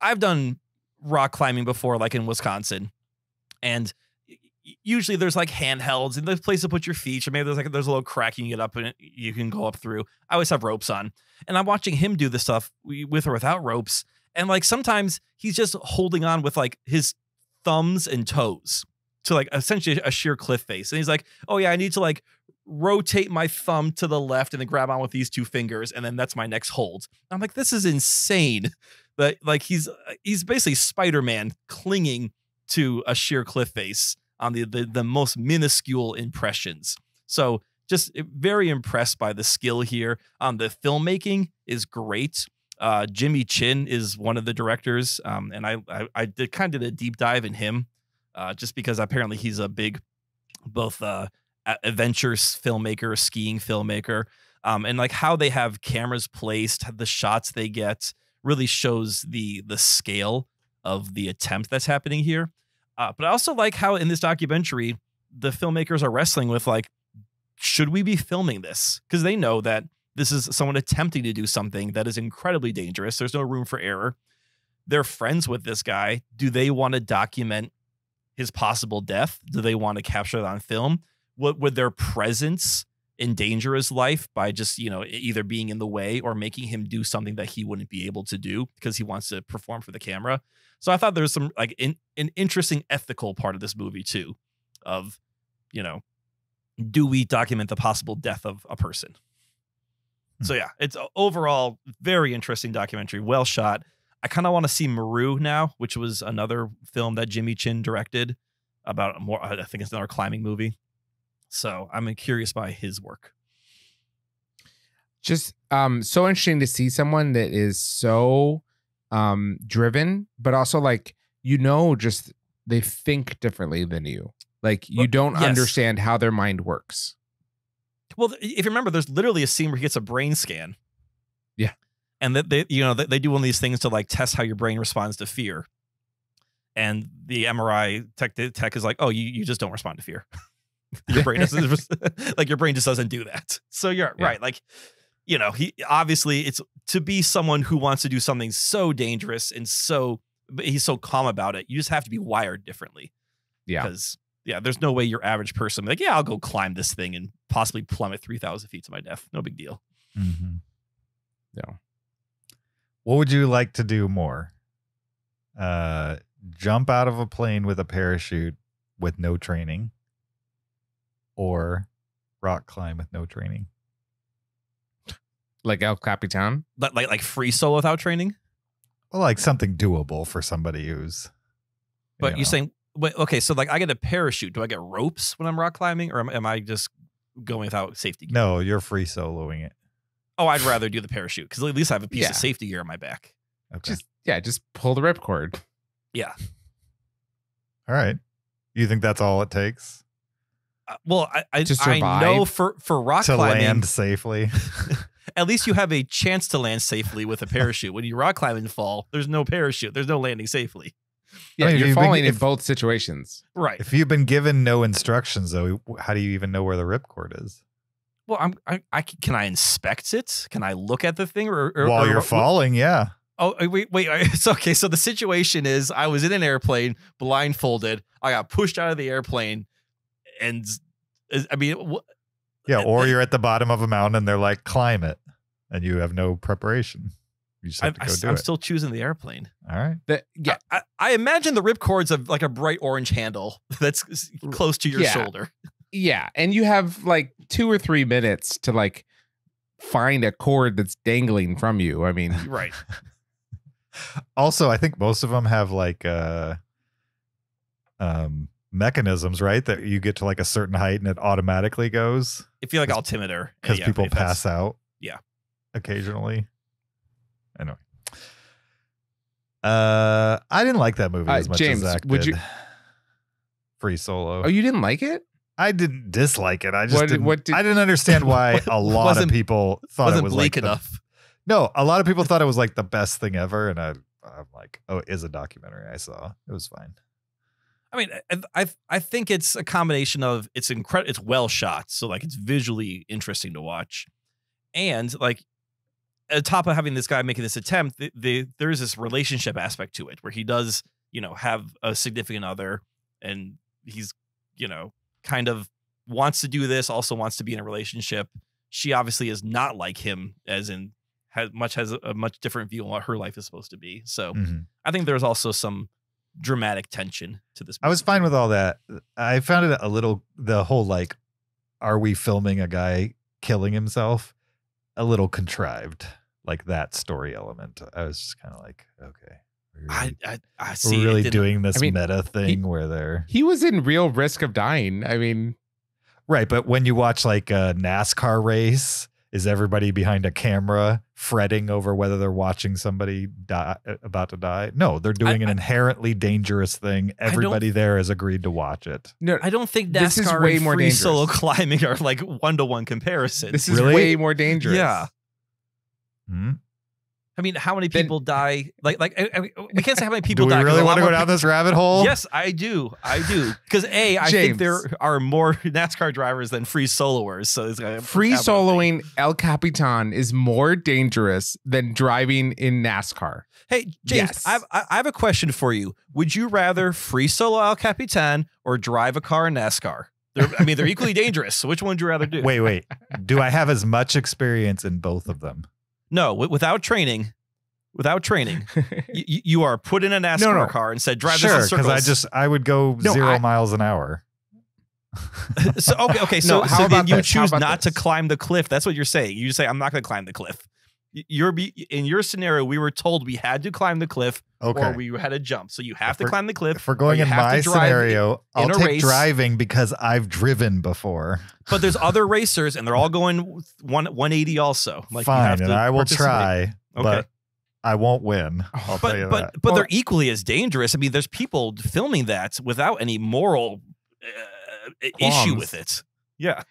I've done rock climbing before, like in Wisconsin, and usually there's like handhelds and there's a place to put your feet, or maybe there's a little crack you can get up and you can go up through. I always have ropes on, and I'm watching him do this stuff with or without ropes. And like sometimes he's just holding on with like his thumbs and toes to like essentially a sheer cliff face. And he's like, oh yeah, I need to like rotate my thumb to the left and then grab on with these 2 fingers. And then that's my next hold. I'm like, this is insane. But like, he's basically Spider-Man clinging to a sheer cliff face on the most minuscule impressions. So just very impressed by the skill here. The filmmaking is great. Jimmy Chin is one of the directors. And I did a deep dive in him. Just because apparently he's a big, both adventure filmmaker, skiing filmmaker, and like how they have cameras placed, the shots they get really shows the scale of the attempt that's happening here. But I also like how in this documentary, the filmmakers are wrestling with like, should we be filming this? Because they know that this is someone attempting to do something that is incredibly dangerous. There's no room for error. They're friends with this guy. Do they want to document his possible death? Do they want to capture that on film? What would their presence endanger his life by just, either being in the way or making him do something that he wouldn't be able to do because he wants to perform for the camera? So I thought there was some like an interesting ethical part of this movie too, of, do we document the possible death of a person? So yeah, it's overall very interesting documentary, well shot. I kind of want to see Maru now, which was another film that Jimmy Chin directed about I think it's another climbing movie. So I'm curious by his work. Just so interesting to see someone that is so driven, but also like, just they think differently than you. Like you don't understand how their mind works. Well, if you remember, there's literally a scene where he gets a brain scan. Yeah. And that they do one of these things to like test how your brain responds to fear. And the MRI tech is like, oh, you just don't respond to fear. Your brain doesn't like your brain just doesn't do that. So you're right. Like, he obviously it's to be someone who wants to do something so dangerous and but he's so calm about it. You just have to be wired differently. Yeah. Because there's no way your average person like, I'll go climb this thing and possibly plummet 3,000 feet to my death. No big deal. Mm-hmm. Yeah. What would you like to do more? Jump out of a plane with a parachute with no training, or rock climb with no training? Like El Capitan? Like free solo without training? Well, like something doable for somebody who's. But you're saying, wait, okay, so like I get a parachute. Do I get ropes when I'm rock climbing, or am I just going without safety gear? No, you're free soloing it. Oh, I'd rather do the parachute because at least I have a piece of safety gear on my back. Okay. Just pull the ripcord. Yeah. All right. You think that's all it takes? Well, I survive? know for rock to climbing, land safely. at least you have a chance to land safely with a parachute. When you rock climb and fall, there's no parachute. There's no landing safely. Yeah, you're falling in both situations. Right. If you've been given no instructions, though, how do you even know where the ripcord is? Well, can I inspect it? Can I look at the thing? Or while you're falling, yeah. Oh, wait. It's okay. So the situation is I was in an airplane, blindfolded. I got pushed out of the airplane. And I mean, yeah, or you're at the bottom of a mountain and they're like, climb it. And you have no preparation. You just have to go do it. I'm still choosing the airplane. All right. I imagine the ripcord's of like a bright orange handle that's close to your shoulder. Yeah. And you have like 2 or 3 minutes to like find a cord that's dangling from you. I mean, right. Also, I think most of them have like mechanisms, right? That you get to like a certain height and it automatically goes. If you're like altimeter. Because people pass out. Yeah. Occasionally. Anyway. I didn't like that movie as much James, as Zach would did. you Free Solo. Oh, you didn't like it? I didn't dislike it. I just I didn't understand why a lot of people thought it was bleak like enough. No, a lot of people thought it was like the best thing ever, and I'm like, oh, it is a documentary I saw. It was fine. I mean, I think it's a combination of it's well shot, so like it's visually interesting to watch, and like on top of having this guy making this attempt, there's this relationship aspect to it where he does have a significant other, and he's kind of wants to do this, also wants to be in a relationship. She obviously is not like him, as in has a much different view on what her life is supposed to be. So I think there's also some dramatic tension to this movie. I was fine with all that. I found it the whole like, are we filming a guy killing himself? A little contrived, like that story element. I was just kind of like, okay. I see. We're really doing this meta thing where he was in real risk of dying. I mean, right. But when you watch like a NASCAR race, is everybody behind a camera fretting over whether they're watching somebody about to die? No, they're doing an inherently dangerous thing. Everybody there has agreed to watch it. No, I don't think NASCAR and free solo climbing are like 1-to-1 comparisons. This is way more dangerous. Yeah. Hmm? I mean, how many people die? Like we can't say how many people Do we die. really want to go down this rabbit hole? Yes, I do. Because I think there are more NASCAR drivers than free soloers. So it's free soloing El Capitan is more dangerous than driving in NASCAR. Hey, James, I have a question for you. Would you rather free solo El Capitan or drive a car in NASCAR? They're equally dangerous. So which one would you rather do? Wait. Do I have as much experience in both of them? No, without training. You are put in a NASCAR car and said, drive this in circles. Because I would go 0 miles an hour. So okay. So then you choose not to climb the cliff. That's what you're saying. You say, I'm not going to climb the cliff. In your scenario, we were told we had to climb the cliff or we had to jump. So you have to climb the cliff. If we're going in my scenario, I'll take driving because I've driven before. But there's other racers and they're all going 180 also. Like, fine, and I will try, but I won't win. I'll tell you that. But they're equally as dangerous. I mean, there's people filming that without any moral issue with it. Yeah.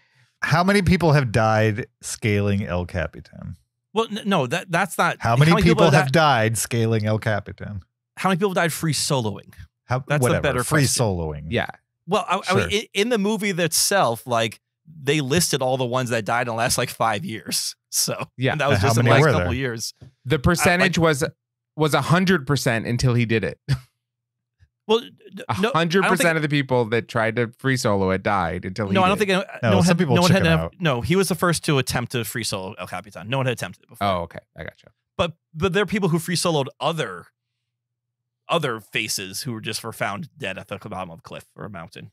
How many people have died scaling El Capitan? Well, no, that's not. How many people have died scaling El Capitan? How many people died free soloing? That's a better free soloing. Yeah. Well, I mean, in the movie itself, like they listed all the ones that died in the last like 5 years. So yeah, and that was just in the last couple of years. The percentage was 100% until he did it. Well, 100% of the people that tried to free solo it died until he did. I don't think no, he was the first to attempt to free solo El Capitan. No one had attempted it before. Oh, okay. I got you. But there are people who free soloed other faces who were found dead at the bottom of a cliff or a mountain.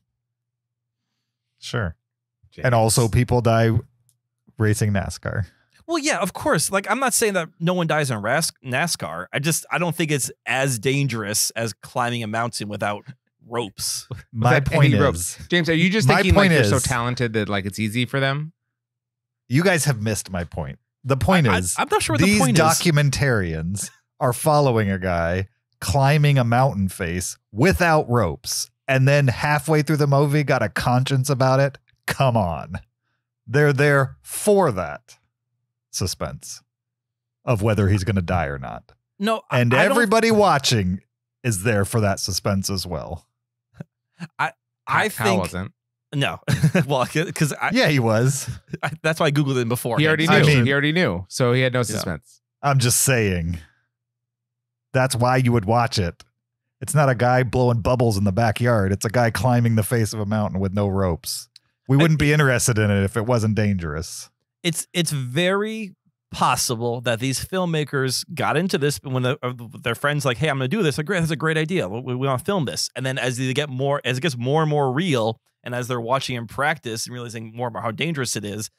Sure. James. And also people die racing NASCAR. Well, yeah, of course. Like, I'm not saying that no one dies in NASCAR. I don't think it's as dangerous as climbing a mountain without ropes. My point is, James, are you just thinking like they're so talented that like it's easy for them? You guys have missed my point. The point is, I'm not sure what the point is. These documentarians are following a guy climbing a mountain face without ropes, and then halfway through the movie got a conscience about it. Come on. They're there for that suspense of whether he's going to die or not. No, and everybody watching is there for that suspense as well. I think wasn't. No, well, because he was. That's why I googled him before. He already knew. He already knew, so he had no suspense. I'm just saying. That's why you would watch it. It's not a guy blowing bubbles in the backyard. It's a guy climbing the face of a mountain with no ropes. We wouldn't be interested in it if it wasn't dangerous. It's very possible that these filmmakers got into this when their friends like, hey, I'm going to do this. Like, great, that's a great idea. We want to film this. And then as it gets more and more real, and as they're watching him practice and realizing more about how dangerous it is,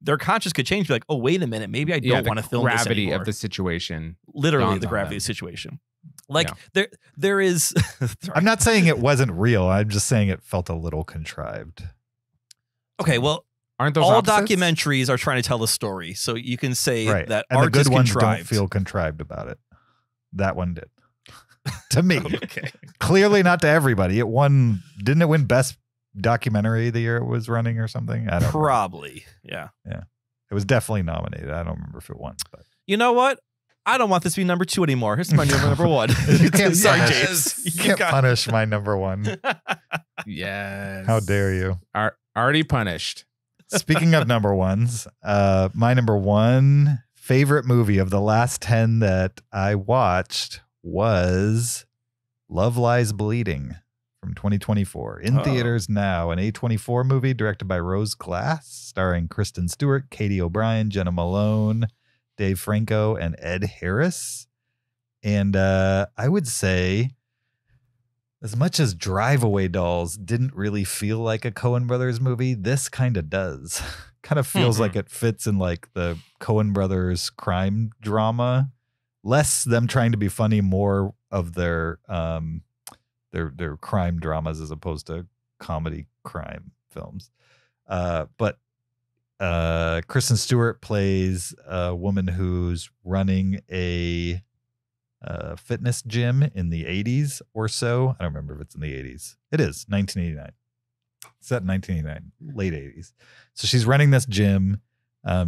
their conscience could change. Be like, oh, wait a minute, maybe I don't want to film this anymore. Gravity of the situation. Literally, the gravity of the situation. Like there is. I'm not saying it wasn't real. I'm just saying it felt a little contrived. Okay, well, aren't those all opposites? Documentaries are trying to tell the story, so you can say that and art the good is ones contrived. Don't feel contrived about it. That one did. To me. Okay. Clearly not to everybody. Didn't it win best documentary the year it was running or something? I don't Probably. Yeah. It was definitely nominated. I don't remember if it won, but you know what? I don't want this to be number 2 anymore. Here's my number 1. You can't Sorry, James. You can't punish my number 1. Yes. How dare you? Already punished. Speaking of number 1s, my number 1 favorite movie of the last 10 that I watched was Love Lies Bleeding from 2024. In theaters now, an A24 movie directed by Rose Glass, starring Kristen Stewart, Katie O'Brien, Jenna Malone, Dave Franco, and Ed Harris. And I would say, as much as Drive Away Dolls didn't really feel like a Coen Brothers movie, this kind of does. Kind of feels like it fits in like the Coen Brothers crime drama. Less them trying to be funny, more of their crime dramas as opposed to comedy crime films. But Kristen Stewart plays a woman who's running a fitness gym in the 80s or so. I don't remember if it's in the 80s. It is 1989. It's set in 1989, late 80s. So she's running this gym.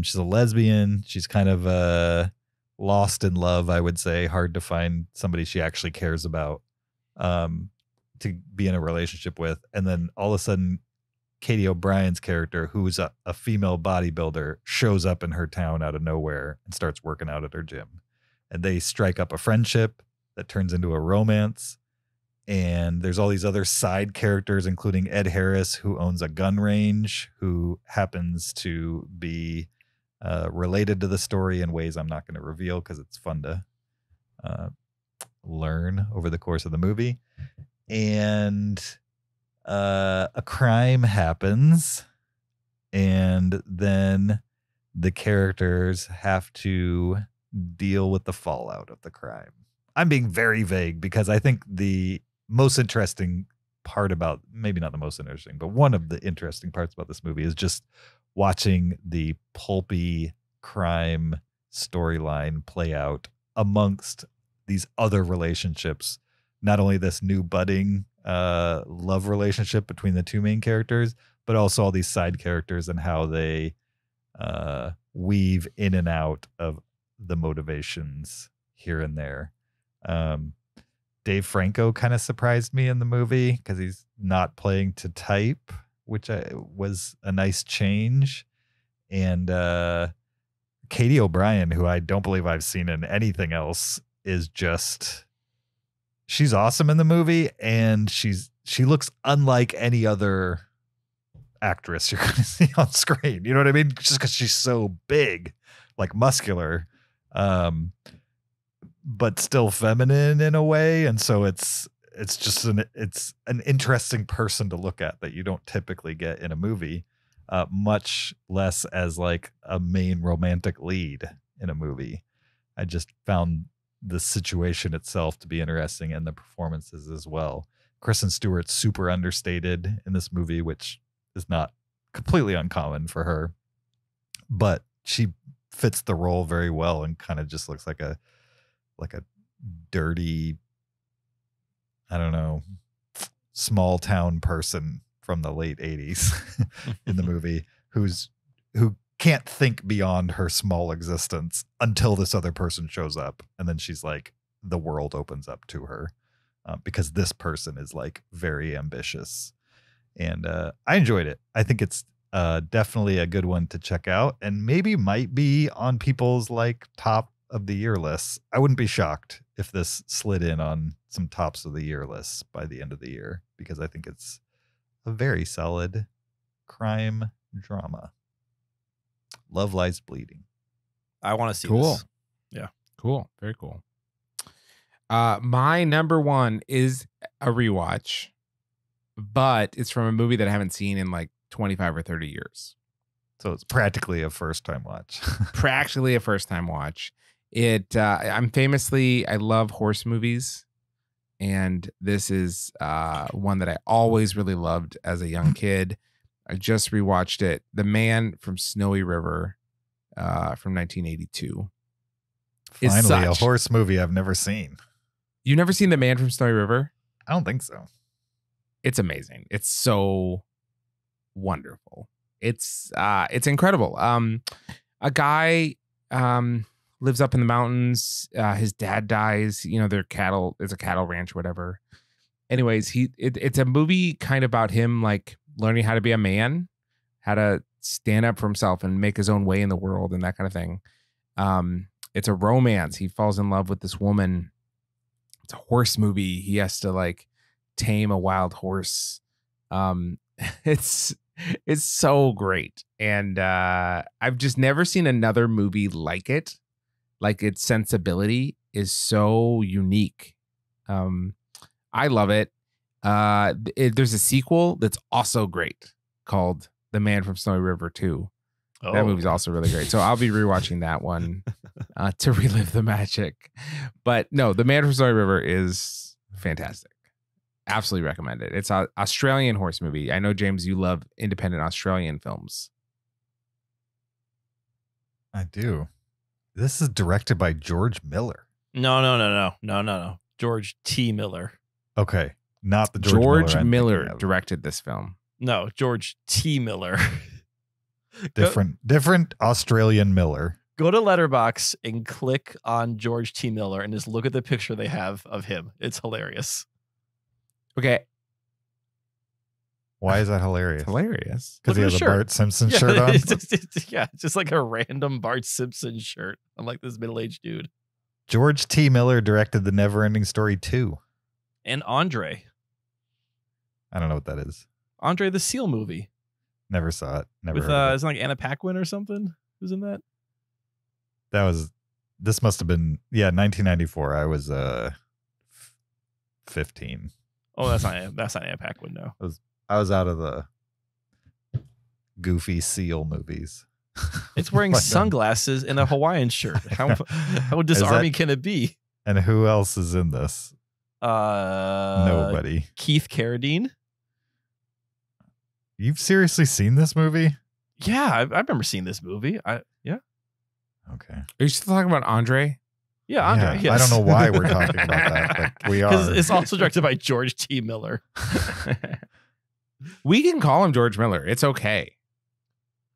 She's a lesbian. She's kind of lost in love, I would say. Hard to find somebody she actually cares about to be in a relationship with. And then all of a sudden, Katie O'Brien's character, who's a female bodybuilder, shows up in her town out of nowhere and starts working out at her gym. And they strike up a friendship that turns into a romance. And there's all these other side characters, including Ed Harris, who owns a gun range, who happens to be related to the story in ways I'm not going to reveal because it's fun to learn over the course of the movie. And a crime happens, and then the characters have to deal with the fallout of the crime. I'm being very vague because I think the most interesting part about, maybe not the most interesting, but one of the interesting parts about this movie is just watching the pulpy crime storyline play out amongst these other relationships. Not only this new budding love relationship between the two main characters, but also all these side characters and how they weave in and out of the motivations here and there. Dave Franco kind of surprised me in the movie because he's not playing to type, which was a nice change. And Katie O'Brien, who I don't believe I've seen in anything else, is just, she's awesome in the movie, and she looks unlike any other actress you're going to see on screen. You know what I mean? Just because she's so big, like muscular, but still feminine in a way. And so it's just an interesting person to look at that you don't typically get in a movie, much less as like a main romantic lead in a movie. I just found the situation itself to be interesting, and the performances as well. Kristen Stewart's super understated in this movie, which is not completely uncommon for her, but she fits the role very well and kind of just looks like a dirty, I don't know, small town person from the late 80s in the movie who can't think beyond her small existence until this other person shows up. And then she's like, the world opens up to her because this person is like very ambitious. And I enjoyed it. I think it's definitely a good one to check out, and maybe might be on people's like top of the year lists. I wouldn't be shocked if this slid in on some tops of the year lists by the end of the year, because I think it's a very solid crime drama. Love Lies Bleeding. I want to see cool. this. Yeah. Cool. Very cool. My number one is a rewatch, but it's from a movie that I haven't seen in like 25 or 30 years. So it's practically a first time watch. Practically a first time watch. I love horse movies. And this is one that I always really loved as a young kid. I just rewatched it. The Man from Snowy River from 1982. Finally, a horse movie I've never seen. You've never seen The Man from Snowy River? I don't think so. It's amazing. It's so wonderful. It's incredible. A guy lives up in the mountains. His dad dies. You know, it's a cattle ranch, whatever. Anyways, it's a movie kind of about him like learning how to be a man, how to stand up for himself and make his own way in the world and that kind of thing. It's a romance. He falls in love with this woman. It's a horse movie. He has to like tame a wild horse. It's so great. And I've just never seen another movie like it. Like, its sensibility is so unique. I love it. There's a sequel that's also great called The Man from Snowy River 2. Oh. That movie's also really great. So I'll be rewatching that one to relive the magic. But no, The Man from Snowy River is fantastic. Absolutely recommend it. It's an Australian horse movie. I know, James, you love independent Australian films. I do. This is directed by George Miller. No. George T. Miller. Okay. Not the George Miller directed this film. No, George T. Miller. Different Australian Miller. Go to Letterboxd and click on George T. Miller and just look at the picture they have of him. It's hilarious. Okay. Why is that hilarious? It's hilarious. Because he has a Bart Simpson shirt on? It's just like a random Bart Simpson shirt. I'm like this middle-aged dude. George T. Miller directed The Neverending Story 2. And Andre. I don't know what that is. Andre the Seal movie. Never saw it. Never With, heard of it. isn't like Anna Paquin or something? Who's in that? This must have been, 1994. I was 15. Oh, that's not Anna Paquin, no. I was out of the goofy seal movies. It's wearing sunglasses and a Hawaiian shirt. How disarming can it be? And who else is in this? Nobody. Keith Carradine. You've seriously seen this movie? Yeah, I remember seeing this movie. Yeah. Okay. Are you still talking about Andre? Yeah, Andre. Yeah, Yes. I don't know why we're talking about that, but we are. It's also directed by George T. Miller. We can call him George Miller. It's okay.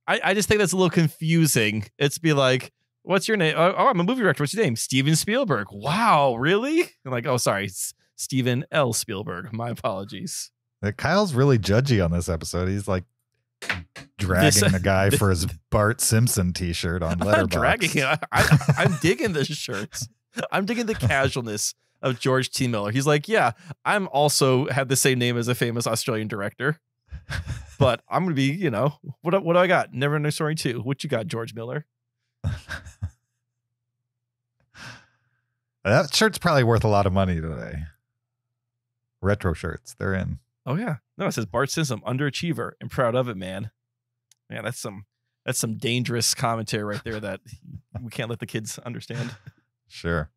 I just think that's a little confusing. It's be like, what's your name? Oh, I'm a movie director. What's your name? Steven Spielberg. Wow, really? I'm like, oh, sorry. It's Steven L. Spielberg. My apologies. Kyle's really judgy on this episode. He's like dragging the guy for his Bart Simpson t-shirt on Letterboxd. I'm dragging him. I'm digging this shirt. I'm digging the casualness of George T. Miller. He's like, yeah, I'm also had the same name as a famous Australian director, but I'm going to be, what do I got? Neverending Story 2. What you got, George Miller? That shirt's probably worth a lot of money today. Retro shirts, they're in. Oh yeah. No, it says Bart Simpson, underachiever, and proud of it, man. Yeah, that's some dangerous commentary right there that we can't let the kids understand. Sure.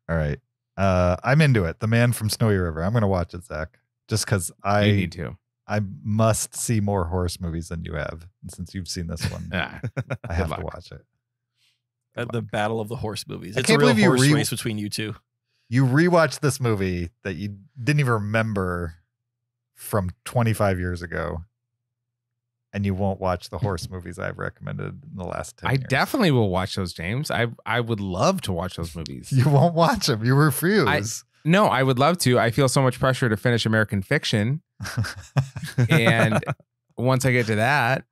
All right. I'm into it. The Man from Snowy River. I'm going to watch it, Zach, just because You need to. I must see more horse movies than you have. And since you've seen this one, I have to watch it. The Battle of the Horse movies. I It's can't a real believe horse race between you two. You rewatched this movie that you didn't even remember from 25 years ago, and you won't watch the horse movies I've recommended in the last 10 years. I definitely will watch those, James. I would love to watch those movies. You won't watch them. You refuse. No, I would love to. I feel so much pressure to finish American Fiction. And once I get to that,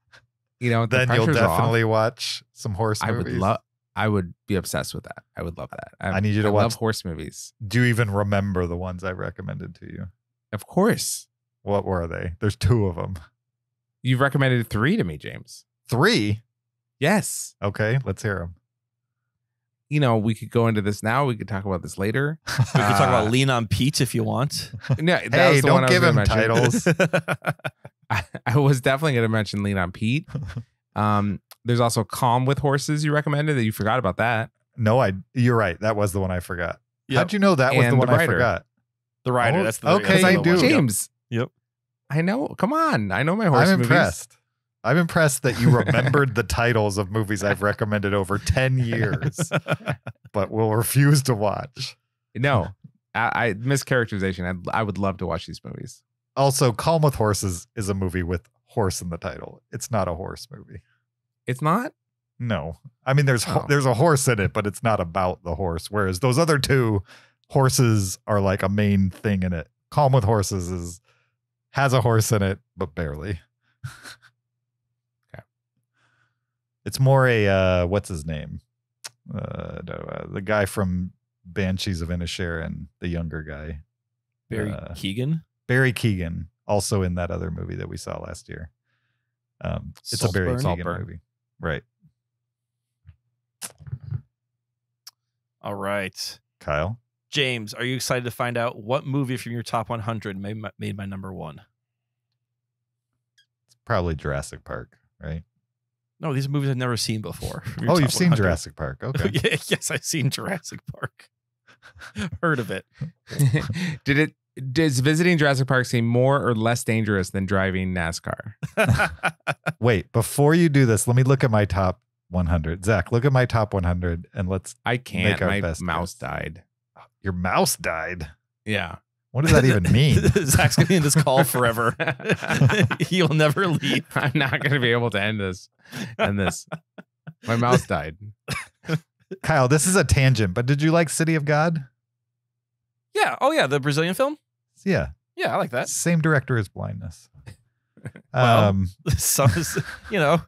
then you'll definitely watch some horse movies. I would be obsessed with that. I would love that. I need you to watch. I love horse movies. Do you even remember the ones I recommended to you? Of course. What were they? There's 2 of them. You've recommended 3 to me, James. 3? Yes. Okay, let's hear them. We could go into this now. We could talk about this later. We could talk about Lean on Pete if you want. No, hey, don't give him titles. I was definitely going to mention Lean on Pete. There's also Calm with Horses you recommended that you forgot about that. No, you're right. That was the one I forgot. Yep. How'd you know that was the one I forgot? The Rider. Oh, that's the okay. that's I the do. one. James. Yep. I know. Come on. I know my horse I'm movies. impressed. I'm impressed that you remembered the titles of movies I've recommended over 10 years, but will refuse to watch. No, I mischaracterization. I would love to watch these movies. Also, Calm with Horses is a movie with horse in the title. It's not a horse movie. It's not? No. I mean, there's a horse in it, but it's not about the horse. Whereas those other 2, horses are like a main thing in it. Calm with Horses has a horse in it, but barely. Okay. It's more a what's his name? The guy from Banshees of Inisherin, the younger guy. Barry Keoghan. Barry Keoghan, also in that other movie that we saw last year. It's a Barry Keoghan movie. Right. All right. Kyle? James, are you excited to find out what movie from your top 100 made my number 1? It's probably Jurassic Park, right? No, these are movies I've never seen before. Oh, you've seen Jurassic Park. Okay. Yes, I've seen Jurassic Park. Heard of it. Does visiting Jurassic Park seem more or less dangerous than driving NASCAR? Wait, before you do this, let me look at my top 100. Zach, look at my top 100 and let's I can't. make our My best mouse guess. died. Your mouse died? Yeah. What does that even mean? Zach's gonna be in this call forever. He'll never leave. I'm not gonna be able to end this. My mouse died. Kyle, this is a tangent, but did you like City of God? Yeah. Oh yeah, the Brazilian film. Yeah. Yeah, I like that. Same director as Blindness. Well, you know,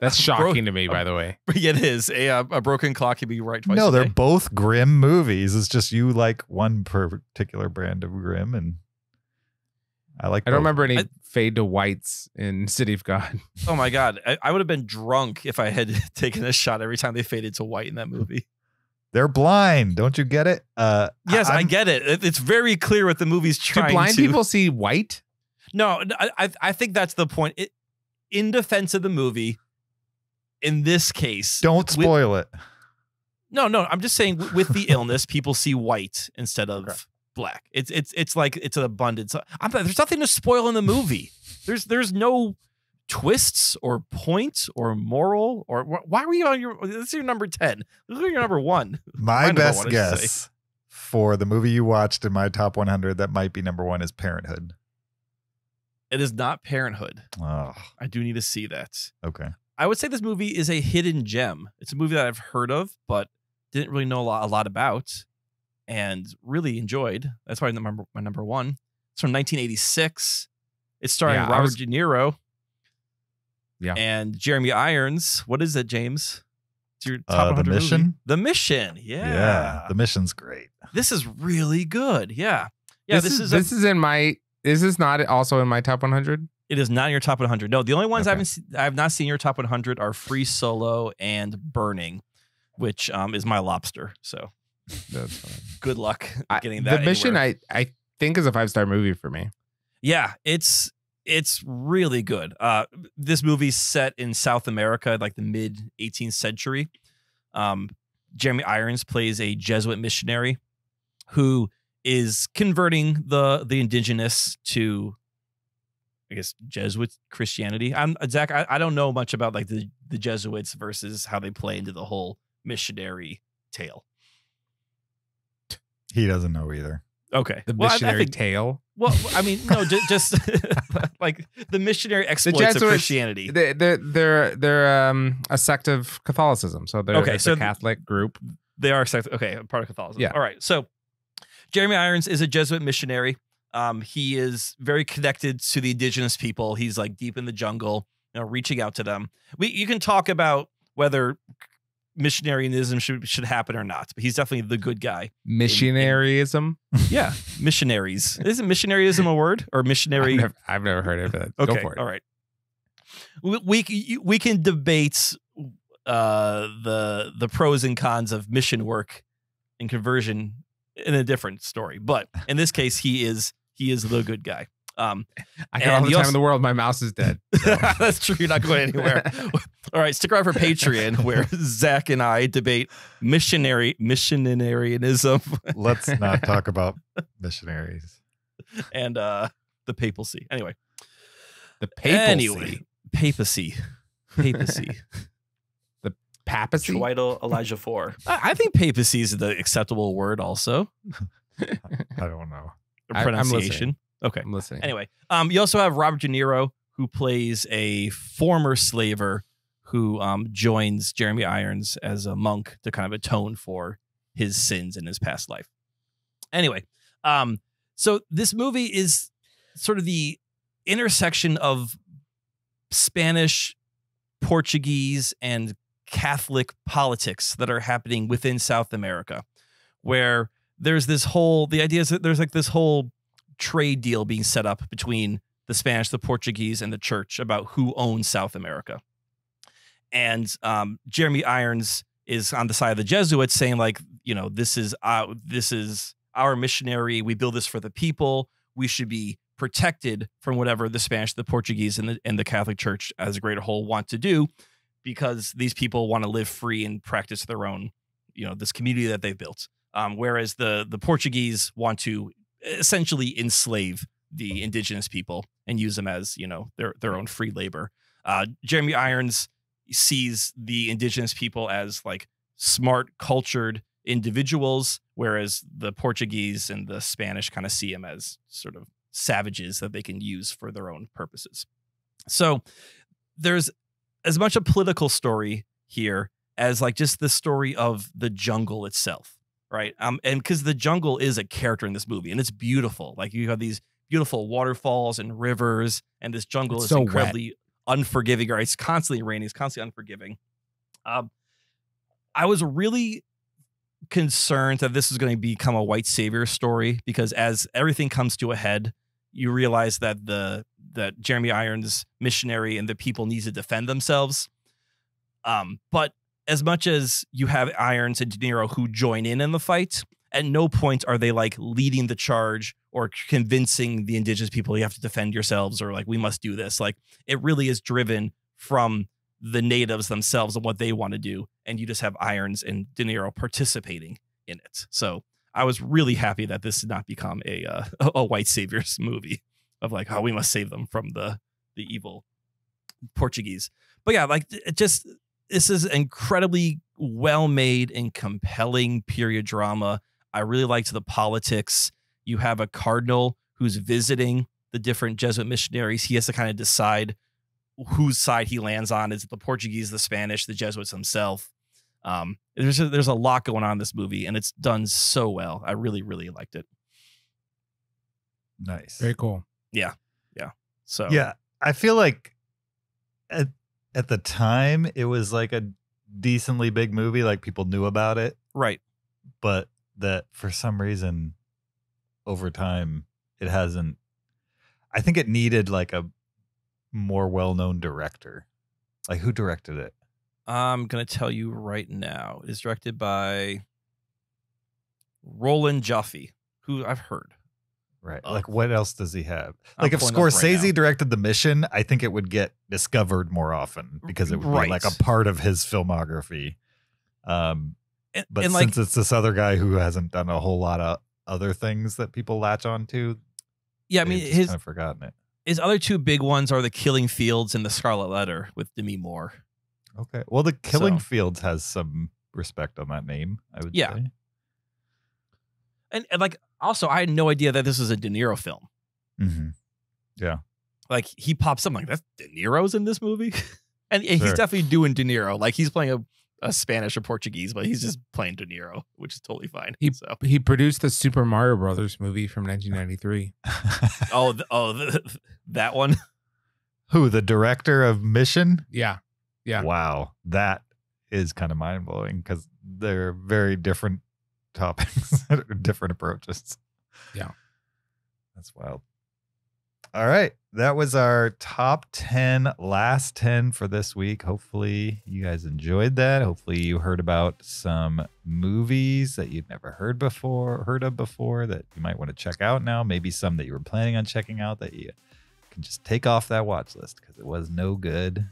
that's shocking to me, by the way. It is. A broken clock can be right twice. No, a they're day. both grim movies. It's just you like one particular brand of grim, and I like. I don't remember any fade to whites in City of God. Oh my God, I would have been drunk if I had taken a shot every time they faded to white in that movie. They're blind. Don't you get it? Yes, I get it. It's very clear what the movie's trying to. Do blind people see white? No, I think that's the point. In defense of the movie, in this case, don't spoil it. No, I'm just saying with the illness, people see white instead of black. It's like it's an abundance. There's nothing to spoil in the movie. There's no twists or points or moral or why were you on your? This is your number 10. This is your number 1. My best guess for the movie you watched in my top 100 that might be number 1 is Parenthood. It is not Parenthood. Oh. I do need to see that. Okay. I would say this movie is a hidden gem. It's a movie that I've heard of, but didn't really know a lot about, and really enjoyed. That's why my number 1. It's from 1986. It's starring Robert De Niro. Yeah. And Jeremy Irons. What is it, James? It's your top 100 The Mission. Movie. The Mission. Yeah. Yeah. The Mission's great. This is really good. Yeah. Yeah. This is not also in my top 100. It is not in your top 100. No, the only ones I have not seen in your top 100 are Free Solo and Burning, which is My Lobster. So that's fine. Good luck getting that. The Mission, I think, is a 5-star movie for me. Yeah, it's really good. This movie's set in South America, like the mid 18th century. Jeremy Irons plays a Jesuit missionary who is converting the indigenous to, I guess, Jesuit Christianity. Zach, I don't know much about like the Jesuits versus how they play into the whole missionary tale. He doesn't know either. Okay. The missionary tale. Well, I mean, no, just like the missionary exploits of Christianity. They're a sect of Catholicism, so they're a Catholic group. They are a sect. Okay, part of Catholicism. Yeah. All right. So Jeremy Irons is a Jesuit missionary. He is very connected to the indigenous people. He's like deep in the jungle, reaching out to them. You can talk about whether missionaryism should happen or not, but he's definitely the good guy. Missionaryism? Yeah, missionaries. Isn't missionaryism a word, or missionary? I've never heard of it. Okay, go for it. All right. We can debate the pros and cons of mission work and conversion in a different story, but in this case, he is the good guy. I got all the time in the world. My mouse is dead. So. That's true. You're not going anywhere. All right, stick around for Patreon, where Zach and I debate missionarianism. Let's not talk about missionaries and the papacy. Anyway, the papacy. Anyway, papacy. The papacy. Twital Elijah IV. I think papacy is the acceptable word. Also, I don't know pronunciation. Okay. I'm listening. Anyway, you also have Robert De Niro, who plays a former slaver who joins Jeremy Irons as a monk to kind of atone for his sins in his past life. Anyway, so this movie is sort of the intersection of Spanish, Portuguese, and Catholic politics that are happening within South America, where there's the idea is that there's like this whole trade deal being set up between the Spanish, the Portuguese, and the church about who owns South America. And Jeremy Irons is on the side of the Jesuits, saying like, this is our missionary. We build this for the people. We should be protected from whatever the Spanish, the Portuguese, and the Catholic Church as a greater whole want to do, because these people want to live free and practice their own, this community that they've built. Whereas the Portuguese want to essentially enslave the indigenous people and use them as, their own free labor. Jeremy Irons sees the indigenous people as like smart, cultured, individuals, whereas the Portuguese and the Spanish kind of see them as sort of savages that they can use for their own purposes. So there's as much a political story here as like just the story of the jungle itself, right? And because the jungle is a character in this movie, and it's beautiful. Like you have these beautiful waterfalls and rivers, and this jungle is so incredibly unforgiving. Right? It's constantly raining. It's constantly unforgiving. I was really concerned that this is going to become a white savior story, because as everything comes to a head, you realize that that Jeremy Irons' missionary and the people need to defend themselves. But as much as you have Irons and De Niro who join in the fight, at no point are they like leading the charge or convincing the indigenous people you have to defend yourselves or like we must do this. Like it really is driven from the natives themselves and what they want to do, and you just have Irons and De Niro participating in it. So I was really happy that this did not become a white saviors movie of like, oh, we must save them from the evil Portuguese. But yeah, like this is incredibly well made and compelling period drama. I really liked the politics. You have a cardinal who's visiting the different Jesuit missionaries. He has to kind of decide whose side he lands on. Is it the Portuguese, the Spanish, the Jesuits themselves? There's a lot going on in this movie, and it's done so well. I really, really liked it. Nice. Very cool. Yeah. So yeah, I feel like at the time it was like a decently big movie. Like people knew about it. Right. But that for some reason over time it hasn't. I think it needed like a more well-known director. Like who directed it? I'm going to tell you right now. It is directed by Roland Joffe, who I've heard. Right. Like what else does he have? Like if Scorsese directed The Mission, I think it would get discovered more often because it would be like a part of his filmography. But since like, it's this other guy who hasn't done a whole lot of other things that people latch on to. Yeah, I mean, his kind of forgotten it. His other two big ones are The Killing Fields and The Scarlet Letter with Demi Moore. Okay. Well, The Killing Fields has some respect on that name, I would say. And like, also, I had no idea that this was a De Niro film. Mm-hmm. Yeah. Like, he pops up, I'm like, that's De Niro's in this movie? and he's definitely doing De Niro. Like, he's playing a Spanish or Portuguese, but he's just playing De Niro, which is totally fine. He produced the Super Mario Brothers movie from 1993. That one? Who, the director of Mission? Yeah. Wow. That is kind of mind-blowing because they're very different topics, different approaches. Yeah. That's wild. All right. That was our top 10, last 10 for this week. Hopefully you guys enjoyed that. Hopefully you heard about some movies that you'd never heard of before that you might want to check out now. Maybe some that you were planning on checking out that you can just take off that watch list because it was no good.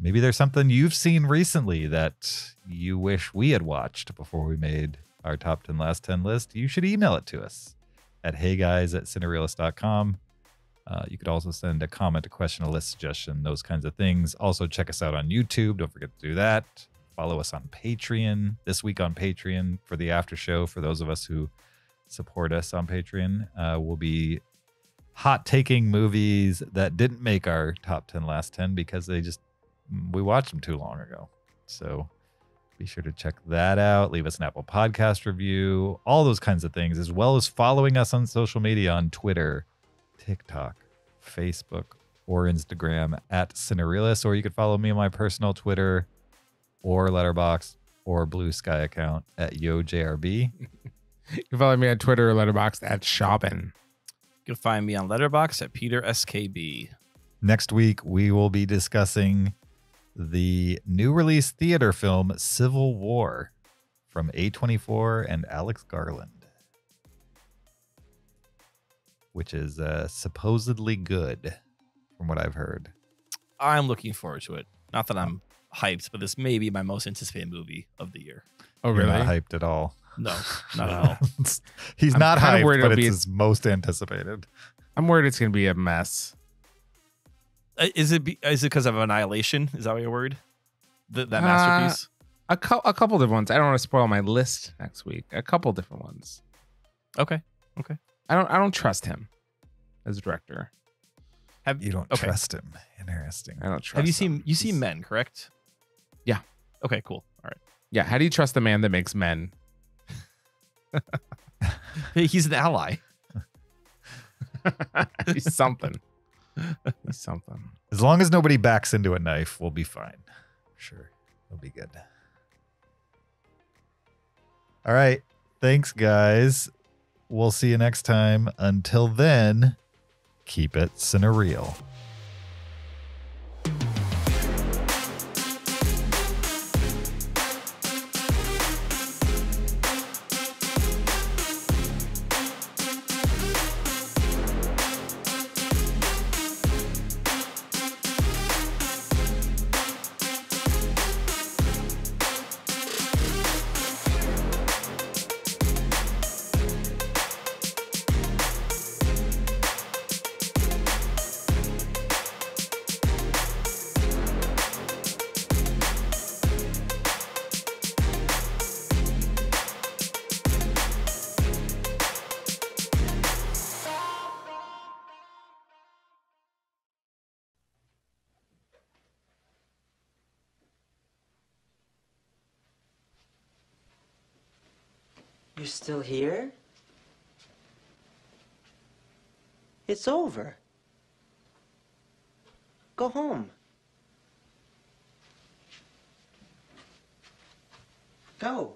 Maybe there's something you've seen recently that you wish we had watched before we made our top 10 last 10 list. You should email it to us at heyguys@cinereelists.com. You could also send a comment, a question, a list suggestion, those kinds of things. Also check us out on YouTube. Don't forget to do that. Follow us on Patreon. This week on Patreon for the after show, for those of us who support us on Patreon, we'll be hot taking movies that didn't make our top 10 last 10 because we watched them too long ago. So be sure to check that out. Leave us an Apple Podcast review, all those kinds of things, as well as following us on social media on Twitter, TikTok, Facebook, or Instagram at Cinereelists. Or you could follow me on my personal Twitter or Letterboxd or Blue Sky account at YoJRB. You can follow me on Twitter or Letterboxd at Shopping. You can find me on Letterboxd at PeterSKB. Next week, we will be discussing the new release theater film Civil War from A24 and Alex Garland, which is supposedly good from what I've heard. I'm looking forward to it. Not that I'm hyped, but this may be my most anticipated movie of the year. Oh, really? You're not hyped at all. No, not at all. He's not hyped, but it's his most anticipated. I'm worried it's going to be a mess. Is it because of Annihilation? Is that what you're worried? That masterpiece? A couple different ones. I don't want to spoil my list next week. A couple different ones. Okay. I don't trust him as a director. You don't trust him. Interesting. I don't trust. Have you him. seen Men? Correct. Yeah. Okay. Cool. All right. Yeah. How do you trust the man that makes Men? He's an ally. He's something. He's something. As long as nobody backs into a knife, we'll be fine. Sure. It'll be good. All right. Thanks, guys. We'll see you next time. Until then, keep it cinereal. You're still here? It's over. Go home. Go.